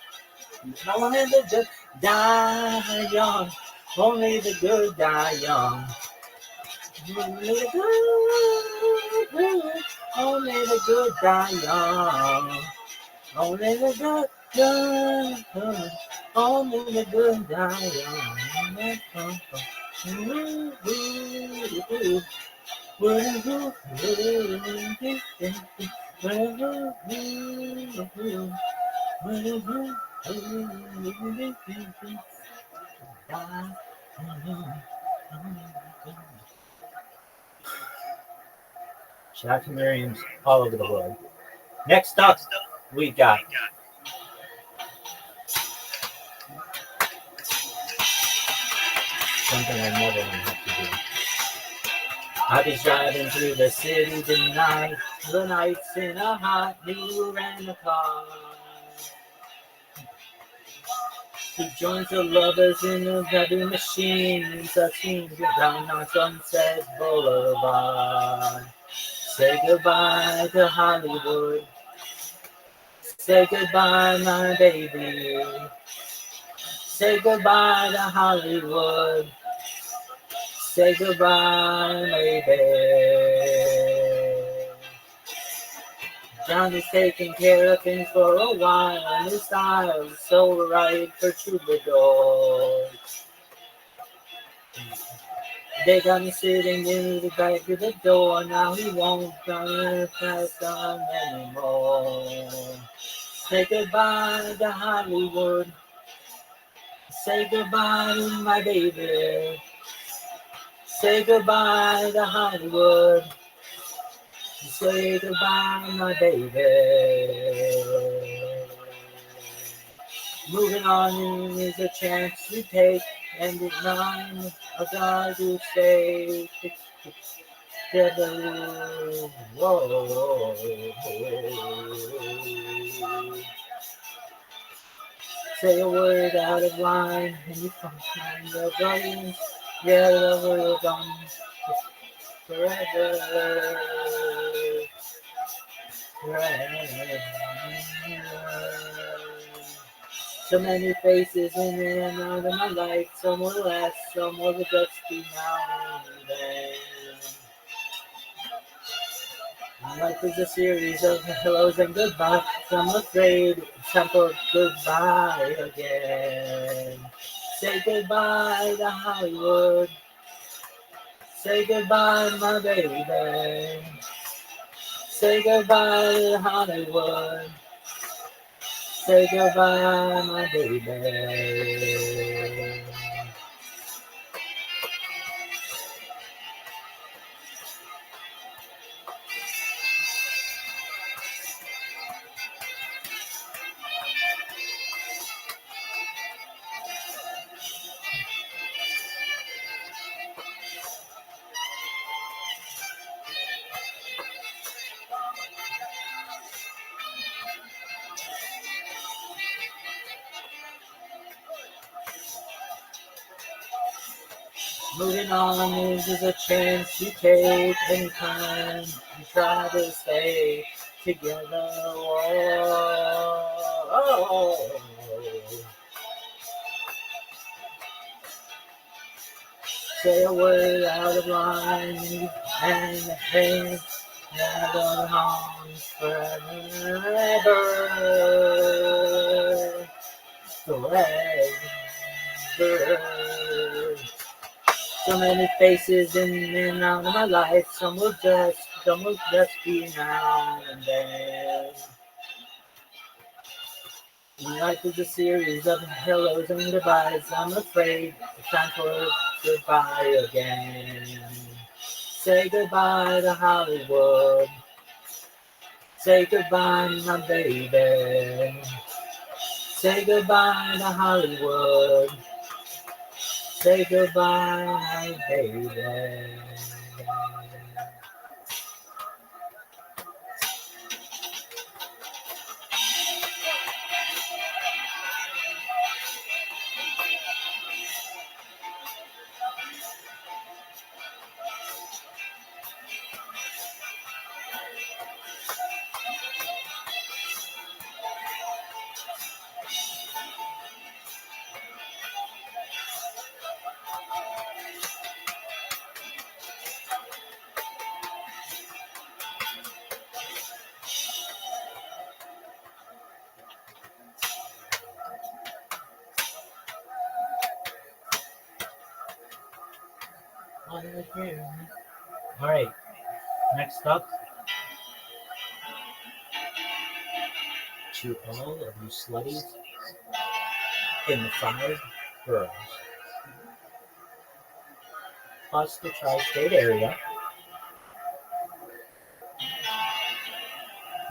Only the good die young. Only the good die young. Only the good die young. Only the good die. Only the good die young. Shout out to Miriam's all over the world. Next up, we got something I never have to do. I be driving through the city tonight. The night's in a hot new rental car. He joins the lovers in the vending machine. Touching down on Sunset Boulevard. Say goodbye to Hollywood. Say goodbye, my baby. Say goodbye to Hollywood. Say goodbye, baby. Johnny's taking care of things for a while, and his style is so right for troubadours. They got me sitting in the back of the door. Now he won't turn past on anymore. Say goodbye to Hollywood. Say goodbye to my baby. Say goodbye to Hollywood. Say goodbye, my baby. Moving on is a chance we take. and the line of God to say together. Whoa. Say a word out of line, and you come find the brilliance. Yeah, the world gone forever. Forever. So many faces in and out of my life. Some will last, some will just be now and then. Life is a series of hellos and goodbyes. I'm afraid it's time for goodbye again. Say goodbye to Hollywood. Say goodbye, my baby. Say goodbye to Hollywood. Say goodbye, my baby. Moving on is a chance you take anytime you try to stay together. Oh. Say a word out of line and the hands never on forever. Forever. So many faces in and out of my life. Some will just be now and then. Life is a series of hellos and goodbyes. I'm afraid it's time for goodbye again. Say goodbye to Hollywood. Say goodbye, my baby. Say goodbye to Hollywood. Say goodbye, my baby. All right, next up, to all of you slutties in the 5 boroughs, plus the tri-state area,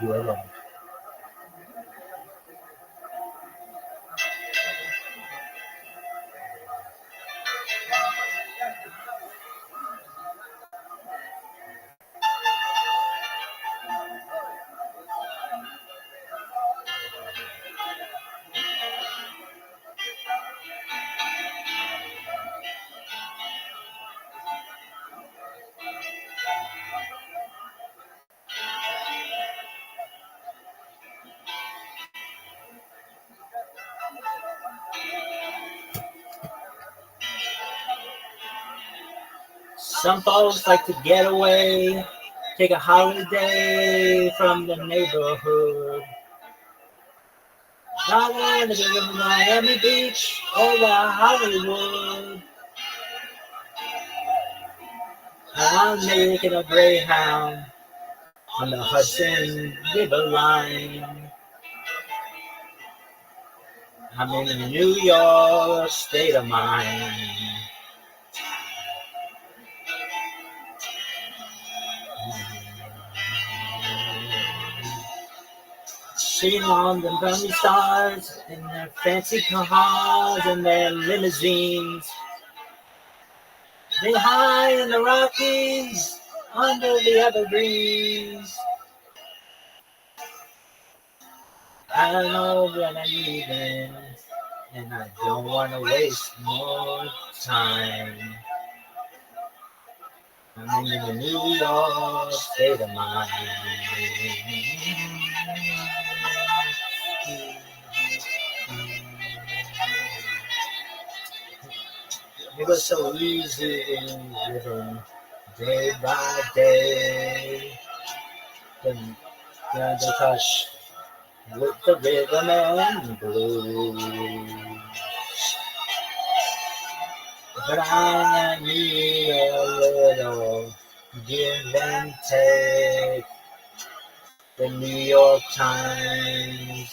you are loved. Some folks like to get away, take a holiday from the neighborhood. Not wanna go to Miami Beach or the Hollywood. I'm making a Greyhound on the Hudson River line. I'm in a New York state of mind. sitting on the brownie stars in their fancy cars and their limousines. They high in the Rockies, under the evergreens. I don't know what I'm leaving, and I don't want to waste more time. I'm in the New York state of mind. It was so easy living day by day. The touch with the rhythm and blues. But I need a little give and take. The New York Times,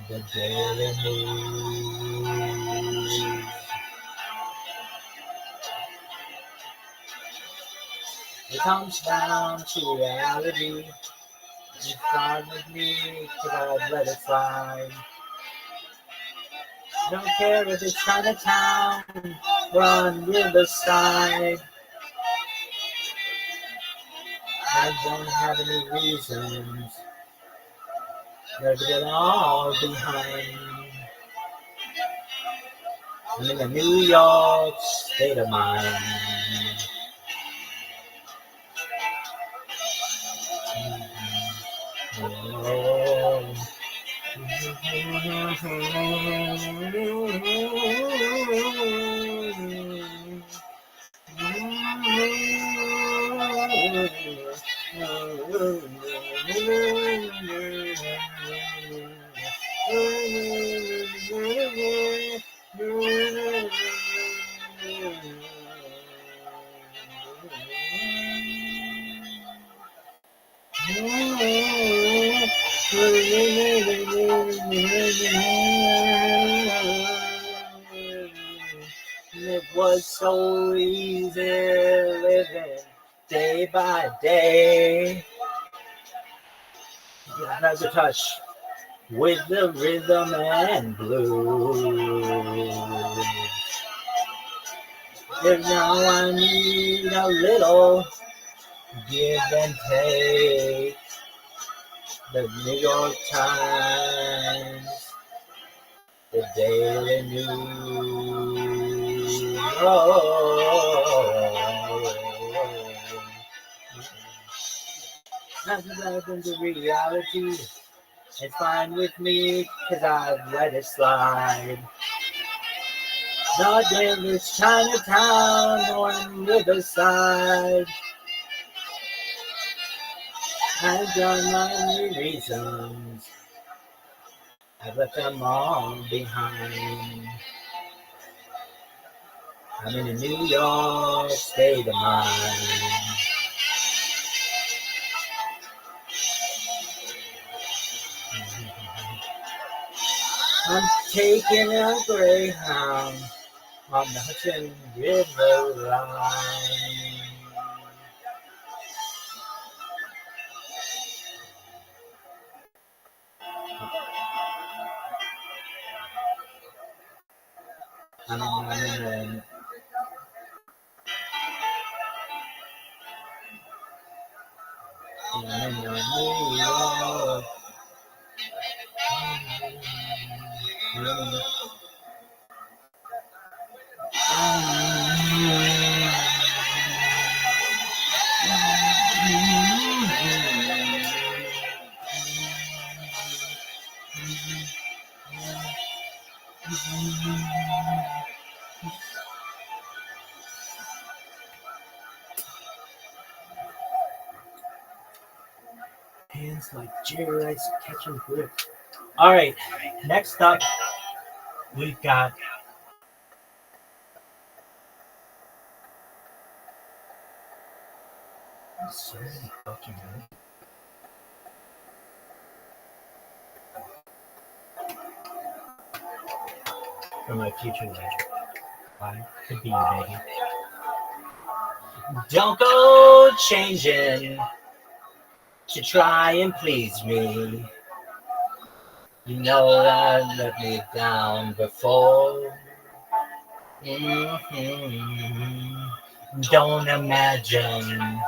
the Daily News. It comes down to reality. It's gone with me, 'cause I'd let it slide. Don't care if it's Chinatown or on Riverside. I don't have any reasons. Leave it all behind. I'm in a New York state of mind. Oh. It was so easy living day by day. You had to touch with the rhythm and blues. If now I need a little give and take. The New York Times, the Daily News. Nothing left into reality. It's fine with me, 'cause I've let it slide. Not in this Chinatown or on Riverside. I've done my reasons. I've left them all behind. I'm in a New York state of mind. I'm taking a Greyhound on the Hudson River line. I'm in New York. Hands like Jerry Rice catching grip. All right, next up, we've got so many fucking from my future legend. I could be Megan. Don't go changing to try and please me. You know that let me down before. Don't imagine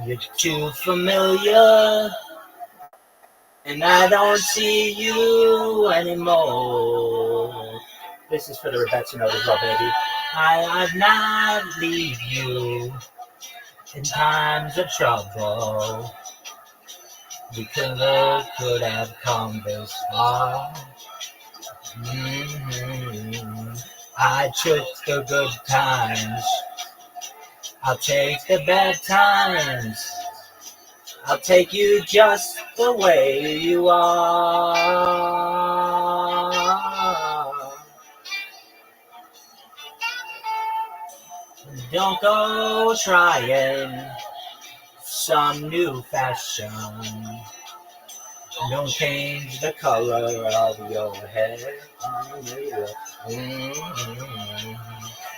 you're too familiar, and I don't see you anymore. This is for the Rebecca note as well, baby. I'd not leave you in times of trouble. We could have come this far. I took the good times. I'll take the bad times. I'll take you just the way you are. Don't go trying some new fashion. Don't change the color of your hair.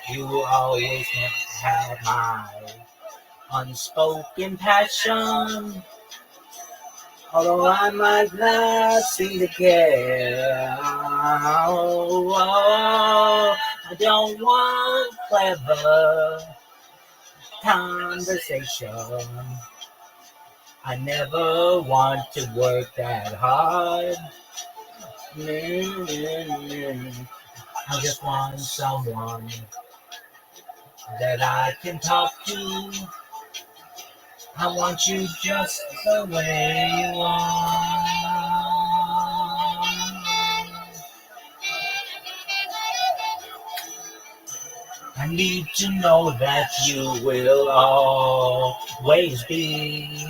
You always have my unspoken passion. Although I might not seem to care. I don't want clever conversation. I never want to work that hard. I just want someone that I can talk to. I want you just the way you are. I need to know that you will always be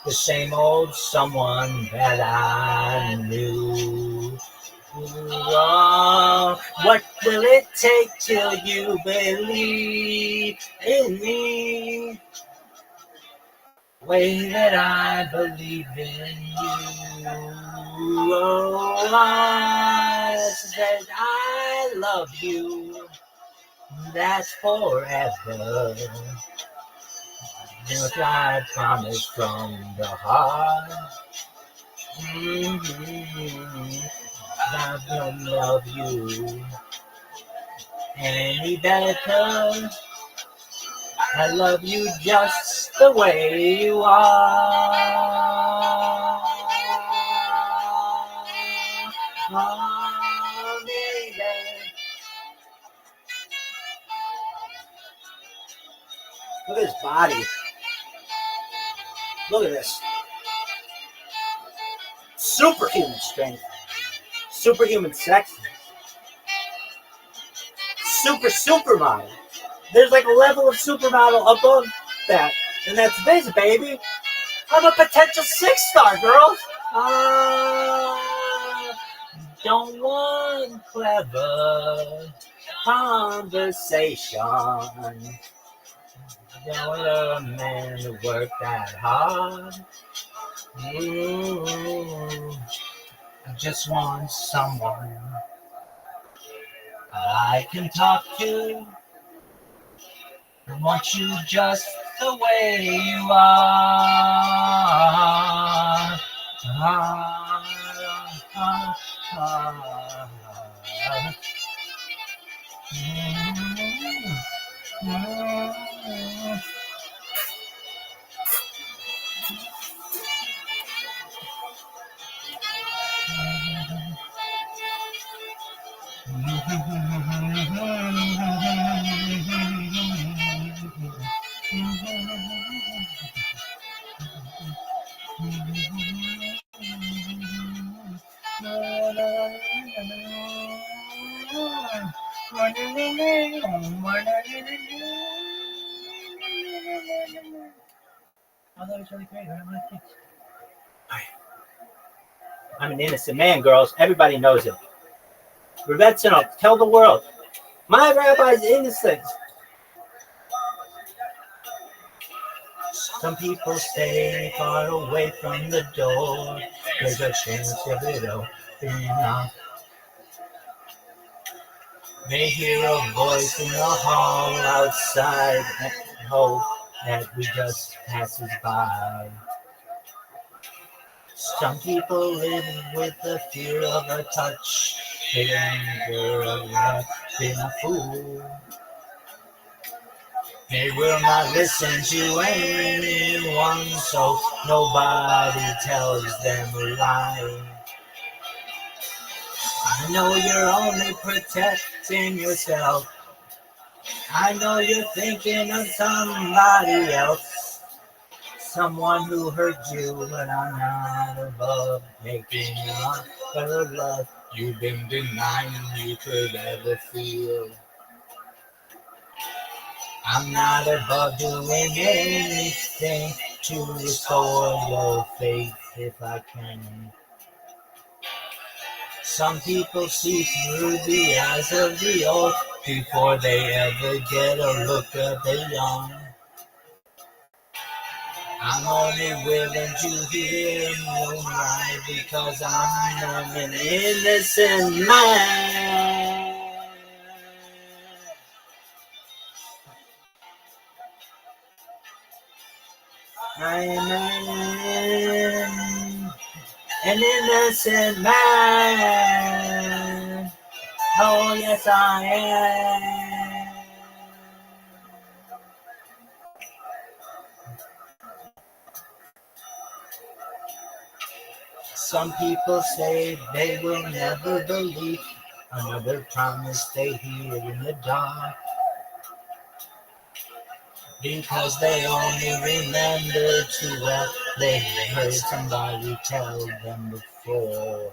the same old someone that I knew. What will it take till you believe in me? The way that I believe in you. I said I love you. That's forever. If I promise from the heart, I don't love you any better. I love you just the way you are. Oh, baby. Look at his body. Look at this. Superhuman strength. Superhuman sex. Supermodel. There's like a level of supermodel above that. And that's this, baby. I'm a potential 6-star, girl. Don't want clever conversation. Don't want a man to work that hard. I just want someone I can talk to. I want you just the way you are. I'm an innocent man, girls. Everybody knows it. Rebecca, tell the world. My rabbi's innocent. Some people stay far away from the door. There's a chance of it opening up. They hear a voice in the hall outside and hope that we just passes by. Some people live with the fear of a touch, the anger of being a fool. They will not listen to anyone, so nobody tells them a lie. I know you're only protecting yourself. I know you're thinking of somebody else, someone who hurt you, but I'm not above making up for the love you've been denying you could ever feel. I'm not above doing anything to restore your faith if I can. Some people see through the eyes of the old before they ever get a look at the young. I'm only willing to hear no lie because I'm an innocent man. I am an innocent man. Oh, yes, I am. Some people say they will never believe another promise they hear in the dark, because they only remember too well they heard somebody tell them before.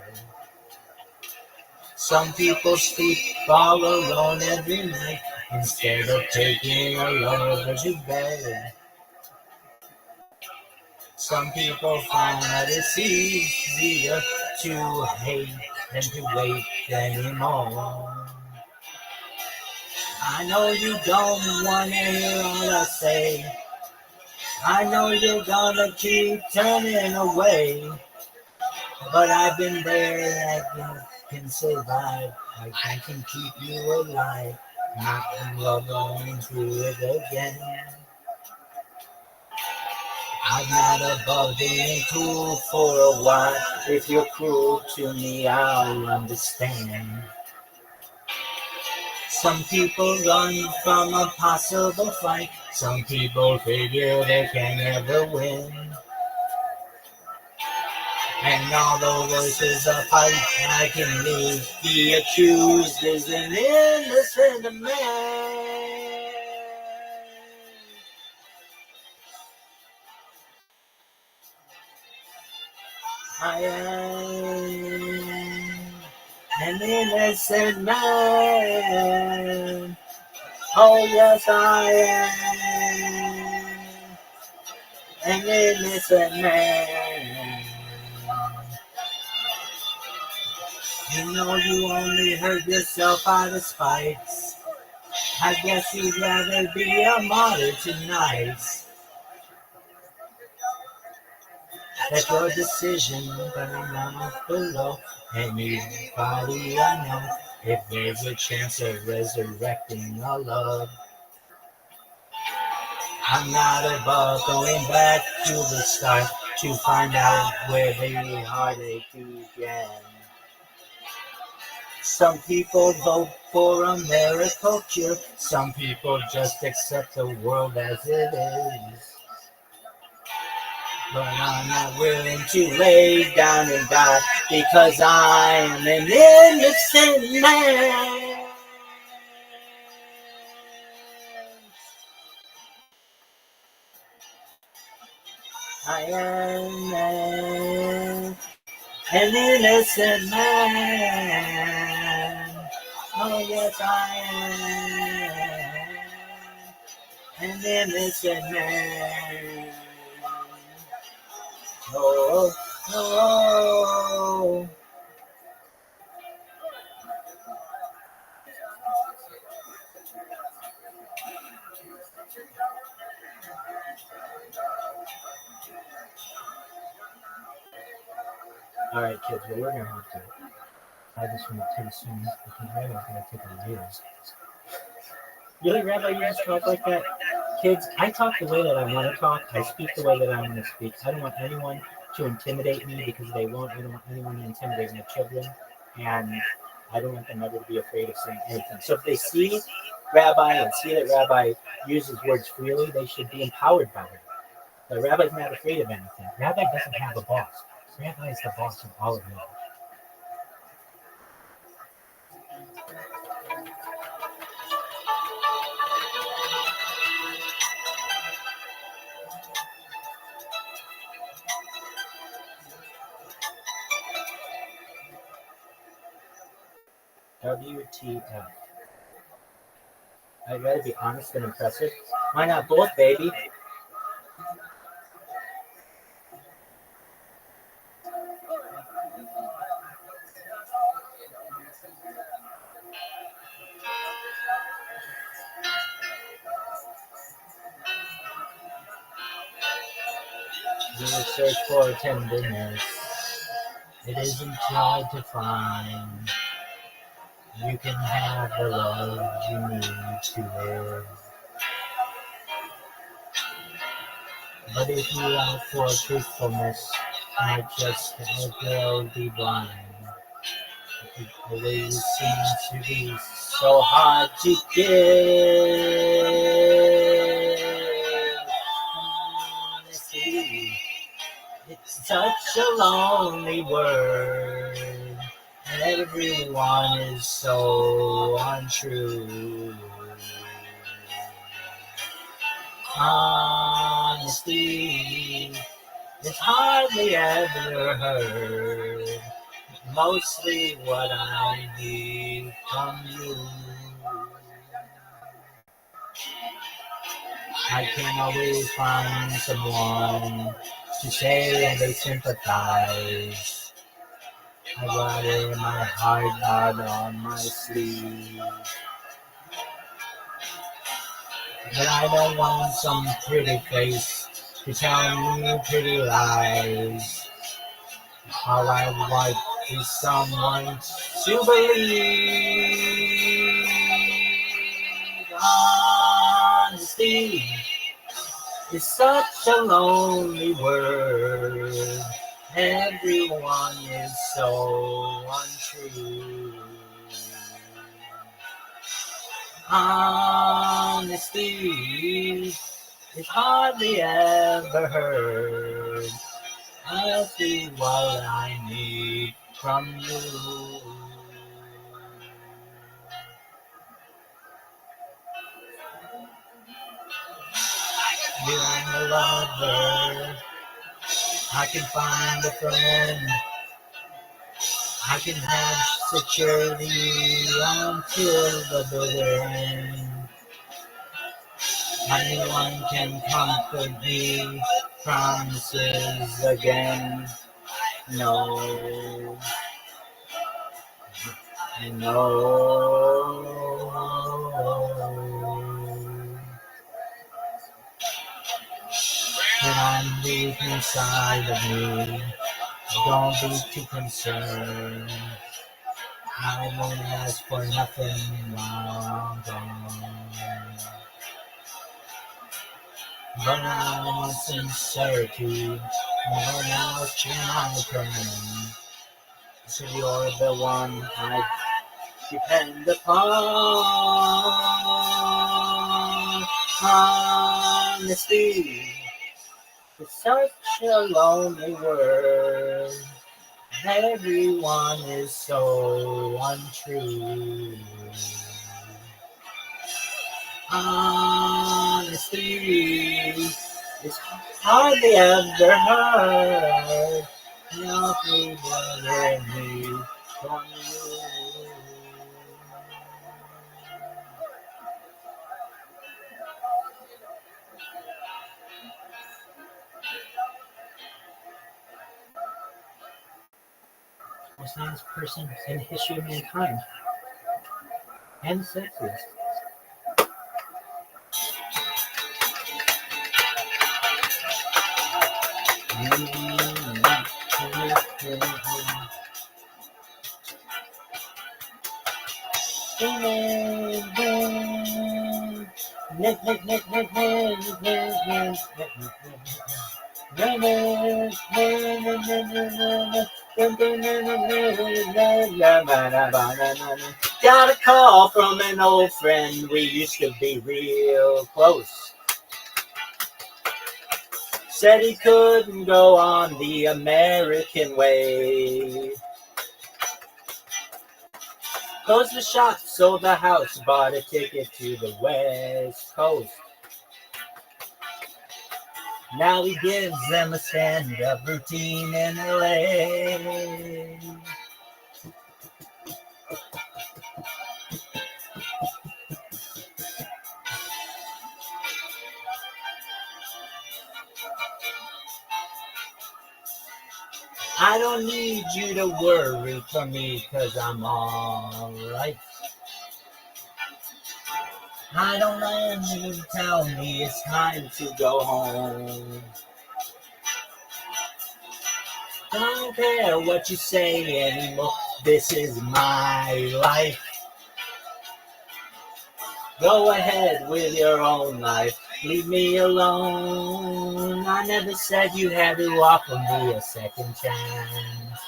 Some people sleep all alone every night instead of taking a lover to bed. Some people find that it's easier to hate than to wait anymore. I know you don't want to hear all I say. I know you're gonna keep turning away. But I've been there, I can survive. I can keep you alive. Not love going through it again. I'm not above being cruel for a while. If you're cruel to me, I'll understand. Some people run from a possible fight. Some people figure they can never win. And all the voices of fight I can leave. The accused is an innocent man. I am an innocent man. Oh, yes, I am an innocent man. You know you only hurt yourself out of spite. I guess you'd rather be a martyr tonight. That's your decision, but I'm not below anybody I know. If there's a chance of resurrecting a love, I'm not above going back to the start to find out where the heartache began. Some people vote for a miracle cure. Some people just accept the world as it is. But I'm not willing to lay down and die because I am an innocent man. I am an innocent man. Oh, yes, I am an innocent man. Oh, oh. All right, kids, well, we're going to have to have this one pretty soon because Rabbi's going to take our years. Really, Rabbi, you just talk like that? Kids, I talk the way that I want to talk. I speak the way that I want to speak. I don't want anyone to intimidate me because they won't. I don't want anyone to intimidate my children. And I don't want them ever to be afraid of saying anything. So if they see Rabbi and see that Rabbi uses words freely, they should be empowered by it. The Rabbi's not afraid of anything. Rabbi doesn't have a boss. Rabbi is the boss of all of knowledge. WTF. I'd rather be honest than impressive. Why not both, baby? You search for tenderness. It isn't hard to find. You can have the love you need to live. But if you ask for truthfulness, might just will be blind. It always seems to be so hard to give. Honesty, it's such a lonely word. Everyone is so untrue. Honesty is hardly ever heard. Mostly what I need from you. I can always find someone to say they sympathize. I wear my heart out on my sleeve. But I don't want some pretty face to tell me pretty lies. All I want is someone to believe. Honesty is such a lonely word. Everyone is so untrue. Honesty is hardly ever heard. I'll see what I need from you. You're a lover. I can find a friend. I can have security until the bitter end. Anyone can comfort me. Promises again. No, I know. When I'm deep inside of me, don't be too concerned. I won't ask for nothing while I'm gone. But I want sincerity. Where else can I turn? So you're the one I depend upon. Honesty is such a lonely word. Everyone is so untrue. Honesty is hardly ever heard. Nothing but me from you. Most honest person in the history of mankind. And the sexiest. Got a call from an old friend. We used to be real close. Said he couldn't go on the American way. Closed the shop, sold the house, bought a ticket to the West Coast. Now he gives them a stand-up routine in LA. I don't need you to worry for me, 'cause I'm alright. I don't want you to tell me it's time to go home. Don't care what you say anymore, this is my life. Go ahead with your own life, leave me alone. I never said you had to offer me a second chance.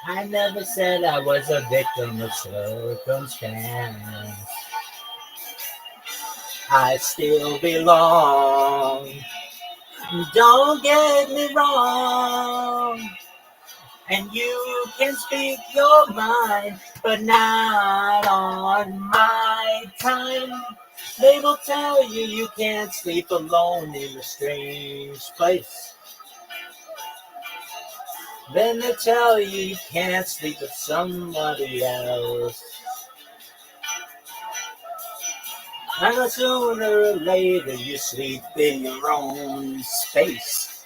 I never said I was a victim of circumstance. I still belong. Don't get me wrong. And you can speak your mind, but not on my time. They will tell you you can't sleep alone in a strange place. Then they tell you you can't sleep with somebody else. And sooner or later you sleep in your own space.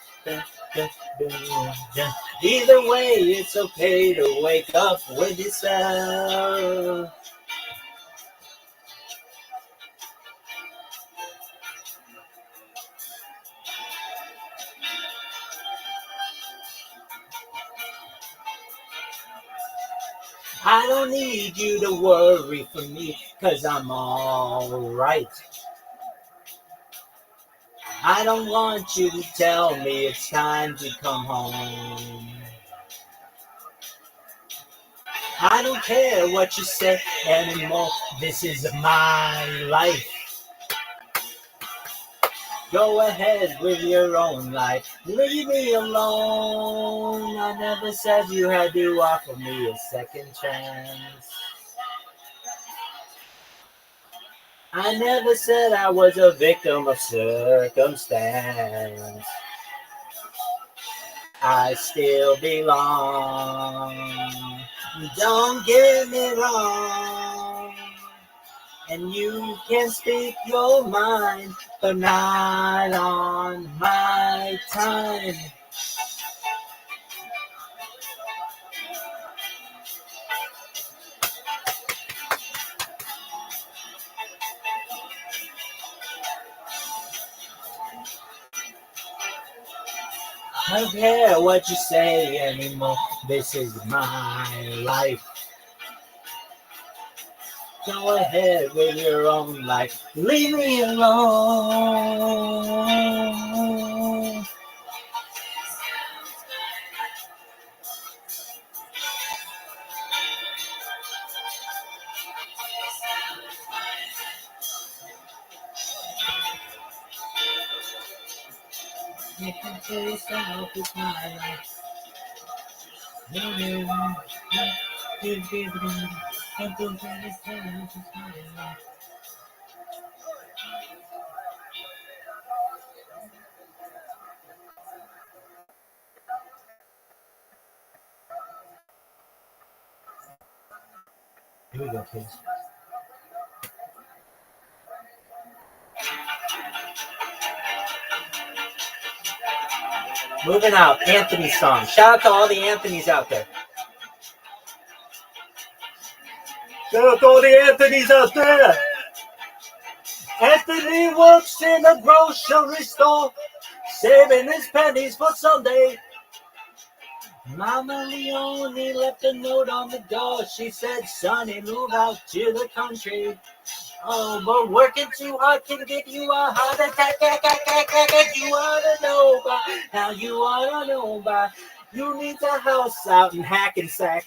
Either way, it's okay to wake up with yourself. I don't need you to worry for me, 'cause I'm alright. I don't want you to tell me it's time to come home. I don't care what you say anymore, this is my life. Go ahead with your own life, leave me alone. I never said you had to offer me a second chance. I never said I was a victim of circumstance. I still belong. Don't get me wrong. And you can speak your mind, but not on my time. I don't care what you say anymore, this is my life. Go ahead with your own life, leave me alone. You can tell yourself it's my life. Here we go, kids. Moving out, Anthony's song. Shout out to all the Anthonys out there. Shout out to all the Anthonys out there. Anthony works in a grocery store, saving his pennies for Sunday. Mama Leone left a note on the door. She said, "Sonny, move out to the country. Oh, but working too hard can give you a heart attack. You ought to know by now. You ought to know by. You need a house out in Hackensack.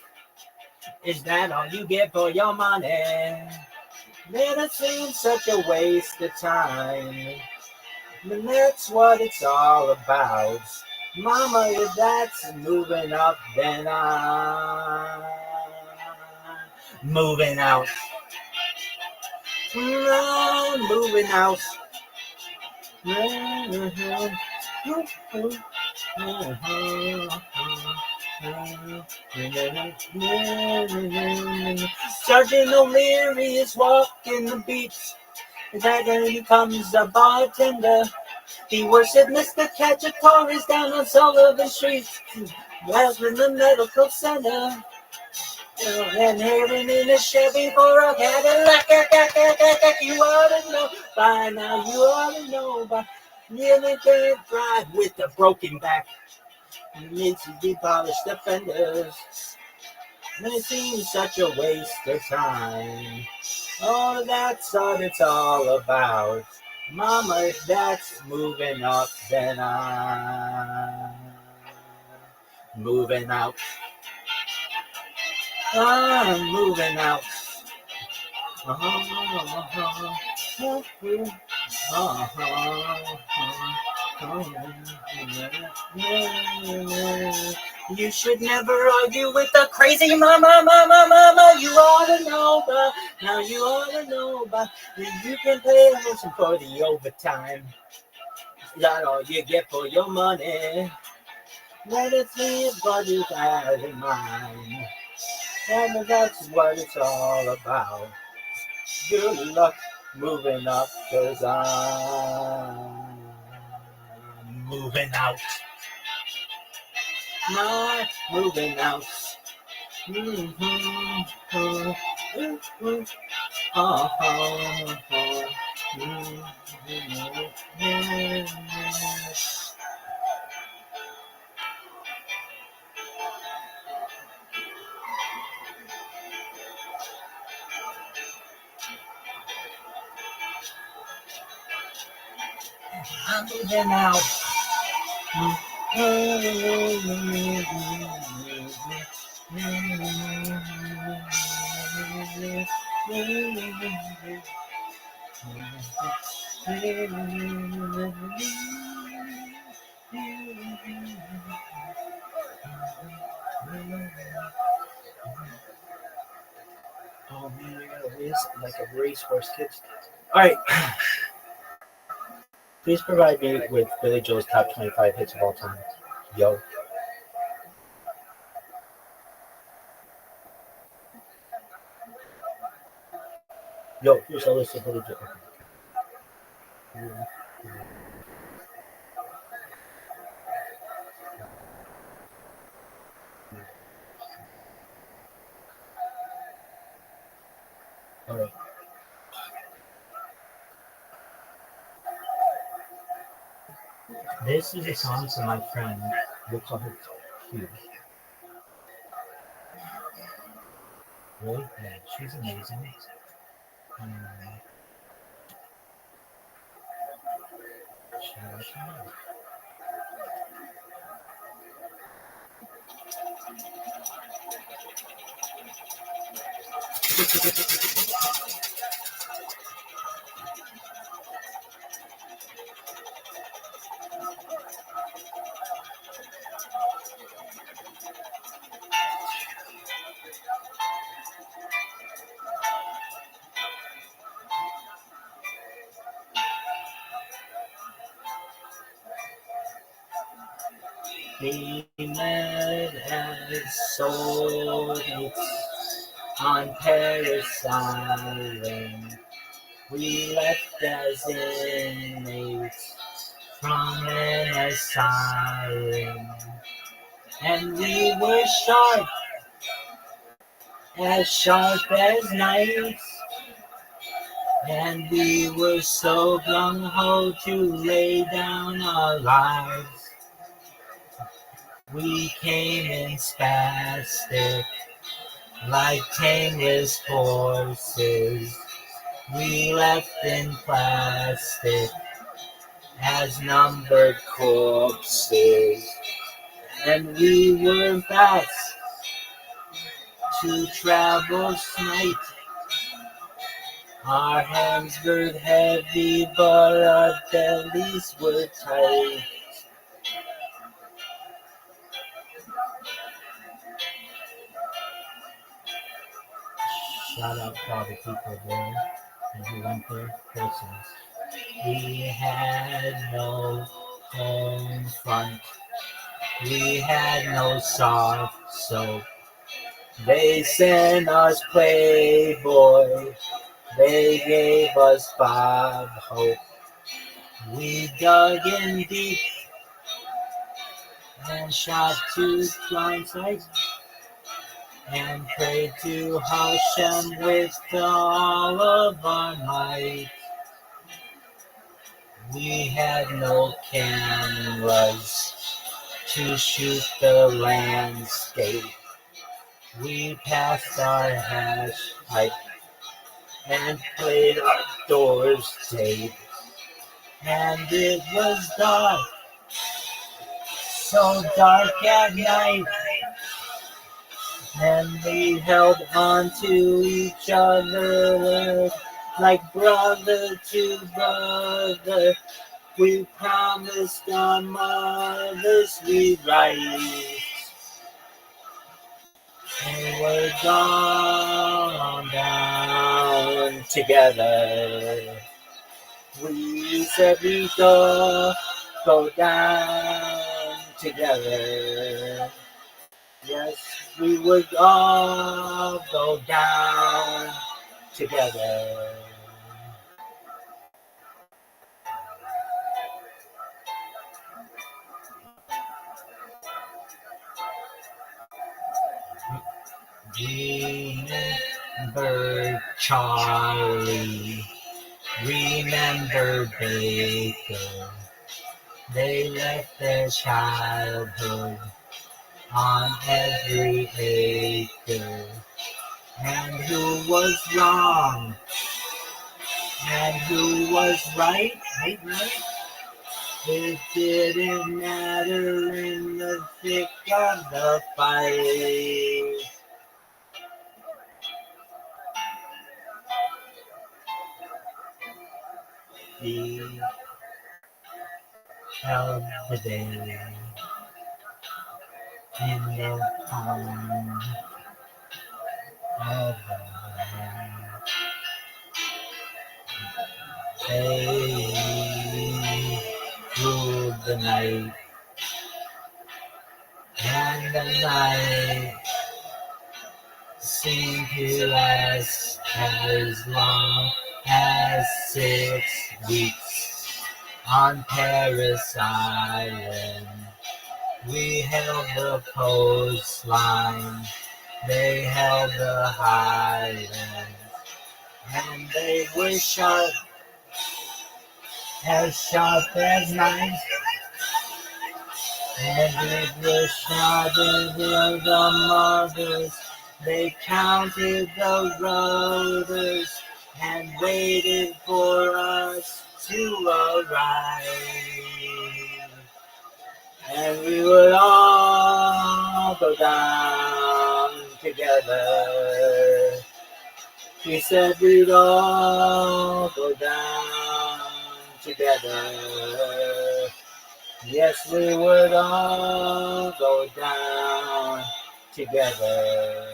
Is that all you get for your money? Man, it seems such a waste of time. And that's what it's all about. Mama, if that's moving up, then I'm moving out. I'm moving out. Sergeant O'Leary is walking the beach. Then he becomes a bartender. He works at Mr. Cacciatore's down on Sullivan Street. While in the medical center. And hearing in a Chevy for a Cadillac. You ought to know by now. You ought to know by. Nearly can't drive with a broken back. You need to demolish the fenders. And it seems such a waste of time. Oh, that's what it's all about. Mama, if that's moving up, then I'm moving out. I'm moving out. You should never argue with a crazy mama. You ought to know by now. You ought to know by you can pay attention for the overtime. Not all you get for your money. Let it see what you have in mind. And that's what it's all about. Good luck moving up, 'cause I'm moving out. Not moving out. I'm moving out. Oh man, I got a race like a racehorse, kids. All right. Please provide me with Billy Joel's top 25 hits of all time. Yo. Yo, here's a list of Billy Joel. All right. This is a song from my friend. We'll call her Q. Really? Yeah, she's amazing. The man has sold it on Paris Island. We left as inmates from an asylum, and we were sharp as knives, and we were so gung ho to lay down our lives. We came in spastic, like tameless horses. We left in plastic as numbered corpses. And we were bats to travel night. Our hands were heavy, but our bellies were tight. Shout out to all the people there and who went there persons. We had no home front. We had no soft soap. They sent us Playboy. They gave us Bob Hope. We dug in deep and shot to blind sight and prayed to Hashem with all of our might. We had no cameras to shoot the landscape. We passed our hash pipe and played outdoors tape. And it was dark, so dark at night. And we held on to each other like brother to brother. We promised our mothers we'd write. And we're gone down together. We said we'd go down together. Yes, we would all go down together. Remember Charlie, remember Baker. They left their childhood on every acre. And who was wrong? And who was right? It didn't matter in the thick of the fight. We held the day in the palm of the hand. They ruled the night, and the night seemed to last as long as 6 weeks on Paris Island. We held the coastline, they held the highlands, and they were sharp as knives. And it was shrouded in the mothers. They counted the rotors and waited for us to arrive. And we would all go down together. We said we'd all go down together. Yes, we would all go down together.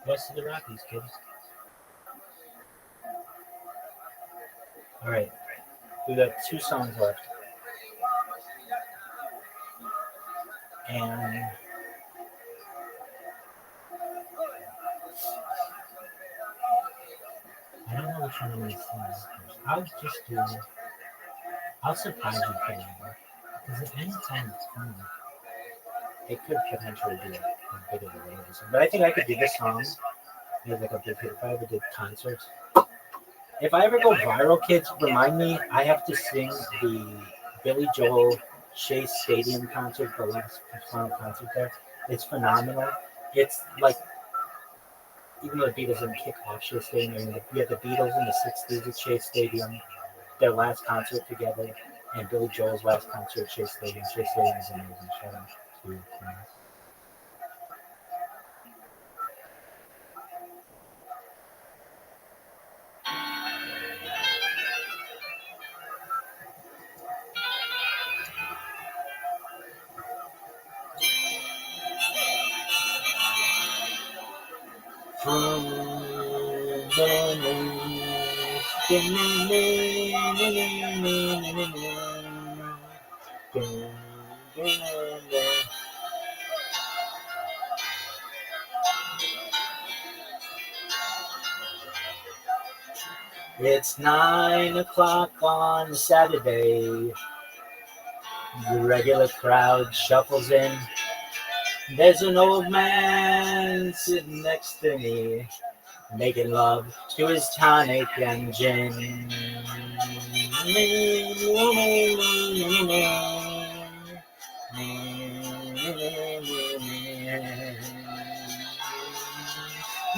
West of the Rockies, kids. All right, we got 2 songs left, and I don't know which one I'm going to sing. I'll surprise you, Kevin, because at any time it's fun. It could potentially be a bit of a radio song, but I think I could do this song as like a big hit if I ever did concerts. If I ever go viral, kids, remind me. I have to sing the Billy Joel Shea Stadium concert, the last final concert there. It's phenomenal. It's like, even though the Beatles didn't kick off Shea Stadium, I mean, we had the Beatles in the 60s at Shea Stadium, their last concert together, and Billy Joel's last concert at Shea Stadium. Shea Stadium is amazing. Shout out to you. It's 9 o'clock on Saturday. The regular crowd shuffles in. There's an old man sitting next to me, making love to his tonic and gin.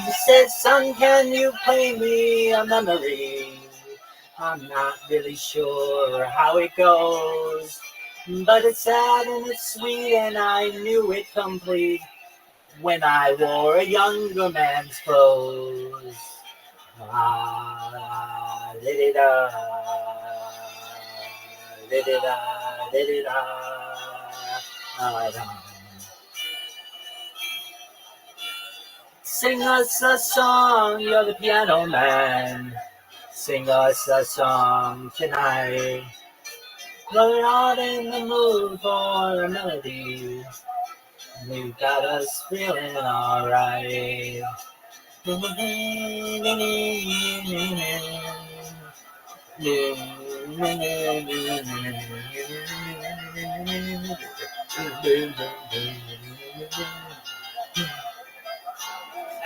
He says, son, can you play me a memory? I'm not really sure how it goes, but it's sad and it's sweet and I knew it complete when I wore a younger man's clothes. Ah, da-da-da, da-da-da, da-da-da, da-da. Sing us a song, you're the piano man. Sing us a song tonight. We're not in the mood for a melody. You got us feeling alright.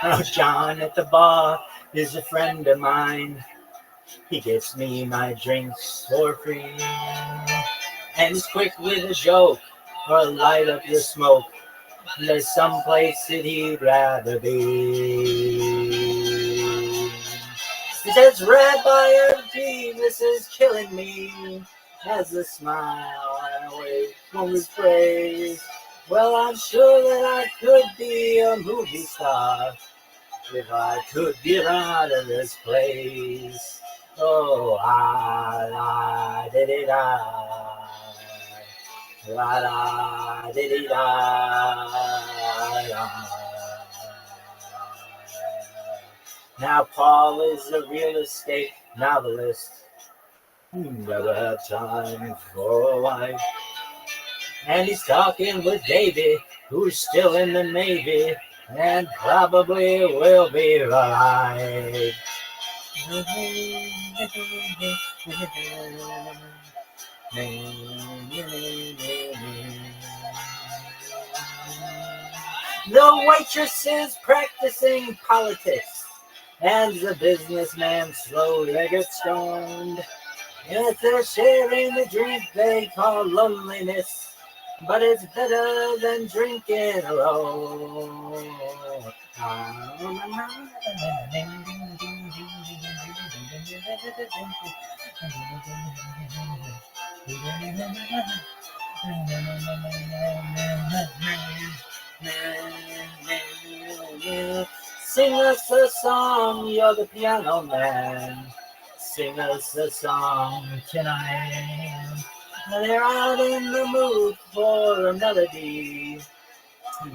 Oh, John at the bar is a friend of mine. He gets me my drinks for free. And he's quick with a joke or light up your smoke. There's some place that he'd rather be. He says, Rabbi Rothschild, this is killing me. Has a smile and away from his praise. Well, I'm sure that I could be a movie star if I could get out of this place. Oh, la da da da, la da da da. Now Paul is a real estate novelist. Never had time for a wife. And he's talking with Davy, who's still in the Navy, and probably will be alive. The waitress is practicing politics, and the businessman slowly gets stoned. Yes, they're sharing the drink they call loneliness, but it's better than drinking alone. Sing us a song, you're the piano man. Sing us a song tonight. They're out in the mood for a melody.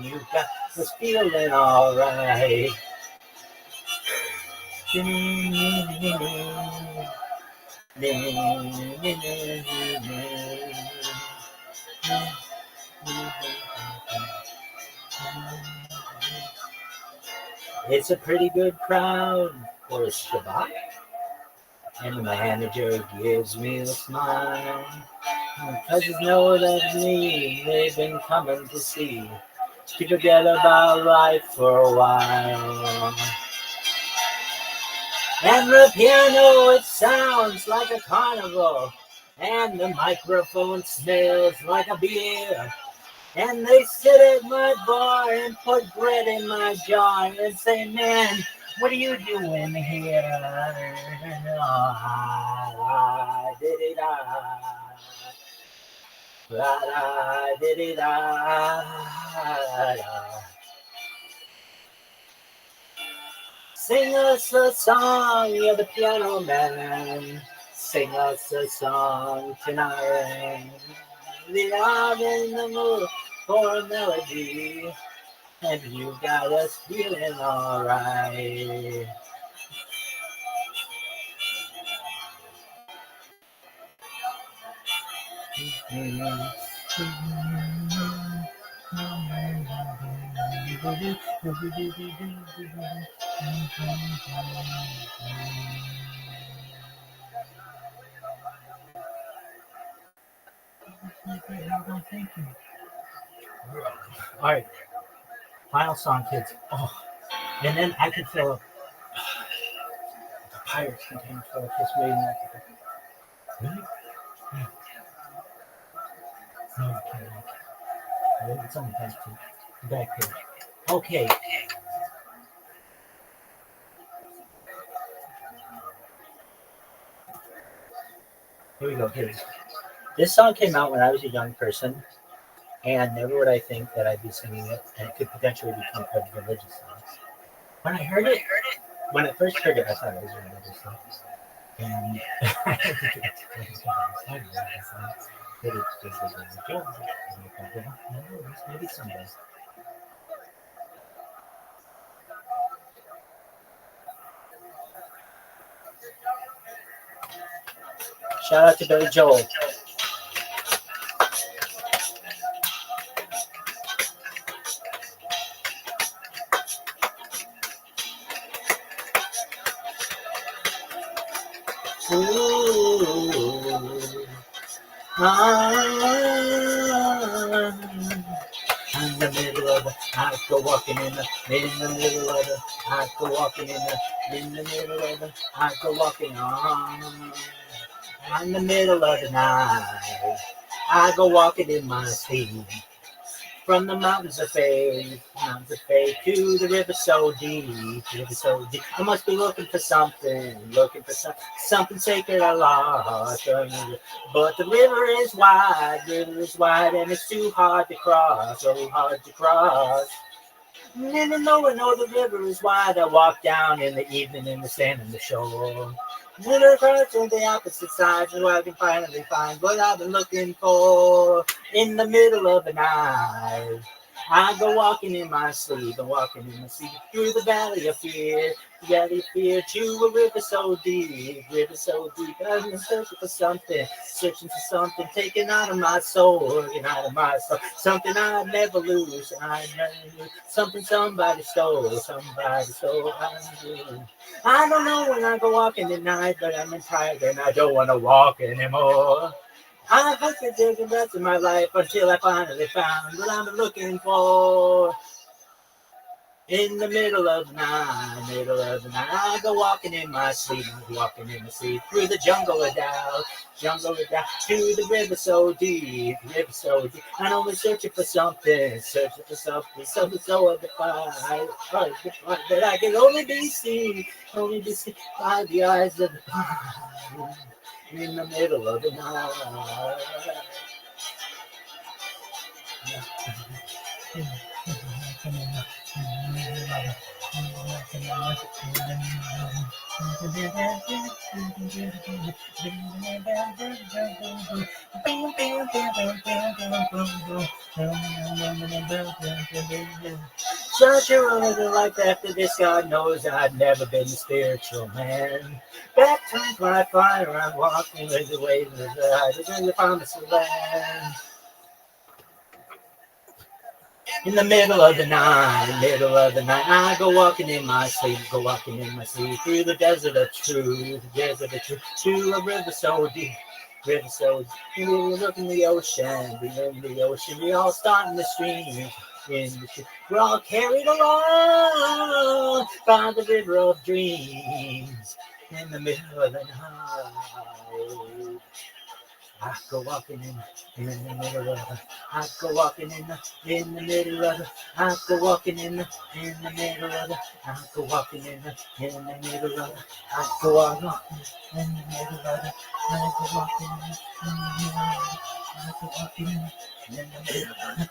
You got us feeling alright. It's a pretty good crowd for a Shabbat, and the manager gives me a smile. Cousins know that's me, they've been coming to see, to forget about life for a while. And the piano, it sounds like a carnival, and the microphone smells like a beer. And they sit at my bar and put bread in my jar and say, man, what are you doing here? Sing us a song, you're the piano man. Sing us a song tonight. We are in the mood for a melody, and you got us feeling alright. All right, final song, kids. Oh, and then I can fill up the Pirates container for just waiting at the really? Yeah. No, I can't. It's on the back page. Okay. Here we go, kids. This song came out when I was a young person, and never would I think that I'd be singing it, and it could potentially become a religious song. When I heard it, when I first heard it, I thought it was a religious song. And I had to get it. But it's just a joke. Maybe someday. Shout out to Billy Joel. In the middle of the, I go walking in the middle of the, I go walking in the middle of the, I go walking on. In the middle of the night, I go walking in my sleep. From the mountains of faith to the river so deep, I must be looking for something sacred I lost. But the river is wide, and it's too hard to cross, And I know the river is wide, I walk down in the evening in the sand and the shore. And across on the opposite side, so I can finally find what I've been looking for. In the middle of the night, I go walking in my sleep, through the valley of fear, to a river so deep, I'm searching for something, taken out of my soul, something I never lose, something somebody stole, I don't know when I go walking at night, but I'm tired and I don't want to walk anymore. I hope to take the rest of my life until I finally found what I'm looking for. In the middle of the night, I go walking in my sleep, through the jungle of doubt, to the river so deep, I'm always searching for something so undefined, that I can only be seen by the eyes of the blind. In the middle of the night. Such a religion like after this, God knows I've never been a spiritual man. Baptized by fire, I'm walking with the waves of the tide in the promised land. In the middle of the night, I go walking in my sleep, through the desert of truth, to a river so deep, we look in the ocean, we all start in the stream, we're all carried along by the river of dreams, in the middle of the night. I go walking in the middle of the, I go walking in the middle of the, I go walking in the middle of the, I go walking in the middle of the, I go walking in the middle of the, I go walking in the middle of the, I go walking in the middle of the.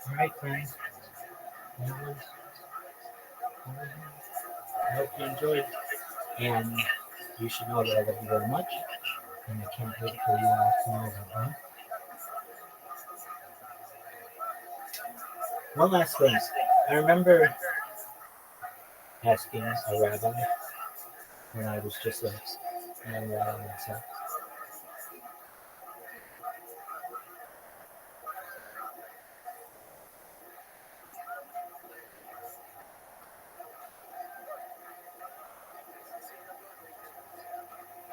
All right, friends. I hope you enjoyed, and you should know that I love you very much, and I can't wait for you all tomorrow. Right? One last thing. I remember asking a rabbi when I was just like, myself.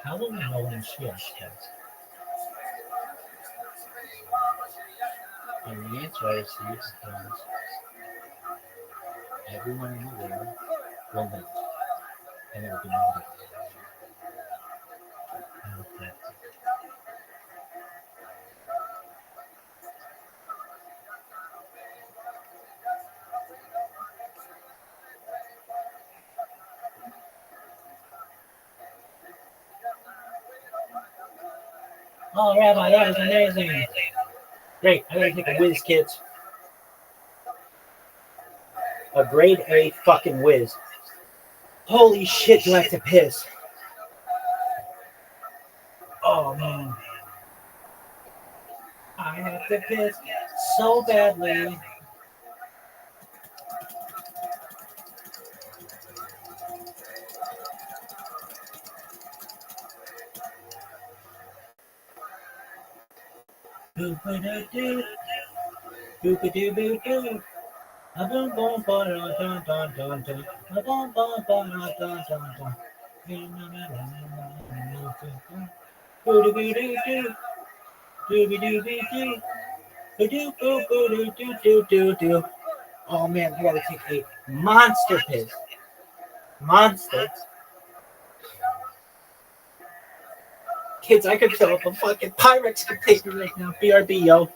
How will we know when she has kids? And the answer I received is everyone in the world will know, and it will be noted. Oh, Rabbi, that was amazing. Great, I gotta take a whiz, kids. A grade A fucking whiz. Holy shit, do I have to piss? Oh, man. I have to piss so badly. Boop-a-doo-doo. Boop-a-doo-boo-doo. A-boom-boom-ba-dun-dun-dun-dun-dun. A-boom-boom-ba-dun-dun-dun-dun. Boo-doo-boo-doo-doo. Doo-be-doo-be-doo. Ba-doo-boo-boo-doo-doo-doo-doo. Oh man, I gotta take a monster piss. Monster. Kids, I could fill up a fucking Pyrex container right now. BRB, yo.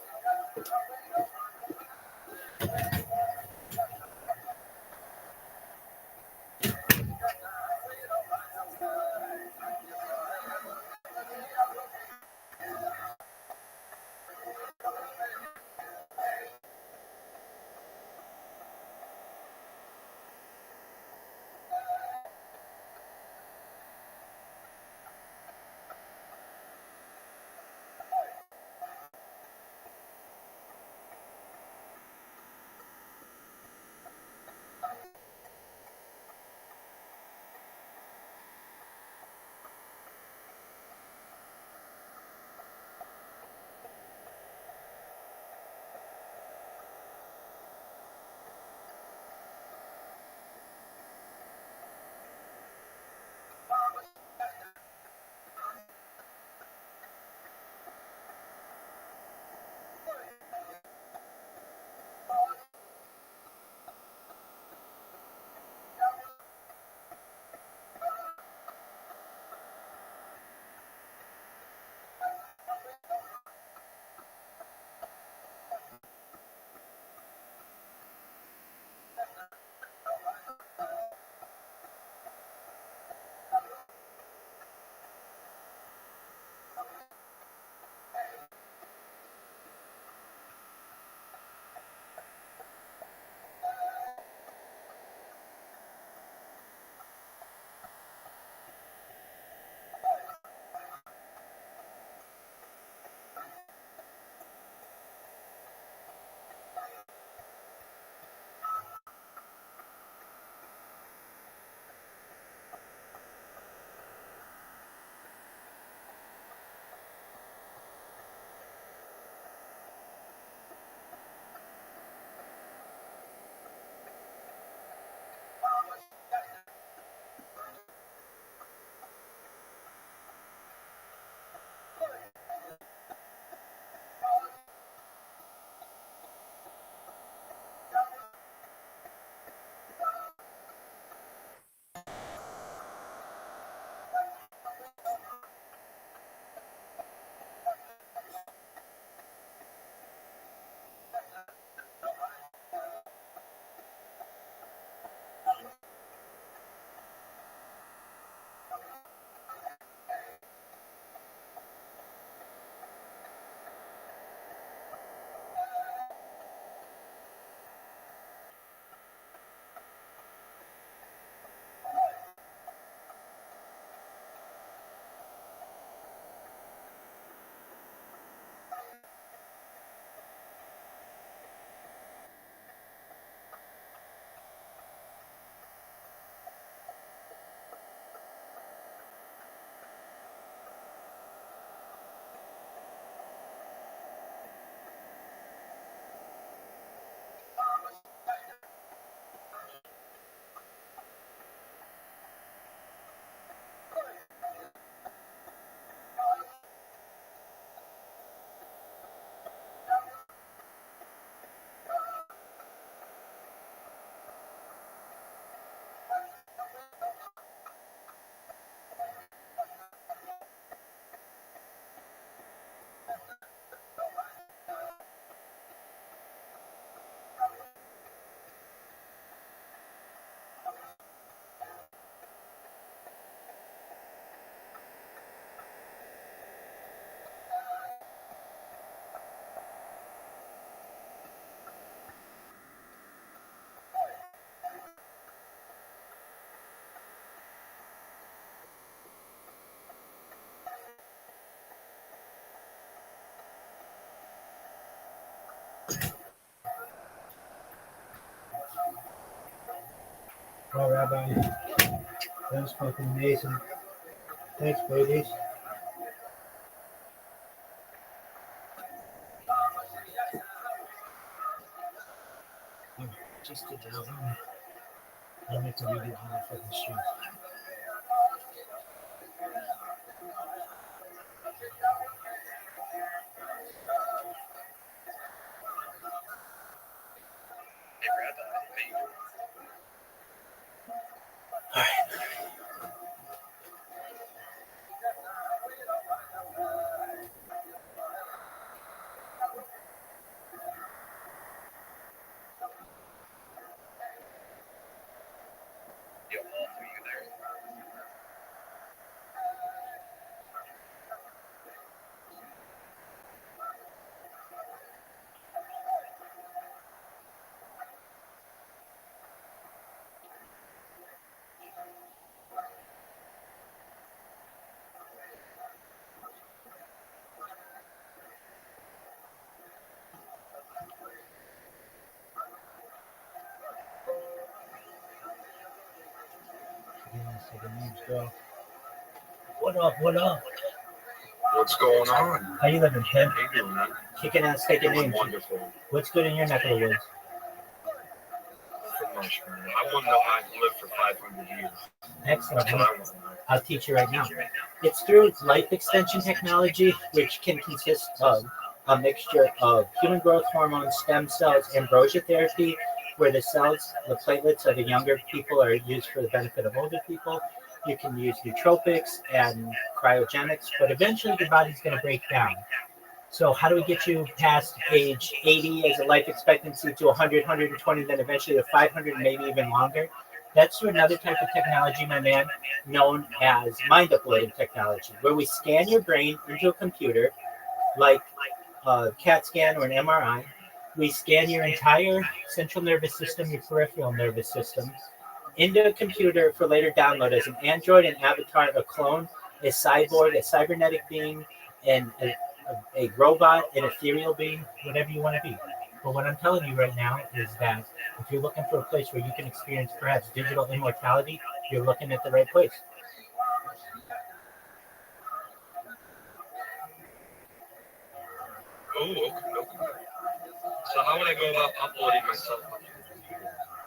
Well, Rabbi, that was fucking amazing. Thanks, babies. Just to drive on. I need to read it on the fucking street. Guinness, the names go. What up? What up? What's going on? How you living, Tim? How you doing, man? Kicking ass, taking names. Wonderful. What's good in your neck of the woods? So much, man. I want to know how I lived for 500 years. Excellent. That's what I want to know. I'll teach you right now. It's through life extension technology, which can consist of a mixture of human growth hormones, stem cells, ambrosia therapy, where the cells, the platelets of the younger people are used for the benefit of older people. You can use nootropics and cryogenics, but eventually your body's going to break down. So how do we get you past age 80 as a life expectancy to 100, 120, then eventually to 500, maybe even longer? That's through another type of technology, my man, known as mind uploading technology, where we scan your brain into a computer, like a CAT scan or an MRI. We scan your entire central nervous system, your peripheral nervous system, into a computer for later download as an android, an avatar, a clone, a cyborg, a cybernetic being, and a robot, an ethereal being, whatever you want to be. But what I'm telling you right now is that if you're looking for a place where you can experience perhaps digital immortality, you're looking at the right place. Oh, okay. So how would I go about uploading myself?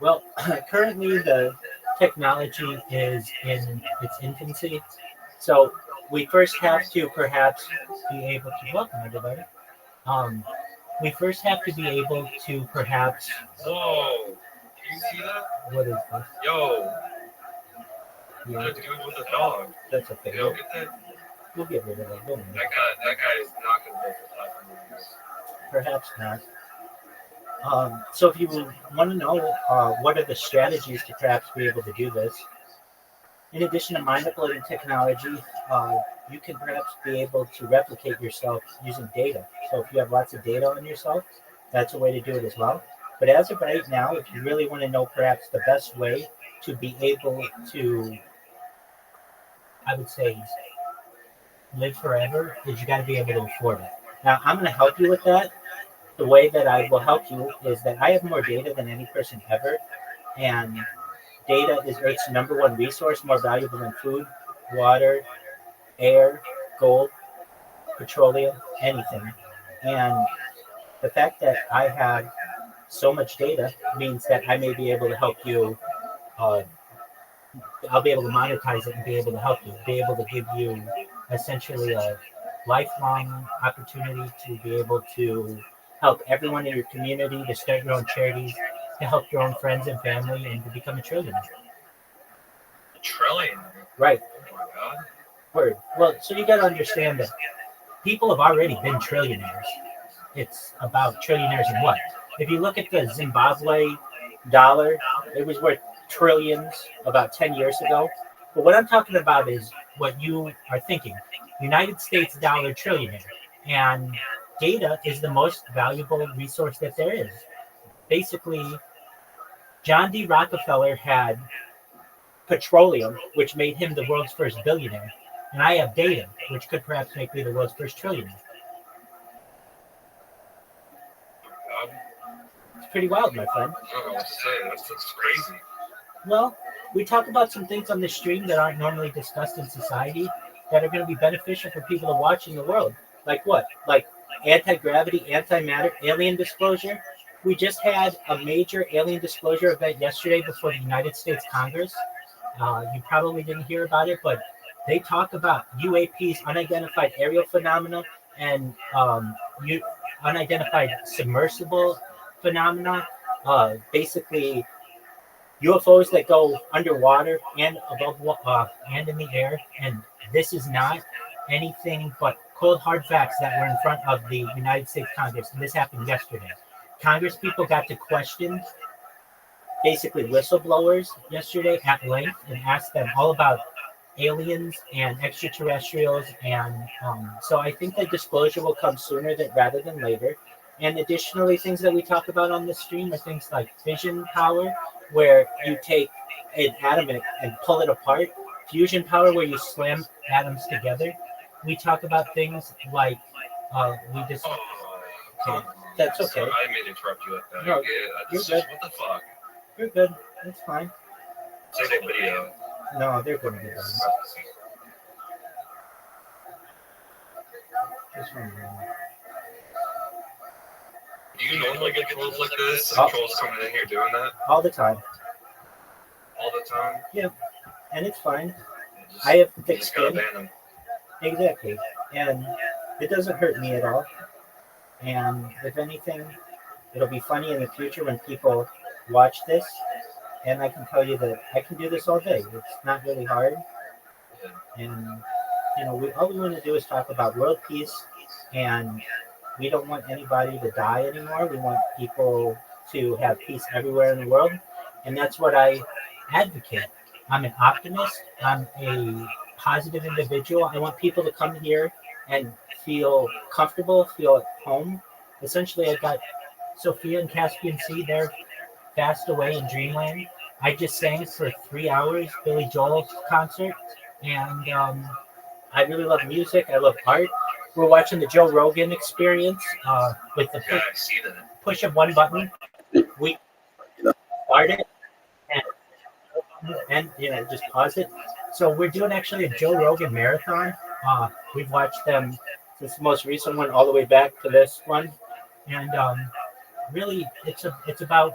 Well, currently the technology is in its infancy. So we first have to perhaps be able to welcome everybody. We first have to be able to perhaps. Whoa! Can you see that? What is this? Yo! Yeah, There's a dude with a dog. that's okay. Yo, get that. We'll get rid of that. Don't worry. That guy is not going to live for 500 years. Perhaps not. So if you want to know what are the strategies to perhaps be able to do this, in addition to mind uploading technology, you can perhaps be able to replicate yourself using data. So if you have lots of data on yourself, that's a way to do it as well. But as of right now, if you really want to know perhaps the best way to be able to, I would say, live forever, is you got to be able to afford it. Now, I'm going to help you with that. The way that I will help you is that I have more data than any person ever, and data is Earth's number one resource, more valuable than food, water, air, gold, petroleum, anything. And the fact that I have so much data means that I may be able to help you. I'll be able to monetize it and be able to help you, be able to give you essentially a lifelong opportunity to be able to help everyone in your community, to start your own charities, to help your own friends and family, and to become a trillionaire. A trillion? Right. Oh my god. Word. Well, so you got to understand that people have already been trillionaires. It's about trillionaires in what? If you look at the Zimbabwe dollar, it was worth trillions about 10 years ago. But what I'm talking about is what you are thinking. United States dollar trillionaire. And data is the most valuable resource that there is. Basically, John D. Rockefeller had petroleum, which made him the world's first billionaire. And I have data, which could perhaps make me the world's first trillionaire. It's pretty wild, my friend. I don't know what to say. That's crazy. Well, We talk about some things on the stream that aren't normally discussed in society that are going to be beneficial for people to watch in the world. Like what? Like anti-gravity, antimatter, alien disclosure. We just had a major alien disclosure event yesterday before the United States Congress. You probably didn't hear about it, but they talk about UAPs, unidentified aerial phenomena, and unidentified submersible phenomena. Basically, UFOs that go underwater and above and in the air. And this is not anything but cold hard facts that were in front of the United States Congress. And this happened yesterday. Congress people got to question basically whistleblowers yesterday at length and asked them all about aliens and extraterrestrials. And so I think the disclosure will come sooner rather than later. And additionally, things that we talk about on the stream are things like fission power, where you take an atom and pull it apart. Fusion power, where you slam atoms together. We talk about things like we just. Okay, that's okay. Sorry, I didn't mean to interrupt you like that. No, you're good. What the fuck? You're good. It's fine. Save that video. No, they're going to be done. This one. Do you normally get trolls like this? And trolls coming in here doing that? All the time. All the time? Yeah. And it's fine. I have thick skin. Ban them. Exactly. And it doesn't hurt me at all. And if anything, it'll be funny in the future when people watch this. And I can tell you that I can do this all day. It's not really hard. And, all we want to do is talk about world peace. And we don't want anybody to die anymore. We want people to have peace everywhere in the world. And that's what I advocate. I'm an optimist. I'm a positive individual. I want people to come here and feel comfortable, feel at home. Essentially, I've got Sophia and Caspian Sea. They're fast away in dreamland. I just sang for 3 hours, Billy Joel concert. And I really love music. I love art. We're watching the Joe Rogan Experience with the push of one button. We start it and just pause it. So we're doing actually a Joe Rogan marathon. We've watched them since the most recent one all the way back to this one, and really, it's about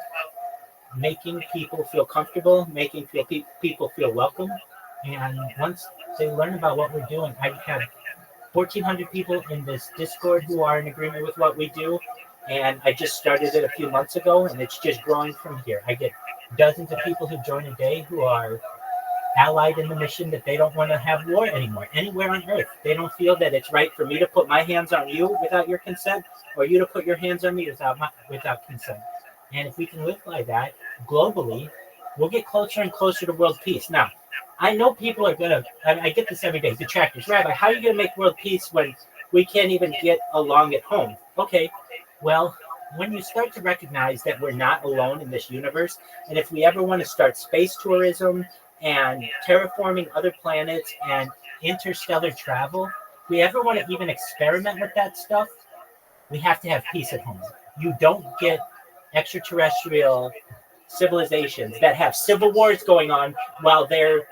making people feel comfortable, making people feel welcome, and once they learn about what we're doing, I've had 1,400 people in this Discord who are in agreement with what we do, and I just started it a few months ago, and it's just growing from here. I get dozens of people who join a day who are allied in the mission that they don't want to have war anymore, anywhere on Earth. They don't feel that it's right for me to put my hands on you without your consent, or you to put your hands on me without consent. And if we can live by that globally, we'll get closer and closer to world peace. Now, I know people are going to, I get this every day, detractors. Rabbi, how are you going to make world peace when we can't even get along at home? Okay, well, when you start to recognize that we're not alone in this universe, and if we ever want to start space tourism and terraforming other planets and interstellar travel, if we ever want to even experiment with that stuff, we have to have peace at home. You don't get extraterrestrial civilizations that have civil wars going on while they're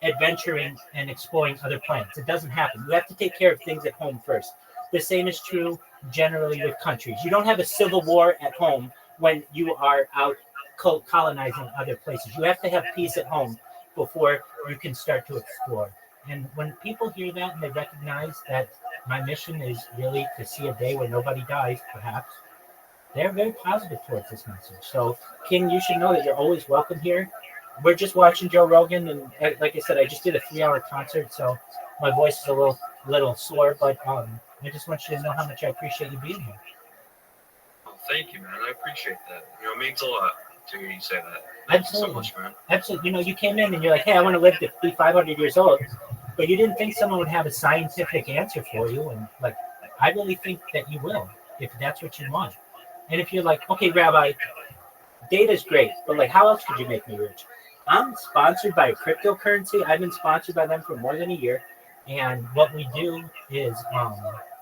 adventuring and exploring other planets. It doesn't happen. You have to take care of things at home first. The same is true generally with countries. You don't have a civil war at home when you are out colonizing other places. You have to have peace at home before you can start to explore. And when people hear that and they recognize that my mission is really to see a day where nobody dies, perhaps, they're very positive towards this message. So, King, you should know that you're always welcome here. We're just watching Joe Rogan, and like I said, I just did a 3-hour concert, so my voice is a little sore, but I just want you to know how much I appreciate you being here. Well, thank you, man. I appreciate that. It means a lot to hear you say that. Absolutely. Thank you so much, man. Absolutely. You came in and you're like, hey, I want to live to be 500 years old, but you didn't think someone would have a scientific answer for you, and I really think that you will, if that's what you want. And if you're like, okay, Rabbi, data's great, but how else could you make me rich? I'm sponsored by a cryptocurrency. I've been sponsored by them for more than a year. And what we do is,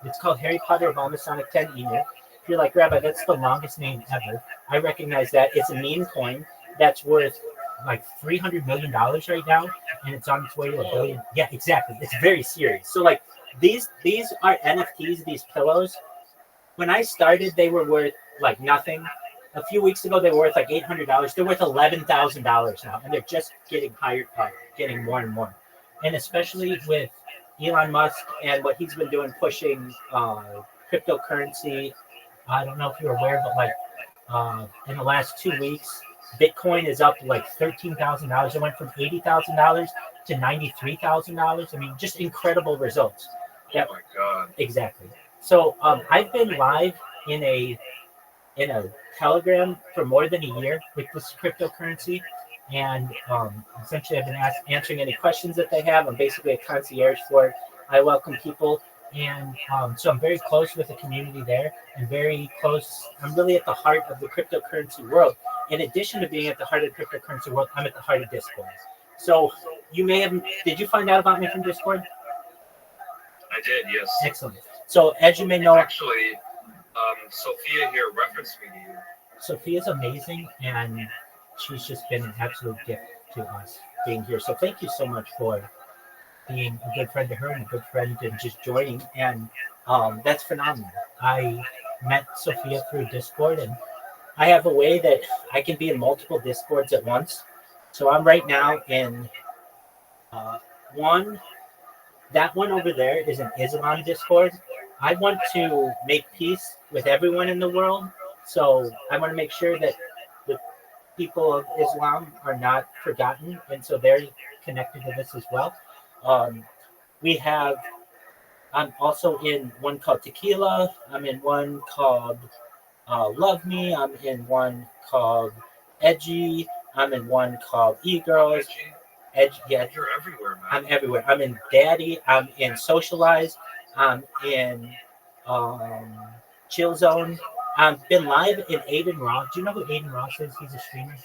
it's called Harry Potter of Masonic 10 Emu. If you're like, Rabbi, that's the longest name ever. I recognize that. It's a meme coin that's worth like $300 million right now, and it's on its way to $1 billion. Yeah, exactly. It's very serious. So like these are NFTs. These pillows. When I started, they were worth like nothing. A few weeks ago, they were worth like $800. They're worth $11,000 now, and they're just getting higher, getting more and more. And especially with Elon Musk and what he's been doing, pushing cryptocurrency. I don't know if you're aware, but like in the last 2 weeks, Bitcoin is up like $13,000. It went from $80,000 to $93,000. I mean, just incredible results. Oh my God. Exactly. So I've been live in a Telegram for more than a year with this cryptocurrency, and essentially I've been answering any questions that they have. I'm basically a concierge for it. I welcome people, and so I'm very close with the community there, and very close. I'm really at the heart of the cryptocurrency world. In addition to being at the heart of the cryptocurrency world, I'm at the heart of Discord. So you may have. Did you find out about me from Discord? I did, yes. Excellent. So as you may know, Actually, Sophia here referenced me to you. Sophia's amazing, and she's just been an absolute gift to us being here. So thank you so much for being a good friend to her and a good friend and just joining. And that's phenomenal. I met Sophia through Discord, and I have a way that I can be in multiple Discords at once. So I'm right now in one. That one over there is an Islam Discord. I want to make peace with everyone in the world. So I want to make sure that the people of Islam are not forgotten. And so they're connected to this as well. We have, I'm also in one called Tequila. I'm in one called Love Me. I'm in one called Edgy. I'm in one called E-Girls. Yeah, You're everywhere, man. I'm everywhere. I'm in Daddy. I'm in Socialize. I'm in Chill Zone. I've been live in Aiden Ross. Do you know who Aiden Ross is? He's a streamer.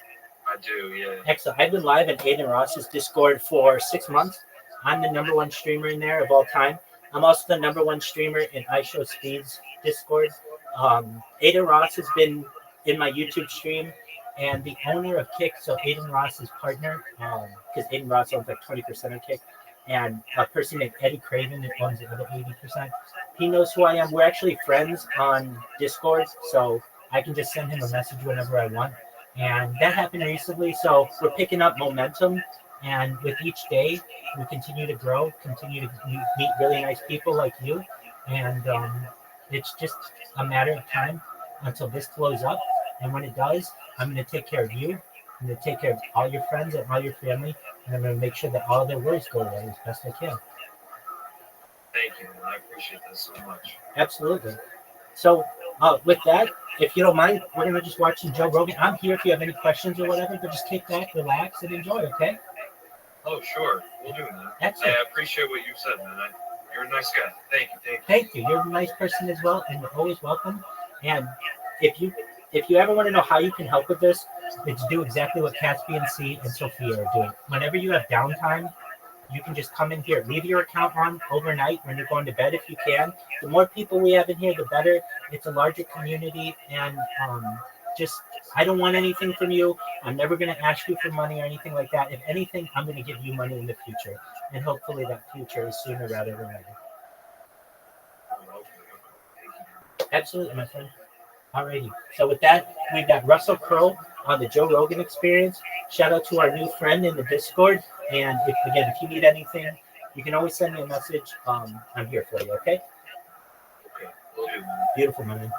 I do, yeah. Excellent. I've been live in Aiden Ross's Discord for 6 months. I'm the number one streamer in there of all time. I'm also the number one streamer in iShowSpeed's Discord. Aiden Ross has been in my YouTube stream, and the owner of Kick, so Aiden Ross's partner, because Aiden Ross owns like 20% of Kick, and a person named Eddie Craven that owns the other 80%. He knows who I am. We're actually friends on Discord, so I can just send him a message whenever I want. And that happened recently, so we're picking up momentum. And with each day, we continue to grow, continue to meet really nice people like you. And it's just a matter of time until this blows up. And when it does, I'm going to take care of you. I'm going to take care of all your friends and all your family. And I'm going to make sure that all their worries go away as best I can. Thank you, man. I appreciate that so much. Absolutely. So with that, if you don't mind, we're going to just watch some Joe Rogan. I'm here if you have any questions or whatever, but just kick back, relax, and enjoy, okay? Oh, sure. We'll do, man. Excellent. I appreciate what you said, man. You're a nice guy. Thank you. Thank you. You're a nice person as well, and you're always welcome. And if you ever want to know how you can help with this, it's do exactly what Caspian C and Sophia are doing. Whenever you have downtime, you can just come in here. Leave your account on overnight when you're going to bed if you can. The more people we have in here, the better. It's a larger community, and just I don't want anything from you. I'm never going to ask you for money or anything like that. If anything, I'm going to give you money in the future, and hopefully that future is sooner rather than later. Absolutely, my friend. Alrighty. So with that, we've got Russell Crowe on the Joe Rogan Experience. Shout out to our new friend in the Discord. And if you need anything, you can always send me a message. I'm here for you, okay? Okay, will do. Beautiful, man.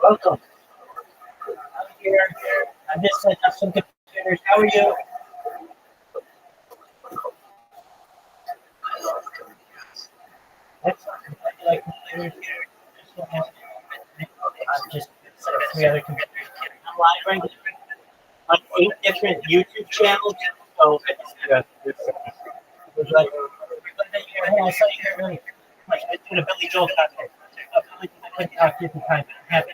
Welcome. I'm here. I'm just setting up some computers. How are you? Excellent. I like computers. I'm just set up 3 other computers. I'm live right now on 8 different YouTube channels. So I just gotta. Would you like? Hey, I saw you here earlier. I did a Billy Joel concert. I couldn't talk to you at the time. I'm happy